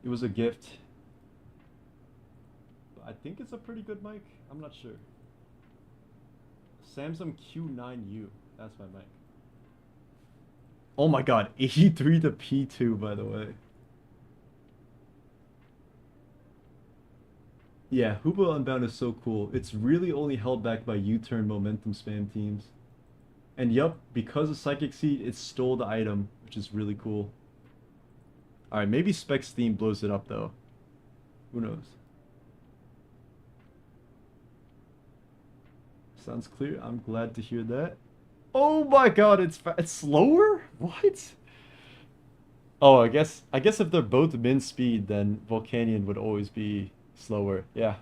It was a gift. I think it's a pretty good mic. I'm not sure. Samsung Q9U. That's my mic. Oh my god, 83 to P2, by the way. Yeah, Hoopa Unbound is so cool. It's really only held back by U-turn momentum spam teams. And yup, because of Psychic Seed, it stole the item, which is really cool. Alright, maybe Spec Steam blows it up though. Who knows? Sounds clear. I'm glad to hear that. Oh my god, it's slower? What? Oh, I guess if they're both min speed, then Volcanion would always be slower. Yeah.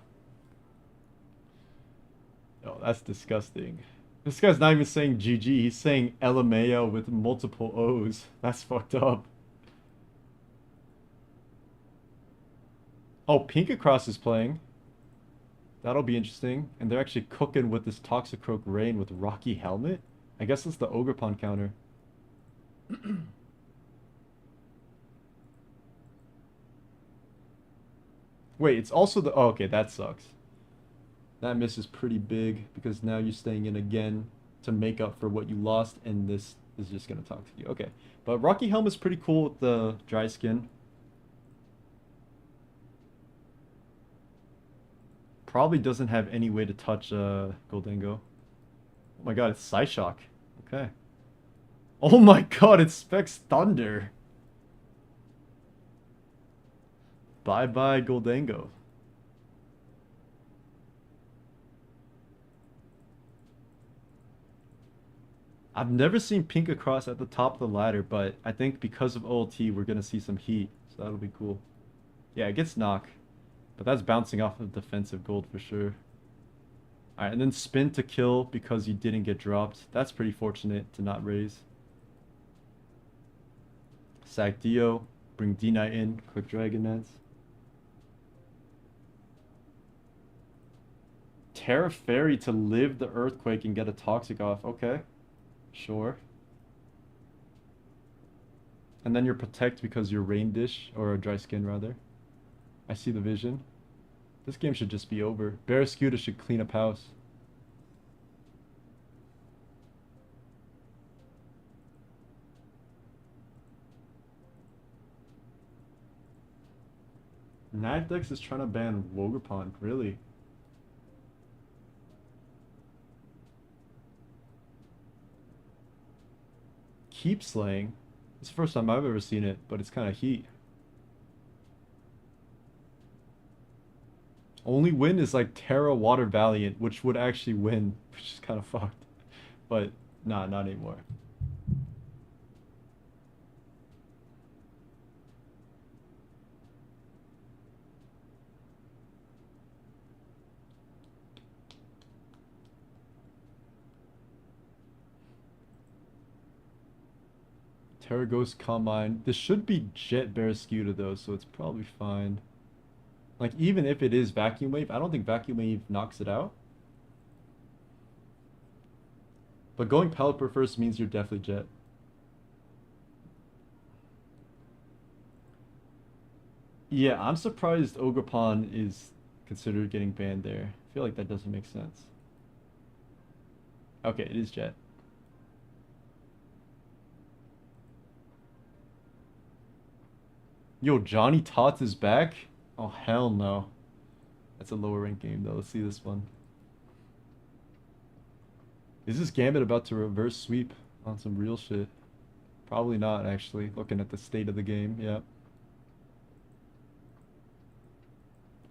Oh, that's disgusting. This guy's not even saying GG, he's saying LMAO with multiple O's. That's fucked up. Oh, Pinkacross is playing. That'll be interesting. And they're actually cooking with this Toxicroak Rain with Rocky Helmet? I guess it's the Ogerpon counter. Wait, it's also the... Oh, okay, that sucks. That miss is pretty big because now you're staying in again to make up for what you lost, and this is just going to toxic you. Okay, but Rocky Helmet's pretty cool with the dry skin. Probably doesn't have any way to touch Goldango. Oh my god, it's Psyshock. Okay. Oh my god, it specs Thunder. Bye-bye, Goldango. I've never seen Pinkacross at the top of the ladder, but I think because of OLT, we're going to see some heat. So that'll be cool. Yeah, it gets knock. But that's bouncing off of defensive gold for sure. Alright, and then spin to kill because you didn't get dropped. That's pretty fortunate to not raise. Sack Dio. Bring D-Knight in. Quick Dragon Dance. Terra Fairy to live the Earthquake and get a Toxic off. Okay. Sure. And then you're Protect because you're Rain Dish, or a Dry Skin rather. I see the vision. This game should just be over. Barraskewda should clean up house. Nagdex is trying to ban Wogerpon, really? Keep slaying. It's the first time I've ever seen it, but it's kind of heat. Only win is like Terra Water Valiant, which would actually win, which is kind of fucked. But nah, not anymore. Terra Ghost Combine. This should be Jet Barraskewda though, so it's probably fine. Like, even if it is Vacuum Wave, I don't think Vacuum Wave knocks it out. But going Pelipper first means you're definitely Jet. Yeah, I'm surprised Ogerpon is considered getting banned there. I feel like that doesn't make sense. Okay, it is Jet. Yo, Johnny Tots is back? Oh, hell no. That's a lower rank game, though. Let's see this one. Is this Gambit about to reverse sweep on some real shit? Probably not, actually. Looking at the state of the game, yeah.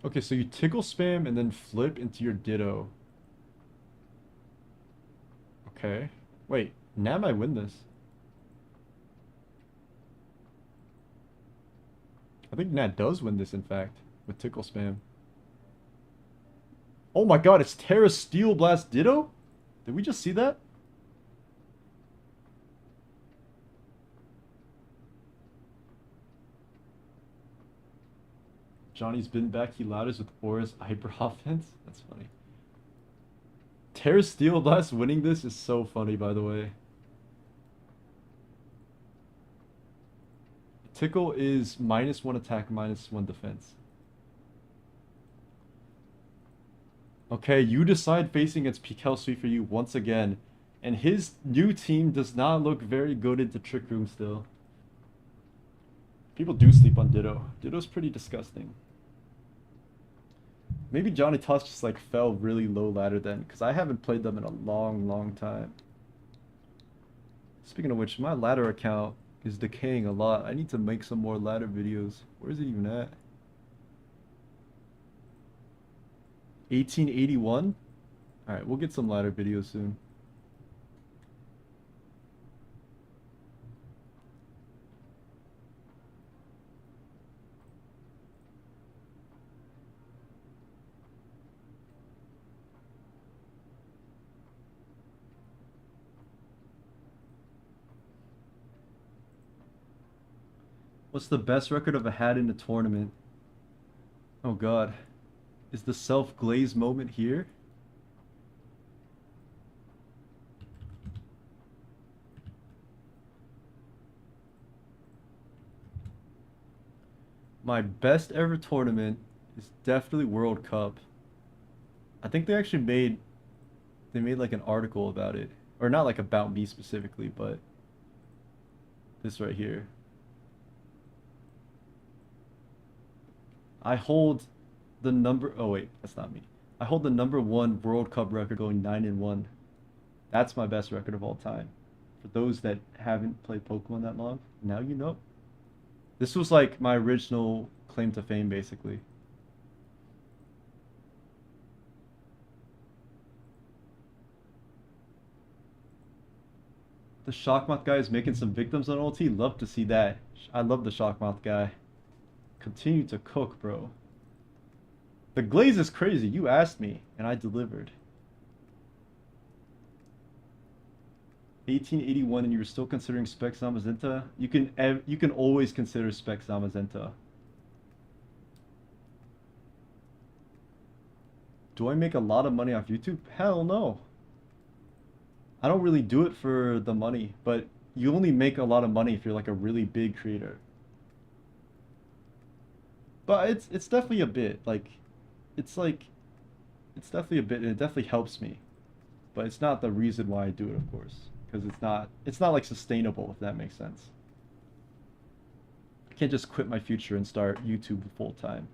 Okay, so you tickle spam and then flip into your Ditto. Okay. Wait, Nat might win this. I think Nat does win this, in fact, with tickle spam. Oh my god, it's Terra Steel Blast Ditto? Did we just see that? Johnny's been back. He ladders with Aura's hyper offense. That's funny. Terra Steel Blast winning this is so funny, by the way. Tickle is -1 attack, -1 defense. Okay, you decide facing against Pikel Sweet for you once again. And his new team does not look very good into Trick Room still. People do sleep on Ditto. Ditto's pretty disgusting. Maybe Johnny Toss just like fell really low ladder then, because I haven't played them in a long, long time. Speaking of which, my ladder account is decaying a lot. I need to make some more ladder videos. Where is it even at? 1881? Alright, we'll get some ladder videos soon. What's the best record I've had in a tournament? Oh god. Is the self-glaze moment here? My best ever tournament is definitely World Cup. I think they made like an article about it. Or not like about me specifically, but this right here. I hold the number, oh wait, that's not me. I hold the #1 World Cup record going 9-1. That's my best record of all time. For those that haven't played Pokemon that long, now you know. This was like my original claim to fame, basically. The Shockmouth guy is making some victims on ulti. Love to see that. I love the Shockmouth guy. Continue to cook, bro. The glaze is crazy. You asked me, and I delivered. 1881, and you were still considering Spec Zamazenta? You can always consider Spec Zamazenta. Do I make a lot of money off YouTube? Hell no. I don't really do it for the money, but you only make a lot of money if you're like a really big creator. But it's definitely a bit it's definitely a bit, and it definitely helps me. But it's not the reason why I do it, of course, because it's not like sustainable, if that makes sense. I can't just quit my future and start YouTube full time.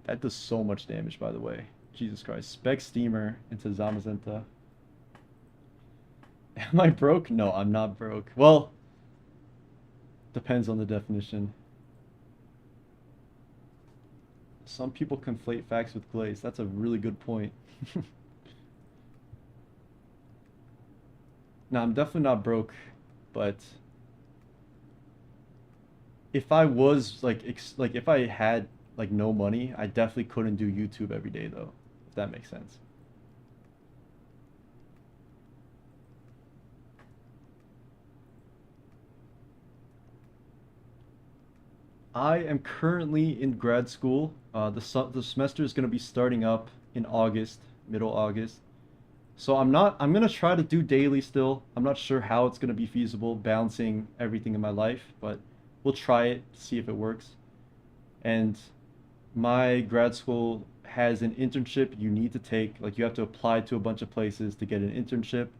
That does so much damage, by the way. Jesus Christ. Spec Steamer into Zamazenta. Am I broke? No, I'm not broke. Well, depends on the definition. Some people conflate facts with glaze. That's a really good point. No, I'm definitely not broke, but if I was like like if I had like no money, I definitely couldn't do YouTube every day though, if that makes sense. I am currently in grad school. The semester is going to be starting up in August, middle August. So I'm gonna try to do daily still. I'm not sure how it's gonna be feasible, balancing everything in my life, but we'll try it, see if it works. And my grad school has an internship you need to take. Like you have to apply to a bunch of places to get an internship.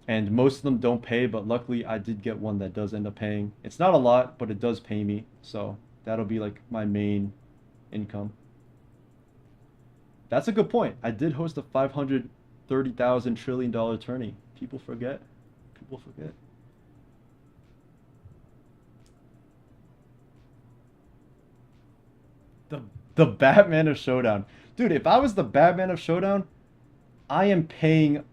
And most of them don't pay, but luckily I did get one that does end up paying. It's not a lot, but it does pay me. So that'll be like my main income. That's a good point. I did host a 530,000 trillion dollar tourney. People forget. People forget. The the Batman of Showdown. Dude, if I was the Batman of Showdown, I am paying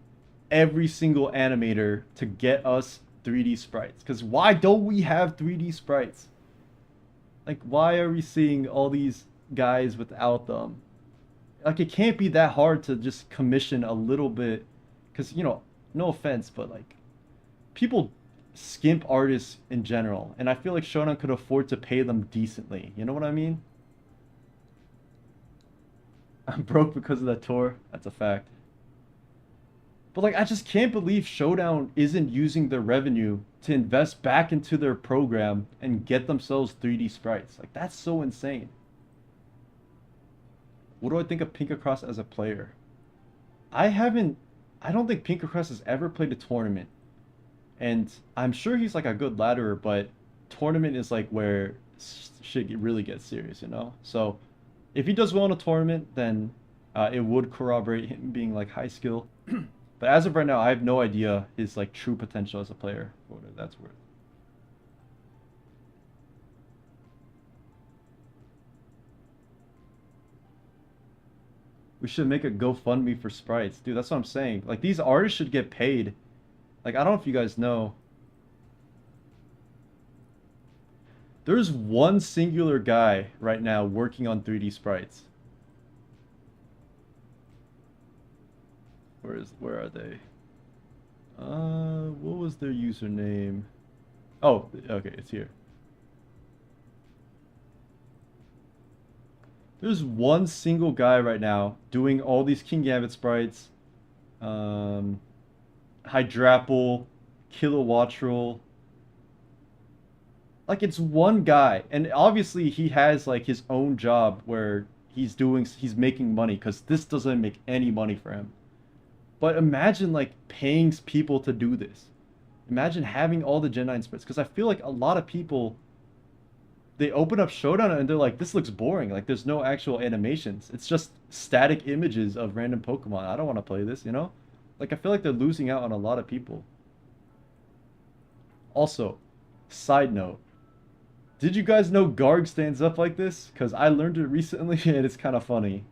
every single animator to get us 3D sprites. Because why don't we have 3D sprites? Like, why are we seeing all these guys without them? Like, it can't be that hard to just commission a little bit. Because, you know, no offense, but like, people skimp artists in general. And I feel like Shonen could afford to pay them decently. You know what I mean? I'm broke because of that tour. That's a fact. But like, I just can't believe Showdown isn't using their revenue to invest back into their program and get themselves 3D sprites. Like, that's so insane. What do I think of Pinkercross as a player? I haven't, I don't think Pinkercross has ever played a tournament. And I'm sure he's like a good ladderer, but tournament is like where shit really gets serious, you know? So if he does well in a tournament, then it would corroborate him being like high skill. But as of right now, I have no idea his like true potential as a player, for whatever that's worth. We should make a GoFundMe for sprites. Dude, that's what I'm saying. Like, these artists should get paid. Like, I don't know if you guys know. There's one singular guy right now working on 3D sprites. Where are they? What was their username? Oh, okay, it's here. There's one single guy right now doing all these King Gambit sprites. Hydrapple, Kilowattrel. Like, it's one guy, and obviously he has like his own job where he's making money because this doesn't make any money for him. But imagine like paying people to do this. Imagine having all the Gen 9 sprites, because I feel like a lot of people, they open up Showdown and they're like, this looks boring. Like, there's no actual animations. It's just static images of random Pokemon. I don't want to play this, you know? Like, I feel like they're losing out on a lot of people. Also, side note, did you guys know Garg stands up like this? Because I learned it recently and it's kind of funny.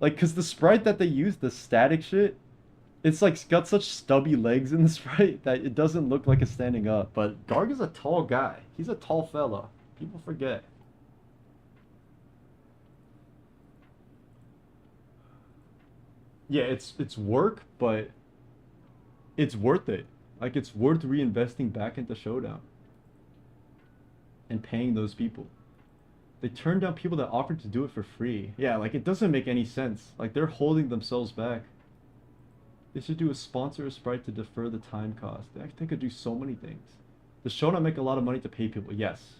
Like, because the sprite that they use, the static shit, it's like got such stubby legs in the sprite that it doesn't look like it's standing up. But Garg is a tall guy. He's a tall fella. People forget. Yeah, it's work, but it's worth it. Like, it's worth reinvesting back into Showdown and paying those people. They turn down people that offered to do it for free. Yeah, like, it doesn't make any sense. Like, they're holding themselves back. They should do a sponsor a sprite to defer the time cost. They could do so many things. Does Showdown make a lot of money to pay people? Yes.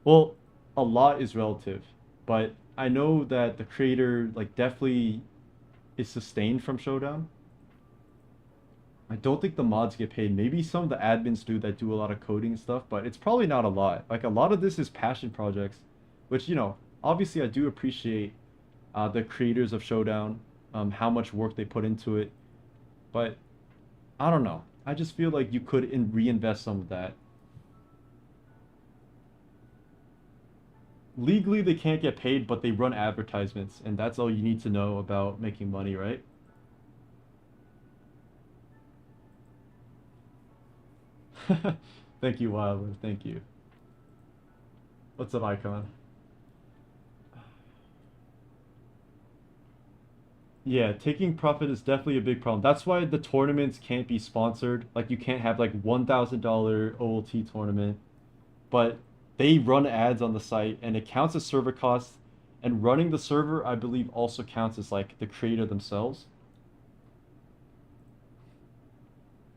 Well, a lot is relative, but I know that the creator like definitely is sustained from Showdown. I don't think the mods get paid. Maybe some of the admins do that do a lot of coding and stuff, but it's probably not a lot. Like, a lot of this is passion projects, which, you know, obviously I do appreciate the creators of Showdown, how much work they put into it. But I don't know. I just feel like you could reinvest some of that. Legally, they can't get paid, but they run advertisements, and that's all you need to know about making money, right? Thank you, Wilder. Thank you. What's up, Icon? Yeah, taking profit is definitely a big problem. That's why the tournaments can't be sponsored. Like you can't have like $1,000 OLT tournament, but they run ads on the site and it counts as server costs. And running the server, I believe, also counts as like the creator themselves.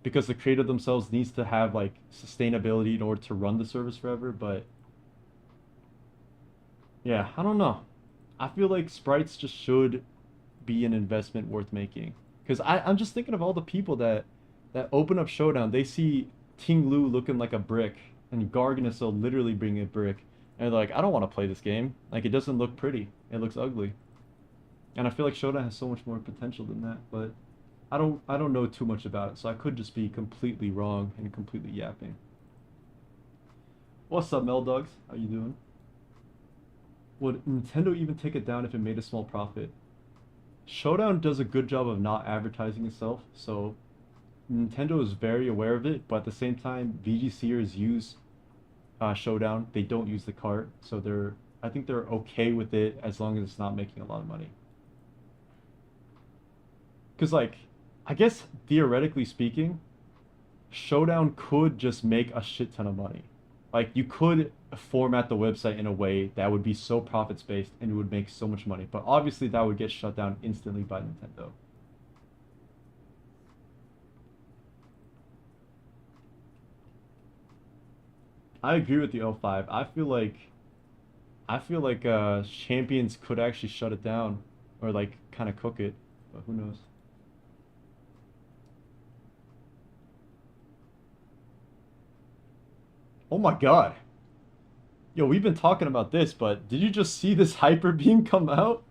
Because the creator themselves needs to have like sustainability in order to run the service forever. But yeah, I don't know. I feel like sprites just should be an investment worth making. Because I'm just thinking of all the people that open up Showdown. They see Ting Lu looking like a brick and Garganacel literally being a brick. And they're like, I don't want to play this game. Like, it doesn't look pretty. It looks ugly. And I feel like Showdown has so much more potential than that. But I don't know too much about it. So I could just be completely wrong and completely yapping. What's up, Meldogs? How you doing? Would Nintendo even take it down if it made a small profit? Showdown does a good job of not advertising itself, so Nintendo is very aware of it, but at the same time, VGCers use Showdown. They don't use the cart, so I think they're okay with it as long as it's not making a lot of money. Because, like, I guess theoretically speaking, Showdown could just make a shit ton of money. Like, you could format the website in a way that would be so profits based and it would make so much money. But obviously, that would get shut down instantly by Nintendo. I agree with the L5. I feel like Champions could actually shut it down or like kind of cook it, but who knows? Oh my God. Yo, we've been talking about this, but did you just see this hyper beam come out?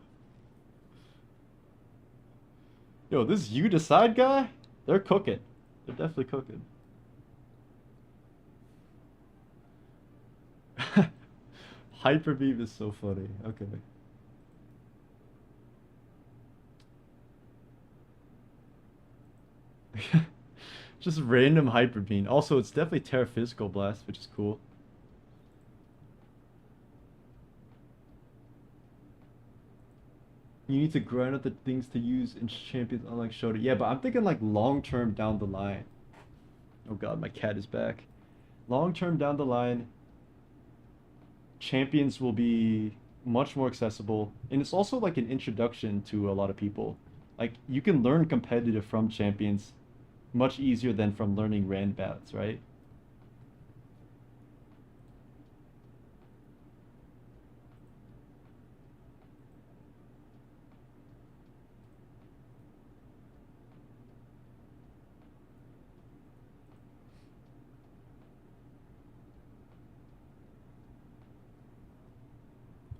Yo, this you decide guy? They're cooking. They're definitely cooking. Hyper beam is so funny. Okay. Just random hyper beam. Also, it's definitely Terra Physical Blast, which is cool. You need to grind up the things to use in Champions unlike Showdown. Yeah, but I'm thinking like long term down the line. Oh God, my cat is back. Long term down the line, Champions will be much more accessible, and it's also like an introduction to a lot of people. Like you can learn competitive from Champions much easier than from learning rand bats, right?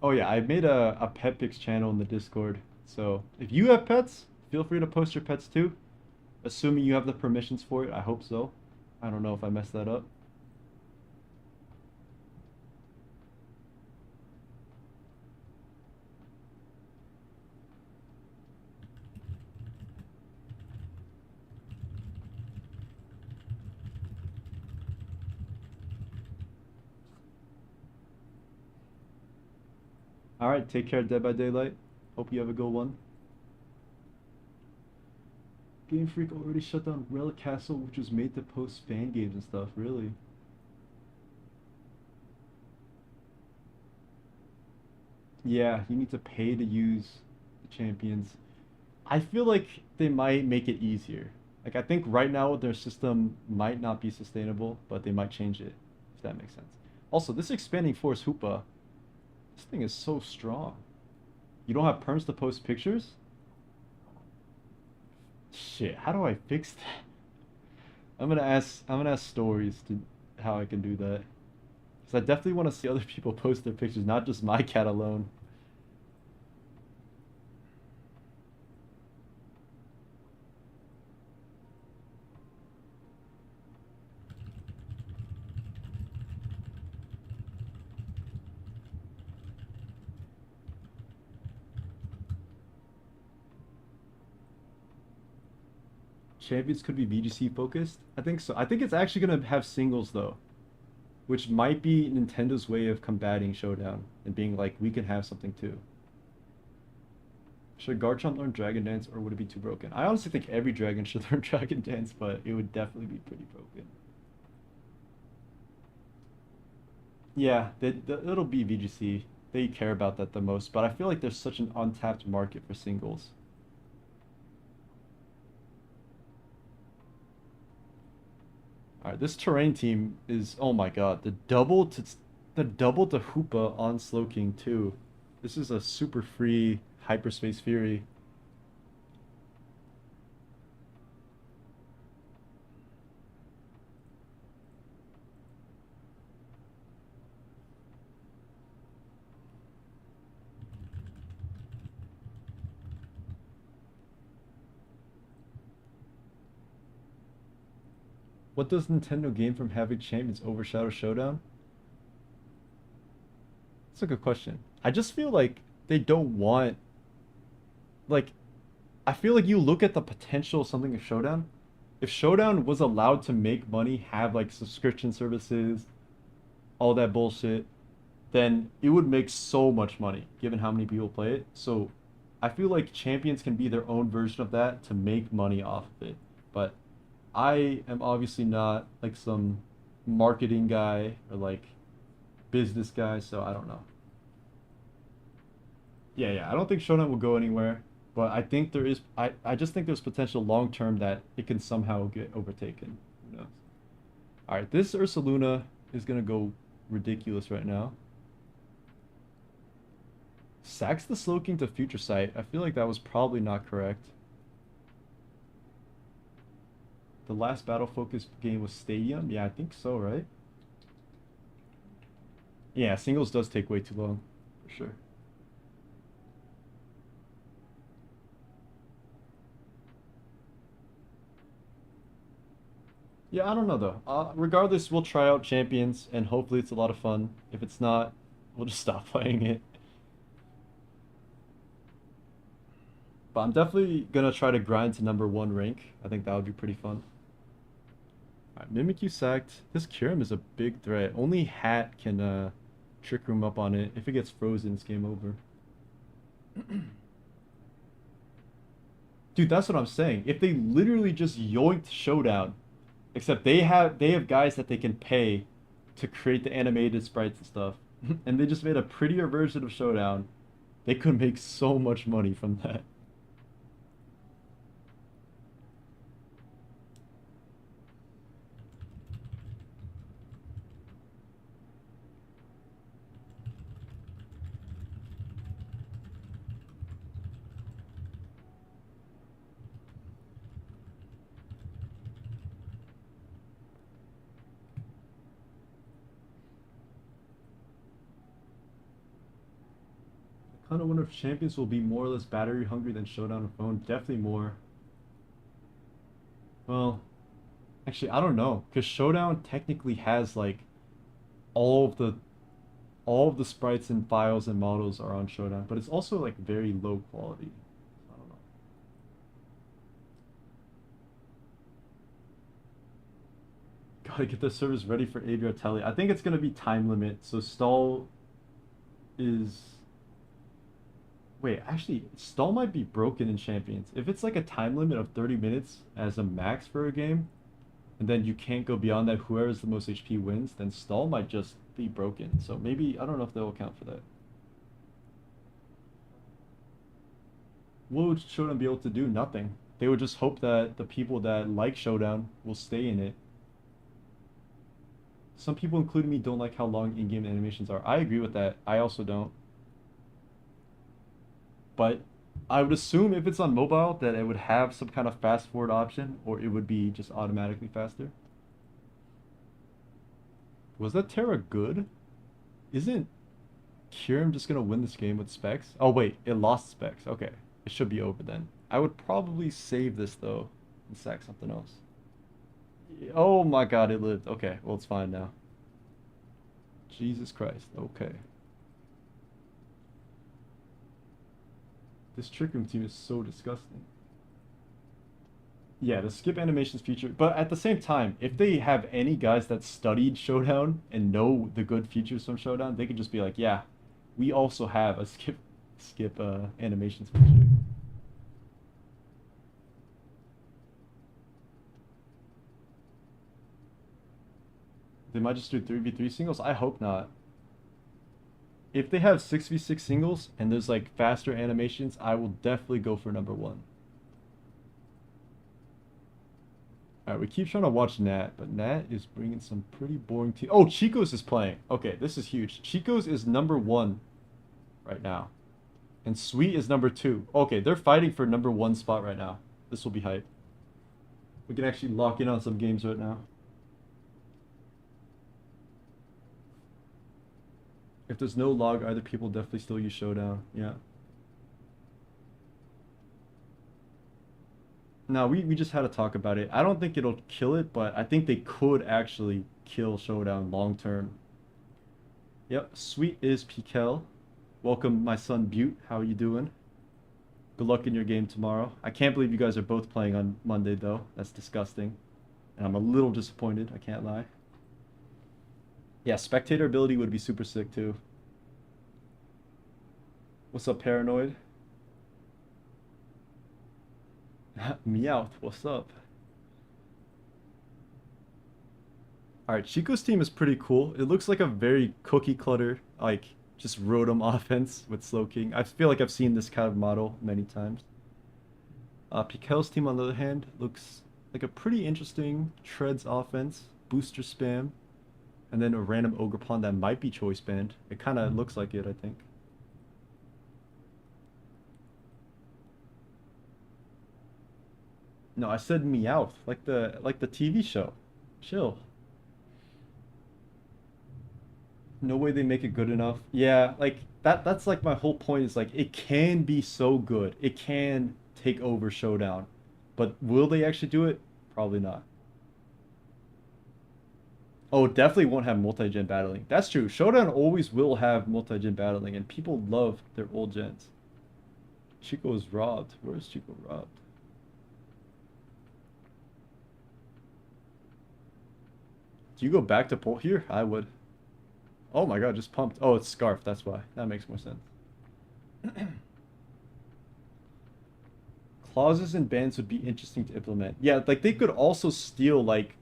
Oh yeah, I made a pet pics channel in the Discord. So if you have pets, feel free to post your pets too. Assuming you have the permissions for it, I hope so. I don't know if I messed that up. All right, take care, Dead by Daylight. Hope you have a good one. Game Freak already shut down Relic Castle, which was made to post fan games and stuff. Really? Yeah, you need to pay to use the champions. I feel like they might make it easier. Like I think right now their system might not be sustainable, but they might change it, if that makes sense. Also, this expanding force Hoopa, this thing is so strong. You don't have perms to post pictures? Shit, how do I fix that? I'm gonna ask stories to how I can do that. Because I definitely want to see other people post their pictures, not just my cat alone. Champions could be VGC focused? I think so. I think it's actually gonna have singles though, which might be Nintendo's way of combating Showdown and being like, we can have something too. Should Garchomp learn Dragon Dance or would it be too broken? I honestly think every dragon should learn Dragon Dance, but it would definitely be pretty broken. Yeah, it'll be VGC. They care about that the most, but I feel like there's such an untapped market for singles. All right, this terrain team is, oh my god, the double to Hoopa on Slowking too. This is a super free Hyperspace Fury. What does Nintendo gain from having champions overshadow Showdown? That's a good question. I just feel like they don't want, like, I feel like you look at the potential of something like Showdown. If Showdown was allowed to make money, have like subscription services, all that bullshit, then it would make so much money given how many people play it. So I feel like champions can be their own version of that to make money off of it. But I am obviously not like some marketing guy or like business guy, so I don't know. Yeah, I don't think Showdown will go anywhere, but I think there is I just think there's potential long term that it can somehow get overtaken. Who knows? All right, this Ursaluna is gonna go ridiculous right now. Sacks the Slowking to Future Sight. I feel like that was probably not correct. The last battle focus game was Stadium? Yeah, I think so, right? Yeah, singles does take way too long, for sure. Yeah, I don't know though. Regardless, we'll try out Champions and hopefully it's a lot of fun. If it's not, we'll just stop playing it. But I'm definitely gonna try to grind to #1 rank. I think that would be pretty fun. Alright, Mimikyu sacked. This Kyurem is a big threat. Only Hat can Trick Room up on it. If it gets frozen, it's game over. Dude, that's what I'm saying. If they literally just yoinked Showdown, except they have guys that they can pay to create the animated sprites and stuff, and they just made a prettier version of Showdown, they could make so much money from that. I kind of wonder if Champions will be more or less battery hungry than Showdown on phone. Definitely more. Well, actually, I don't know, because Showdown technically has like all of the all of the sprites and files and models are on Showdown, but it's also like very low quality. I don't know. Gotta get the servers ready for ABR Tele. I think it's gonna be time limit, so stall is. Wait, actually, stall might be broken in Champions. If it's like a time limit of 30 minutes as a max for a game, and then you can't go beyond that, whoever has the most HP wins, then stall might just be broken. So maybe, I don't know if they'll account for that. What would Showdown be able to do? Nothing. They would just hope that the people that like Showdown will stay in it. Some people, including me, don't like how long in-game animations are. I agree with that. I also don't. But I would assume if it's on mobile that it would have some kind of fast forward option, or it would be just automatically faster. Was that Terra good? Isn't Kyurem just gonna win this game with specs? Oh wait, it lost specs. Okay, it should be over then. I would probably save this though and sack something else. Oh my god, it lived. Okay, well it's fine now. Jesus Christ. Okay. This Trick Room team is so disgusting. Yeah, the skip animations feature. But at the same time, if they have any guys that studied Showdown and know the good features from Showdown, they could just be like, yeah, we also have a skip animations feature. They might just do 3v3 singles. I hope not. If they have 6v6 singles and there's like faster animations, I will definitely go for number one. Alright, we keep trying to watch Nat, but Nat is bringing some pretty boring team. Oh, Chico's is playing. Okay, this is huge. Chico's is number one right now. And Sweet is number two. Okay, they're fighting for number one spot right now. This will be hype. We can actually lock in on some games right now. If there's no log, either people definitely still use Showdown. Yeah. No, we just had to talk about it. I don't think it'll kill it, but I think they could actually kill Showdown long term. Yep, Sweet is Pikel. Welcome, my son Butte. How are you doing? Good luck in your game tomorrow. I can't believe you guys are both playing on Monday, though. That's disgusting. And I'm a little disappointed, I can't lie. Yeah, spectator ability would be super sick, too. What's up, Paranoid? Meowth, what's up? Alright, Chico's team is pretty cool. It looks like a very cookie clutter, like, just Rotom offense with Slowking. I feel like I've seen this kind of model many times. Pikel's team, on the other hand, looks like a pretty interesting Treads offense, booster spam, and then a random Ogerpon that might be choice banned. It kind of looks like it, I think. No, I said Meowth, like the TV show. Chill. No way they make it good enough. Yeah, like that's like my whole point is like it can be so good. It can take over Showdown. But will they actually do it? Probably not. Oh, definitely won't have multi-gen battling. That's true. Showdown always will have multi-gen battling and people love their old gens. Chico is robbed. Where is Chico robbed? Do you go back to pull here? I would. Oh my god, just pumped. Oh, it's Scarf, that's why. That makes more sense. Clauses and bans would be interesting to implement. Yeah, like they could also steal like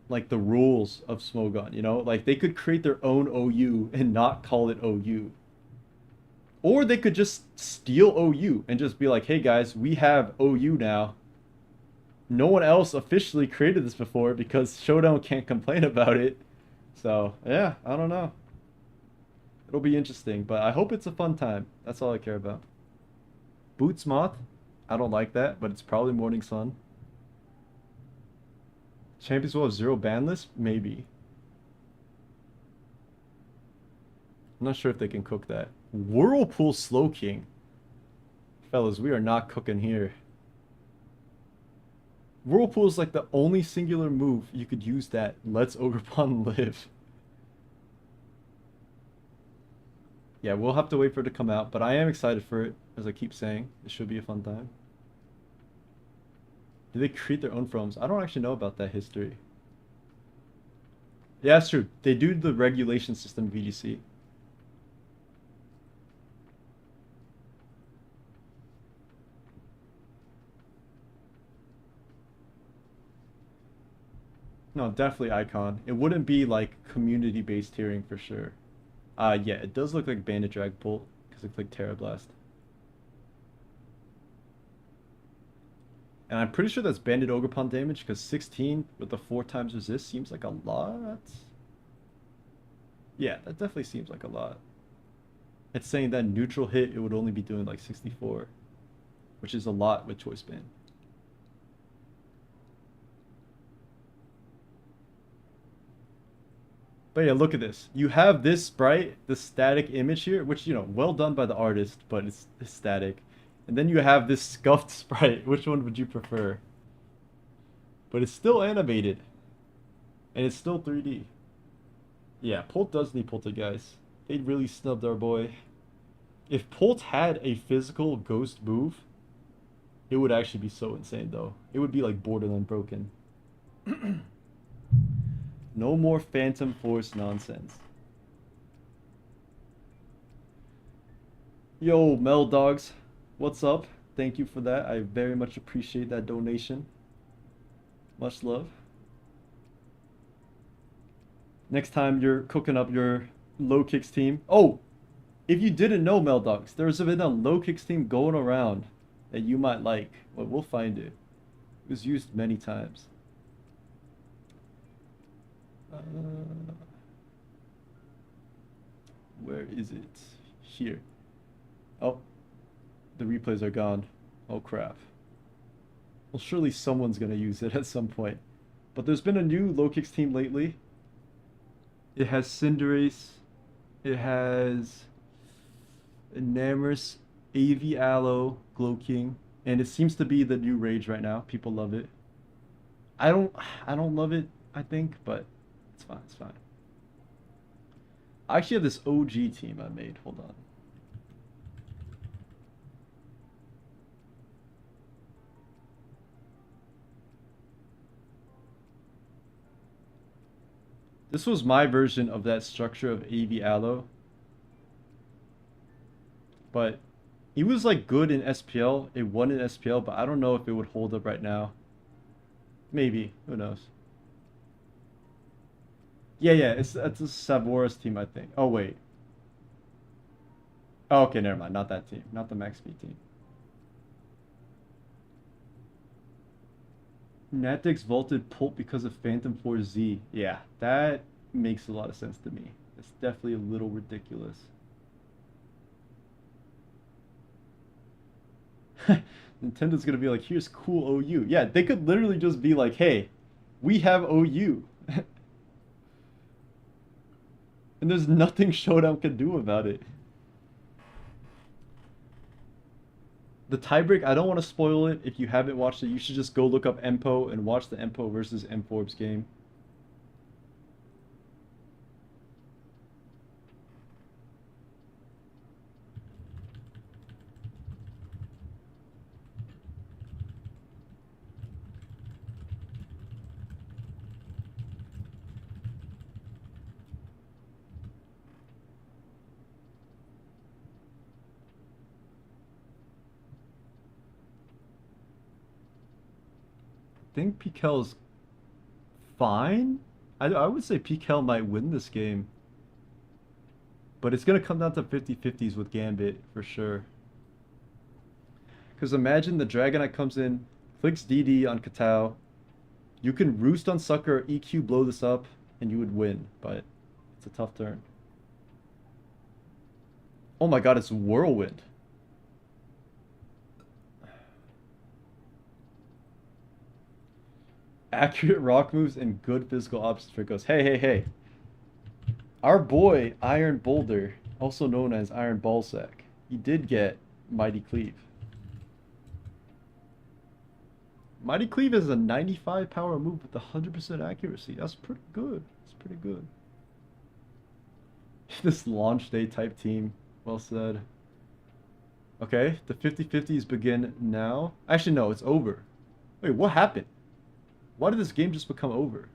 the rules of Smogon, you know? Like they could create their own OU and not call it OU. Or they could just steal OU and just be like, "Hey guys, we have OU now. No one else officially created this before because Showdown can't complain about it." So, yeah, I don't know. It'll be interesting, but I hope it's a fun time. That's all I care about. Boots Moth? I don't like that, but it's probably Morning Sun. Champions will have 0 ban list? Maybe. I'm not sure if they can cook that. Whirlpool Slowking. Fellas, we are not cooking here. Whirlpool is like the only singular move you could use that lets Ogerpon live. Yeah, we'll have to wait for it to come out, but I am excited for it, as I keep saying. It should be a fun time. Do they create their own froms? I don't actually know about that history. Yeah, that's true. They do the regulation system VGC. No, definitely Icon. It wouldn't be like community-based tiering for sure. Yeah, it does look like Bandit Dragapult because it's like Terra Blast. And I'm pretty sure that's Bandit Ogerpon damage because 16 with the 4 times resist seems like a lot. Yeah, that definitely seems like a lot. It's saying that neutral hit it would only be doing like 64, which is a lot with choice band. But yeah, look at this. You have this sprite, the static image here, which, you know, well done by the artist, but it's static. And then you have this scuffed sprite. Which one would you prefer? But it's still animated. And it's still 3D. Yeah, Pult does need Poltergeist. They really snubbed our boy. If Pult had a physical ghost move, It would actually be so insane, though. It would be like borderline broken. No more Phantom Force nonsense. Yo, Mel Dogs, what's up? Thank you for that. I very much appreciate that donation. Much love. Next time you're cooking up your low kicks team. Oh, if you didn't know, Mel Dogs, there's been a low kicks team going around that you might like. Well, we'll find it. It was used many times. Where is it? Here. Oh, the replays are gone. Oh crap. Well, surely someone's gonna use it at some point. But there's been a new low kicks team lately. It has Cinderace. It has Enamorous, AV Aloe, Glow King, and it seems to be the new rage right now. People love it. I don't love it, I think, but it's fine, it's fine. I actually have this OG team I made. Hold on. This was my version of that structure of AV Aloe. But he was like good in SPL. It won in SPL, but I don't know if it would hold up right now. Maybe. Who knows? Yeah, it's a Savoras team, I think. Oh wait. Oh, okay, never mind. Not that team. Not the Max Speed team. Natix vaulted Pulp because of Phantom Force Z. Yeah, that makes a lot of sense to me. It's definitely a little ridiculous. Nintendo's gonna be like, here's cool OU. Yeah, they could literally just be like, hey, we have OU. And there's nothing Showdown can do about it. The tiebreak, I don't want to spoil it. If you haven't watched it, you should just go look up Empo and watch the Empo versus M-Forbes game. I think PKL's fine. I would say PKL might win this game. But it's going to come down to 50-50s with Gambit, for sure. Because imagine the Dragonite comes in, clicks DD on Katao. You can Roost on Sucker, EQ blow this up, and you would win. But it's a tough turn. Oh my god, it's Whirlwind. Accurate rock moves and good physical options for Ghost. Hey. Our boy, Iron Boulder, also known as Iron Ballsack, he did get Mighty Cleave. Mighty Cleave is a 95 power move with 100% accuracy. That's pretty good. That's pretty good. This launch day type team. Well said. Okay, the 50-50s begin now. Actually, no, it's over. Wait, what happened? Why did this game just become over?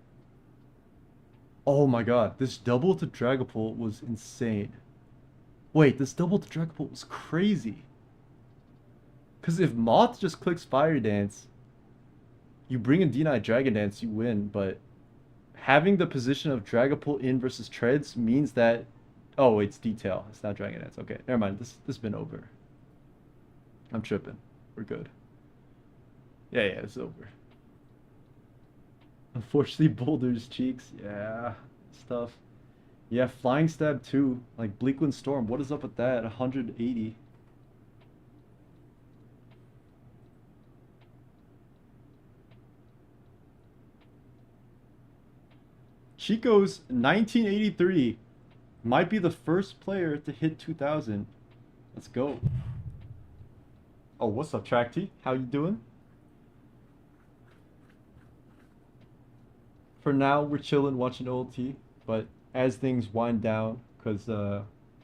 Oh my god, this double to Dragapult was insane. Wait, this double to Dragapult was crazy. Because if Moth just clicks Fire Dance, you bring in D9 Dragon Dance, you win, but having the position of Dragapult in versus Treads means that... Oh, it's Detail. It's not Dragon Dance. Okay, never mind. This has been over. I'm tripping. We're good. Yeah, it's over. Unfortunately, Boulder's cheeks. Yeah, it's tough. Yeah, Flying Stab too. Like Bleakwind Storm. What is up with that? 180. Chico's 1983 might be the first player to hit 2000. Let's go. Oh, what's up, Track T? How you doing? For now, we're chilling watching OLT, but as things wind down, because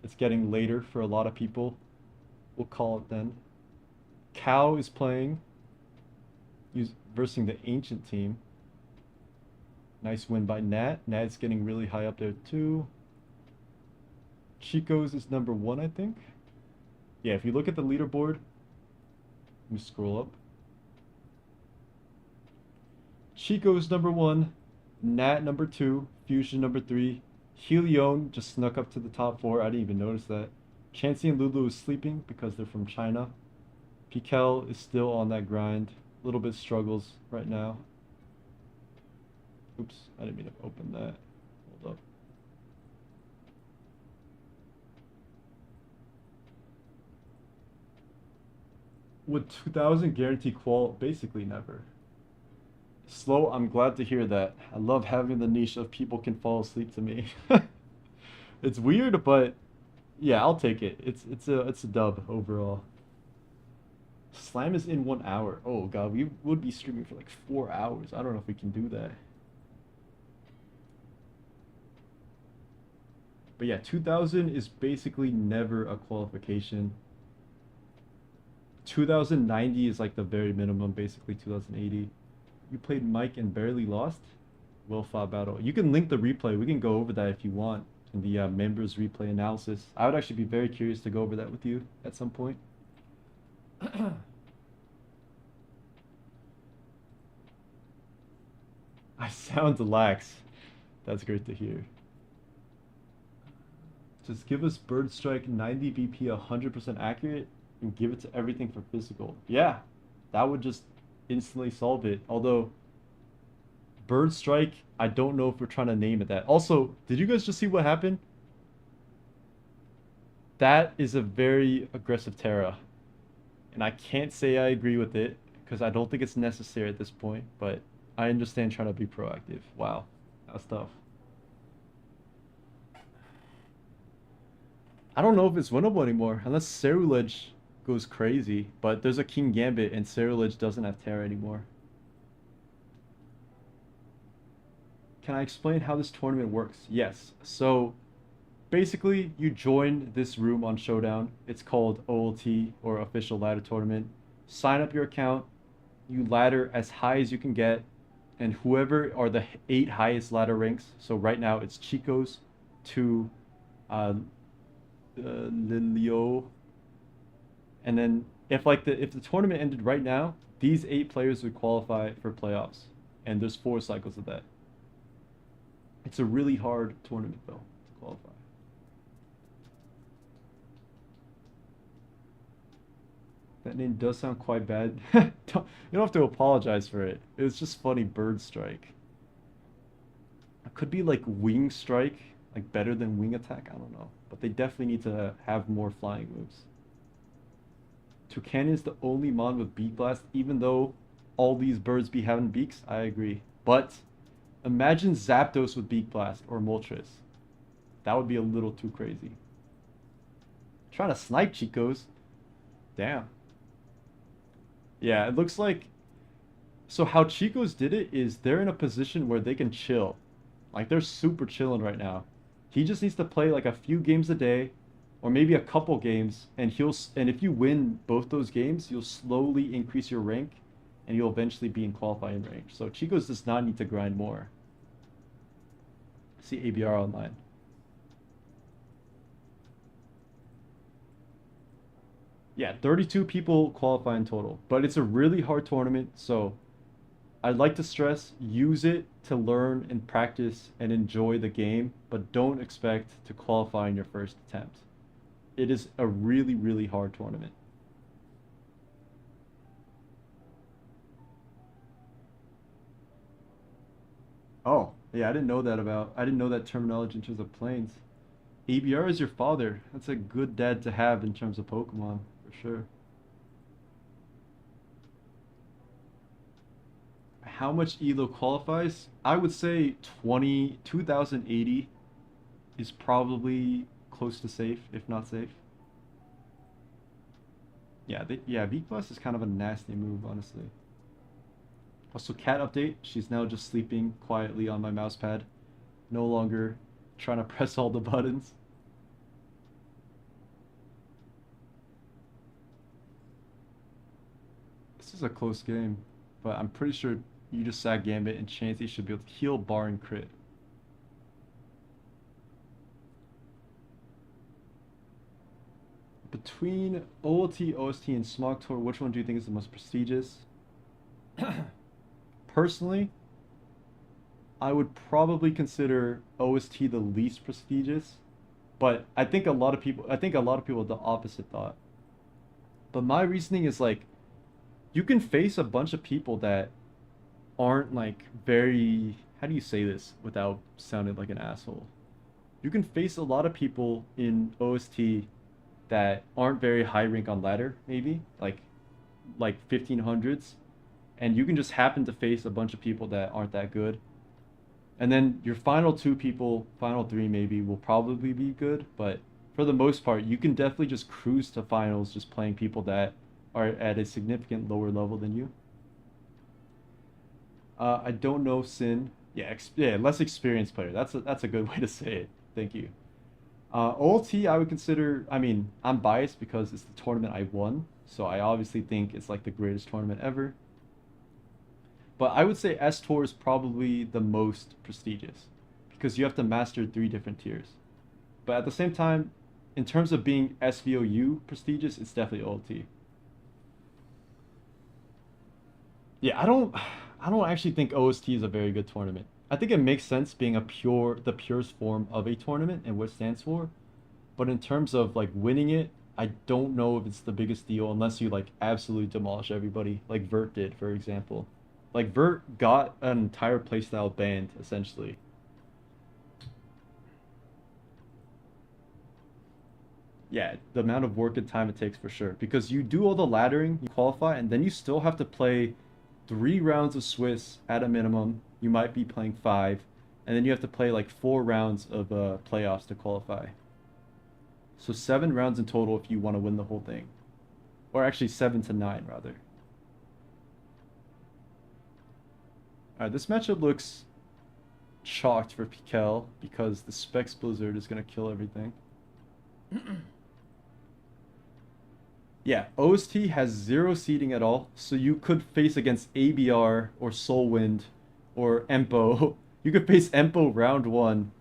it's getting later for a lot of people, we'll call it then. Cow is playing. versing the ancient team. Nice win by Nat. Nat's getting really high up there too. Chico's is number 1, I think. Yeah, if you look at the leaderboard, let me scroll up. Chico's number 1, Nat number 2, Fusion number 3, Helion just snuck up to the top 4. I didn't even notice that. Chansey and Lulu is sleeping because they're from China. Pikel is still on that grind. A little bit struggles right now. Oops, I didn't mean to open that. Hold up. Would 2000 guarantee qual? Basically never. Slow, I'm glad to hear that. I love having the niche of people can fall asleep to me. It's weird, but yeah, I'll take it. It's a dub overall. Slam is in 1 hour. Oh god, we would be streaming for like 4 hours. I don't know if we can do that. But yeah, 2000 is basically never a qualification. 2090 is like the very minimum, basically 2080. You played Mike and barely lost? Well fought battle. You can link the replay. We can go over that if you want in the members replay analysis. I would actually be very curious to go over that with you at some point. I sound lax. That's great to hear. Just give us Bird Strike 90 BP 100% accurate and give it to everything for physical. Yeah, that would just instantly solve it. Although, Bird Strike, I don't know if we're trying to name it that. Also, did you guys just see what happened? That is a very aggressive Terra. And I can't say I agree with it, because I don't think it's necessary at this point, but I understand trying to be proactive. Wow, that's tough. I don't know if it's winnable anymore, unless Cerulege goes crazy, but there's a King Gambit and Cerulege doesn't have Terra anymore. Can I explain how this tournament works? Yes. So basically you join this room on Showdown. It's called OLT, or Official Ladder Tournament. Sign up your account. You ladder as high as you can get, and whoever are the 8 highest ladder ranks. So right now it's Chico's to Lilio. And then if the tournament ended right now, these 8 players would qualify for playoffs. And there's 4 cycles of that. It's a really hard tournament though to qualify. That name does sound quite bad. You don't have to apologize for it. It was just funny. Bird Strike. It could be like Wing Strike, like better than Wing Attack. I don't know, but they definitely need to have more flying moves. Toucan is the only mon with Beak Blast, even though all these birds be having beaks. I agree, but imagine Zapdos with Beak Blast or Moltres. That would be a little too crazy. Trying to snipe Chicos. Damn. Yeah, it looks like... So how Chicos did it is they're in a position where they can chill. Like, they're super chilling right now. He just needs to play like a few games a day, or maybe a couple games, and if you win both those games, you'll slowly increase your rank, and you'll eventually be in qualifying range. So Chicos does not need to grind more. See ABR online. Yeah, 32 people qualify in total, but it's a really hard tournament, so I'd like to stress, use it to learn and practice and enjoy the game, but don't expect to qualify in your first attempt. It is a really, really hard tournament. Oh, yeah, I didn't know that terminology in terms of planes. ABR is your father. That's a good dad to have in terms of Pokemon, for sure. How much ELO qualifies? I would say 2080 is probably close to safe, if not safe. Yeah, V Plus is kind of a nasty move, honestly. Also, cat update. She's now just sleeping quietly on my mouse pad. No longer trying to press all the buttons. This is a close game. but I'm pretty sure you just sack Gambit and Chansey should be able to heal barring crit. Between OLT, OST, and Smog Tour, which one do you think is the most prestigious? Personally, I would probably consider OST the least prestigious, but I think a lot of people have the opposite thought. But my reasoning is like you can face a bunch of people that aren't like very, how do you say this without sounding like an asshole? You can face a lot of people in OST that aren't very high rank on ladder, maybe like 1500s, and you can just happen to face a bunch of people that aren't that good. And then your final two people, final three maybe, will probably be good, but for the most part, you can definitely just cruise to finals just playing people that are at a significant lower level than you. I don't know Sin. Yeah, less experienced player. That's a good way to say it. Thank you. OLT, I would consider. I mean, I'm biased because it's the tournament I won, so I obviously think it's like the greatest tournament ever. But I would say S Tour is probably the most prestigious because you have to master 3 different tiers. But at the same time, in terms of being SVOU prestigious, it's definitely OLT. Yeah, I don't actually think OST is a very good tournament. I think it makes sense being the purest form of a tournament and what it stands for. But in terms of like winning it, I don't know if it's the biggest deal unless you like absolutely demolish everybody, like Vert did, for example. Like Vert got an entire playstyle banned essentially. Yeah, the amount of work and time it takes for sure. Because you do all the laddering, you qualify, and then you still have to play 3 rounds of Swiss at a minimum. You might be playing 5, and then you have to play like 4 rounds of playoffs to qualify. So 7 rounds in total if you want to win the whole thing. Or actually 7 to 9 rather. Alright, this matchup looks chalked for Pikel because the Specs Blizzard is going to kill everything. Yeah, OST has 0 seeding at all, so you could face against ABR or Soulwind or Empo. You could face Empo round 1,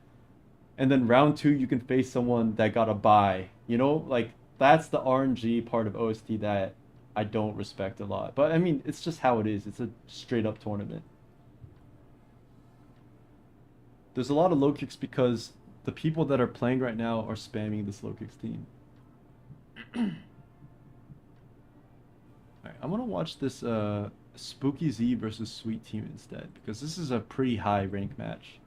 and then round 2 you can face someone that got a bye. You know, like that's the RNG part of OST that I don't respect a lot. But I mean, it's just how it is. It's a straight up tournament. There's a lot of low kicks because the people that are playing right now are spamming this low kicks team. Alright, I'm gonna watch this Spooky Z versus Sweet team instead because this is a pretty high rank match.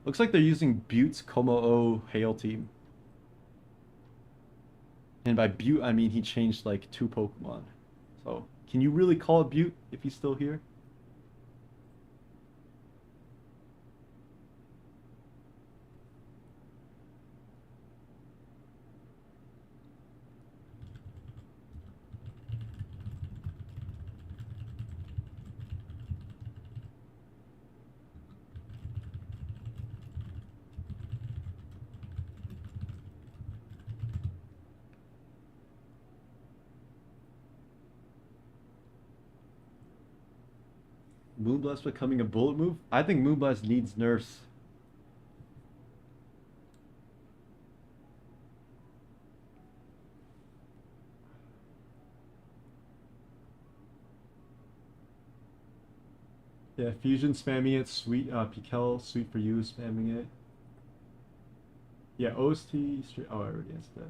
Looks like they're using Butte's Como-O Hail team. And by Butte, I mean he changed like 2 Pokemon. So, can you really call it Butte if he's still here? Moonblast becoming a bullet move? I think Moonblast needs nerfs. Yeah, Fusion spamming it, Sweet, Pikel, Sweet for You spamming it. Yeah, OST, straight, oh, I already answered that.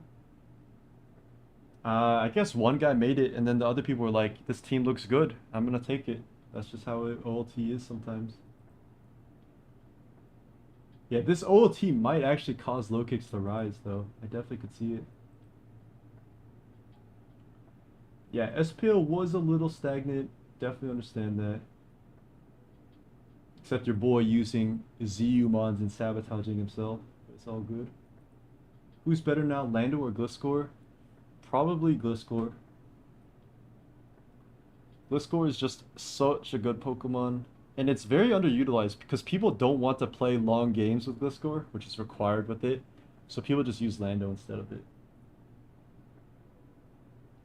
I guess one guy made it, and then the other people were like, this team looks good, I'm gonna take it. That's just how OLT is sometimes. Yeah, this OLT might actually cause low kicks to rise, though. I definitely could see it. Yeah, SPL was a little stagnant. Definitely understand that. Except your boy using ZU mods and sabotaging himself. It's all good. Who's better now, Lando or Gliscor? Probably Gliscor. Gliscor is just such a good Pokemon. And it's very underutilized because people don't want to play long games with Gliscor, which is required with it. So people just use Lando instead of it.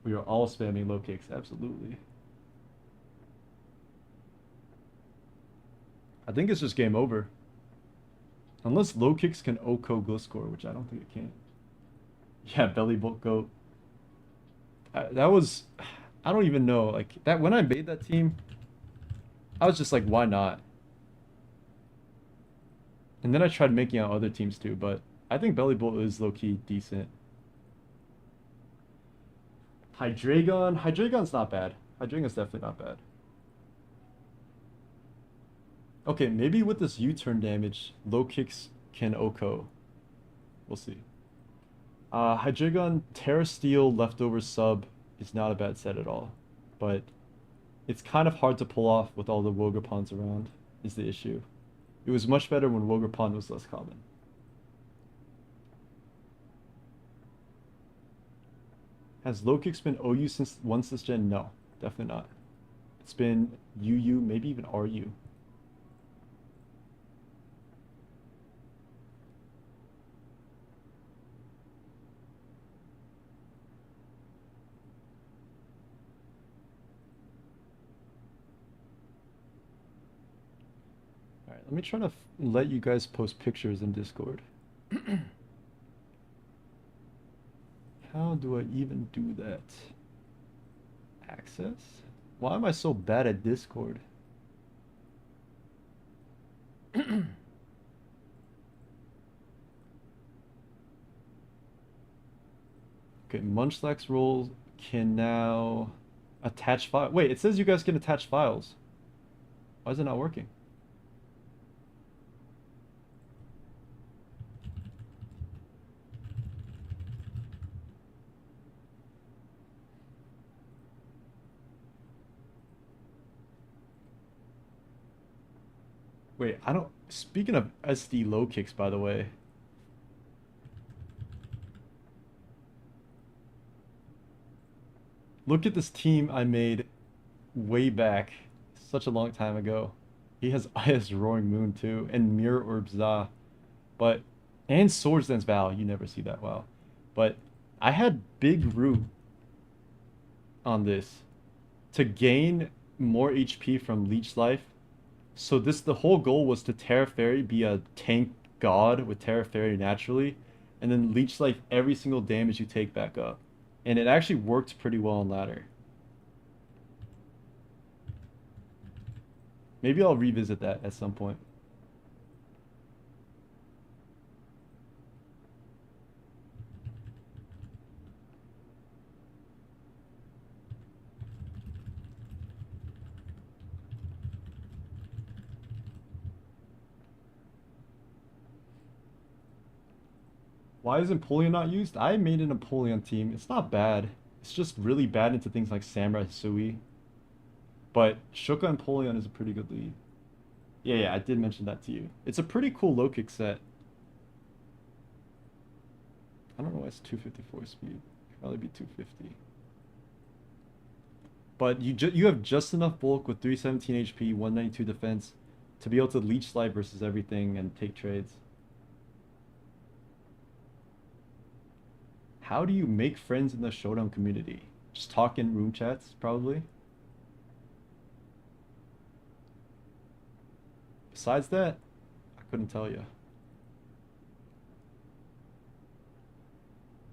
We are all spamming low kicks, absolutely. I think it's just game over. Unless low kicks can OHKO Gliscor, which I don't think it can. Yeah, belly bolt goat. That was, I don't even know. Like that when I made that team, I was just like, why not? And then I tried making out other teams too, but I think belly bolt is low key decent. Hydreigon, Hydreigon's not bad. Hydreigon's definitely not bad. Okay, maybe with this U-turn damage, low kicks can OHKO. We'll see. Hydreigon Terra Steel leftover sub is not a bad set at all, but it's kind of hard to pull off with all the Wogapons around, is the issue. It was much better when Wogapon was less common. Has low kicks been OU since once this gen? No, definitely not. It's been UU, maybe even RU. Alright, let me try to let you guys post pictures in Discord. How do I even do that? Access? Why am I so bad at Discord? Okay, Munchlax roll can now attach file. Wait, it says you guys can attach files. Why is it not working? Wait, I don't... Speaking of SD low kicks, by the way. Look at this team I made way back. Such a long time ago. He has IS Roaring Moon too, and Mirror Orb Za. But... And Swords Dance Val, you never see that, wow. But I had Big Root on this to gain more HP from Leech Life. So the whole goal was to Terra Fairy, be a tank god with Terra Fairy naturally, and then Leech Life every single damage you take back up. And it actually worked pretty well on ladder. Maybe I'll revisit that at some point. Why is Empoleon not used? I made an Empoleon team. It's not bad. It's just really bad into things like Samurai Sui. But Shuka Empoleon is a pretty good lead. Yeah, I did mention that to you. It's a pretty cool low kick set. I don't know why it's 254 speed. Probably be 250. But you have just enough bulk with 317 HP, 192 defense to be able to leech life versus everything and take trades. How do you make friends in the Showdown community? Just talk in room chats, probably. Besides that, I couldn't tell you.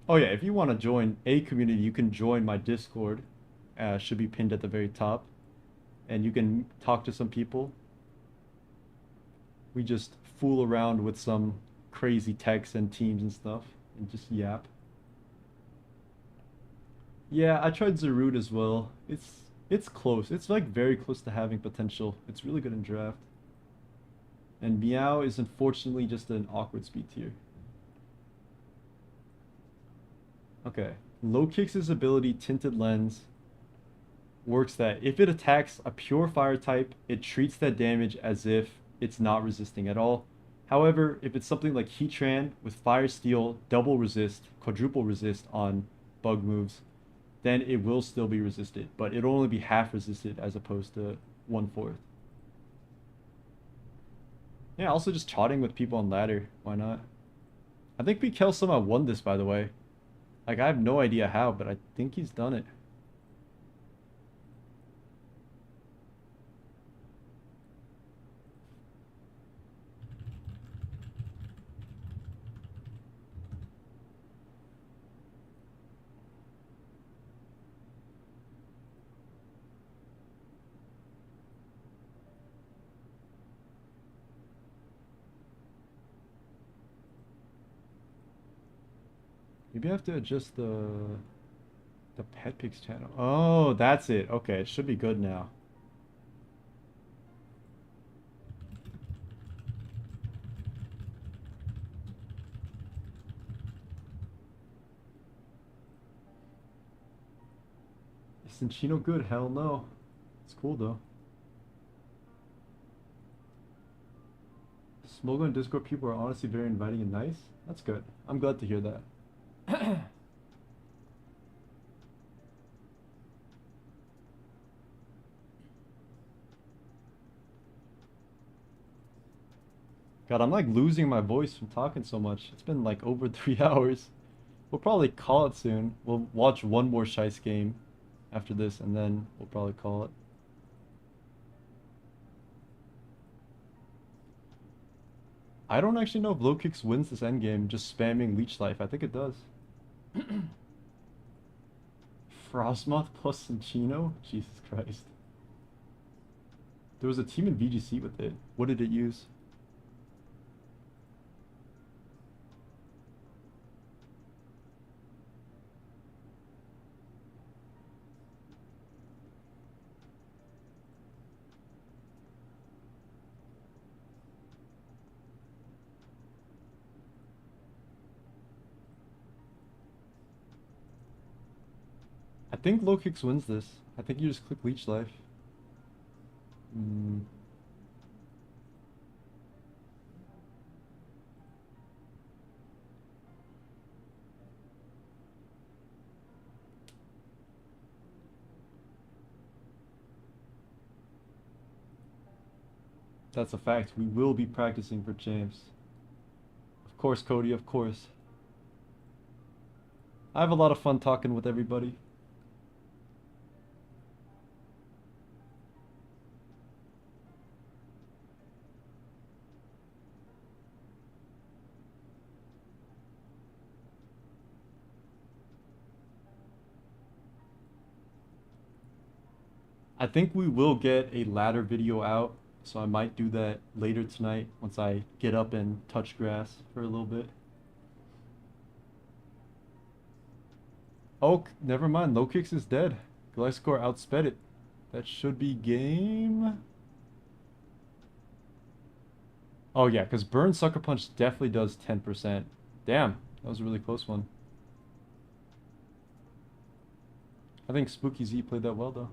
Oh yeah, if you want to join a community, you can join my Discord. Should be pinned at the very top. And you can talk to some people. We just fool around with some crazy texts and teams and stuff. And just yap. Yeah, I tried Zarude as well. It's close. It's like very close to having potential. It's really good in draft. And Meow is unfortunately just an awkward speed tier. Okay. Low Kicks' ability, Tinted Lens, works that if it attacks a pure fire type, it treats that damage as if it's not resisting at all. However, if it's something like Heatran with Fire Steel, double resist, quadruple resist on bug moves, then it will still be resisted, but it'll only be half resisted as opposed to 1/4. Yeah, also just trotting with people on ladder. Why not? I think Mikel somehow won this, by the way. Like, I have no idea how, but I think he's done it. Maybe I have to adjust the pet pics channel. Oh, that's it. Okay, it should be good now. Is Cinchino good? Hell no. It's cool though. Smogo and Discord people are honestly very inviting and nice. That's good. I'm glad to hear that. God, I'm like losing my voice from talking so much. It's been like over 3 hours. We'll probably call it soon. We'll watch one more Shice game after this, and then we'll probably call it. I don't actually know if Low Kicks wins this endgame just spamming Leech Life. I think it does. Frostmoth plus Cinchino? Jesus Christ. There was a team in VGC with it. What did it use? I think Low Kicks wins this. I think you just click Leech Life. That's a fact. We will be practicing for champs. Of course, Cody, of course. I have a lot of fun talking with everybody. I think we will get a ladder video out, so I might do that later tonight once I get up and touch grass for a little bit. Oh, never mind. Low Kicks is dead. Glycor outsped it. That should be game. Oh yeah, because Burn Sucker Punch definitely does 10%. Damn, that was a really close one. I think Spooky Z played that well though.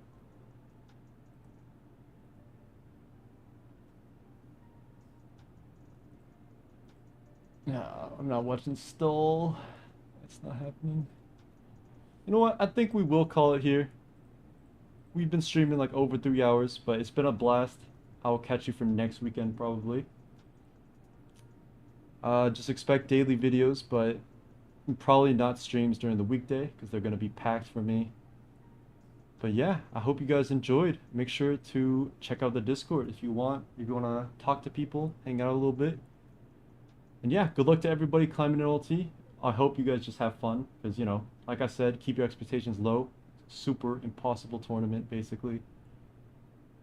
No, I'm not watching Stole. It's not happening. You know what? I think we will call it here. We've been streaming like over 3 hours, but it's been a blast. I'll catch you for next weekend probably. Just expect daily videos, but probably not streams during the weekday because they're going to be packed for me. But yeah, I hope you guys enjoyed. Make sure to check out the Discord if you want to talk to people, hang out a little bit. And yeah, good luck to everybody climbing in LT. I hope you guys just have fun because, you know, like I said, keep your expectations low. Super impossible tournament, basically.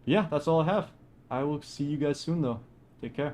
But yeah, that's all I have. I will see you guys soon, though. Take care.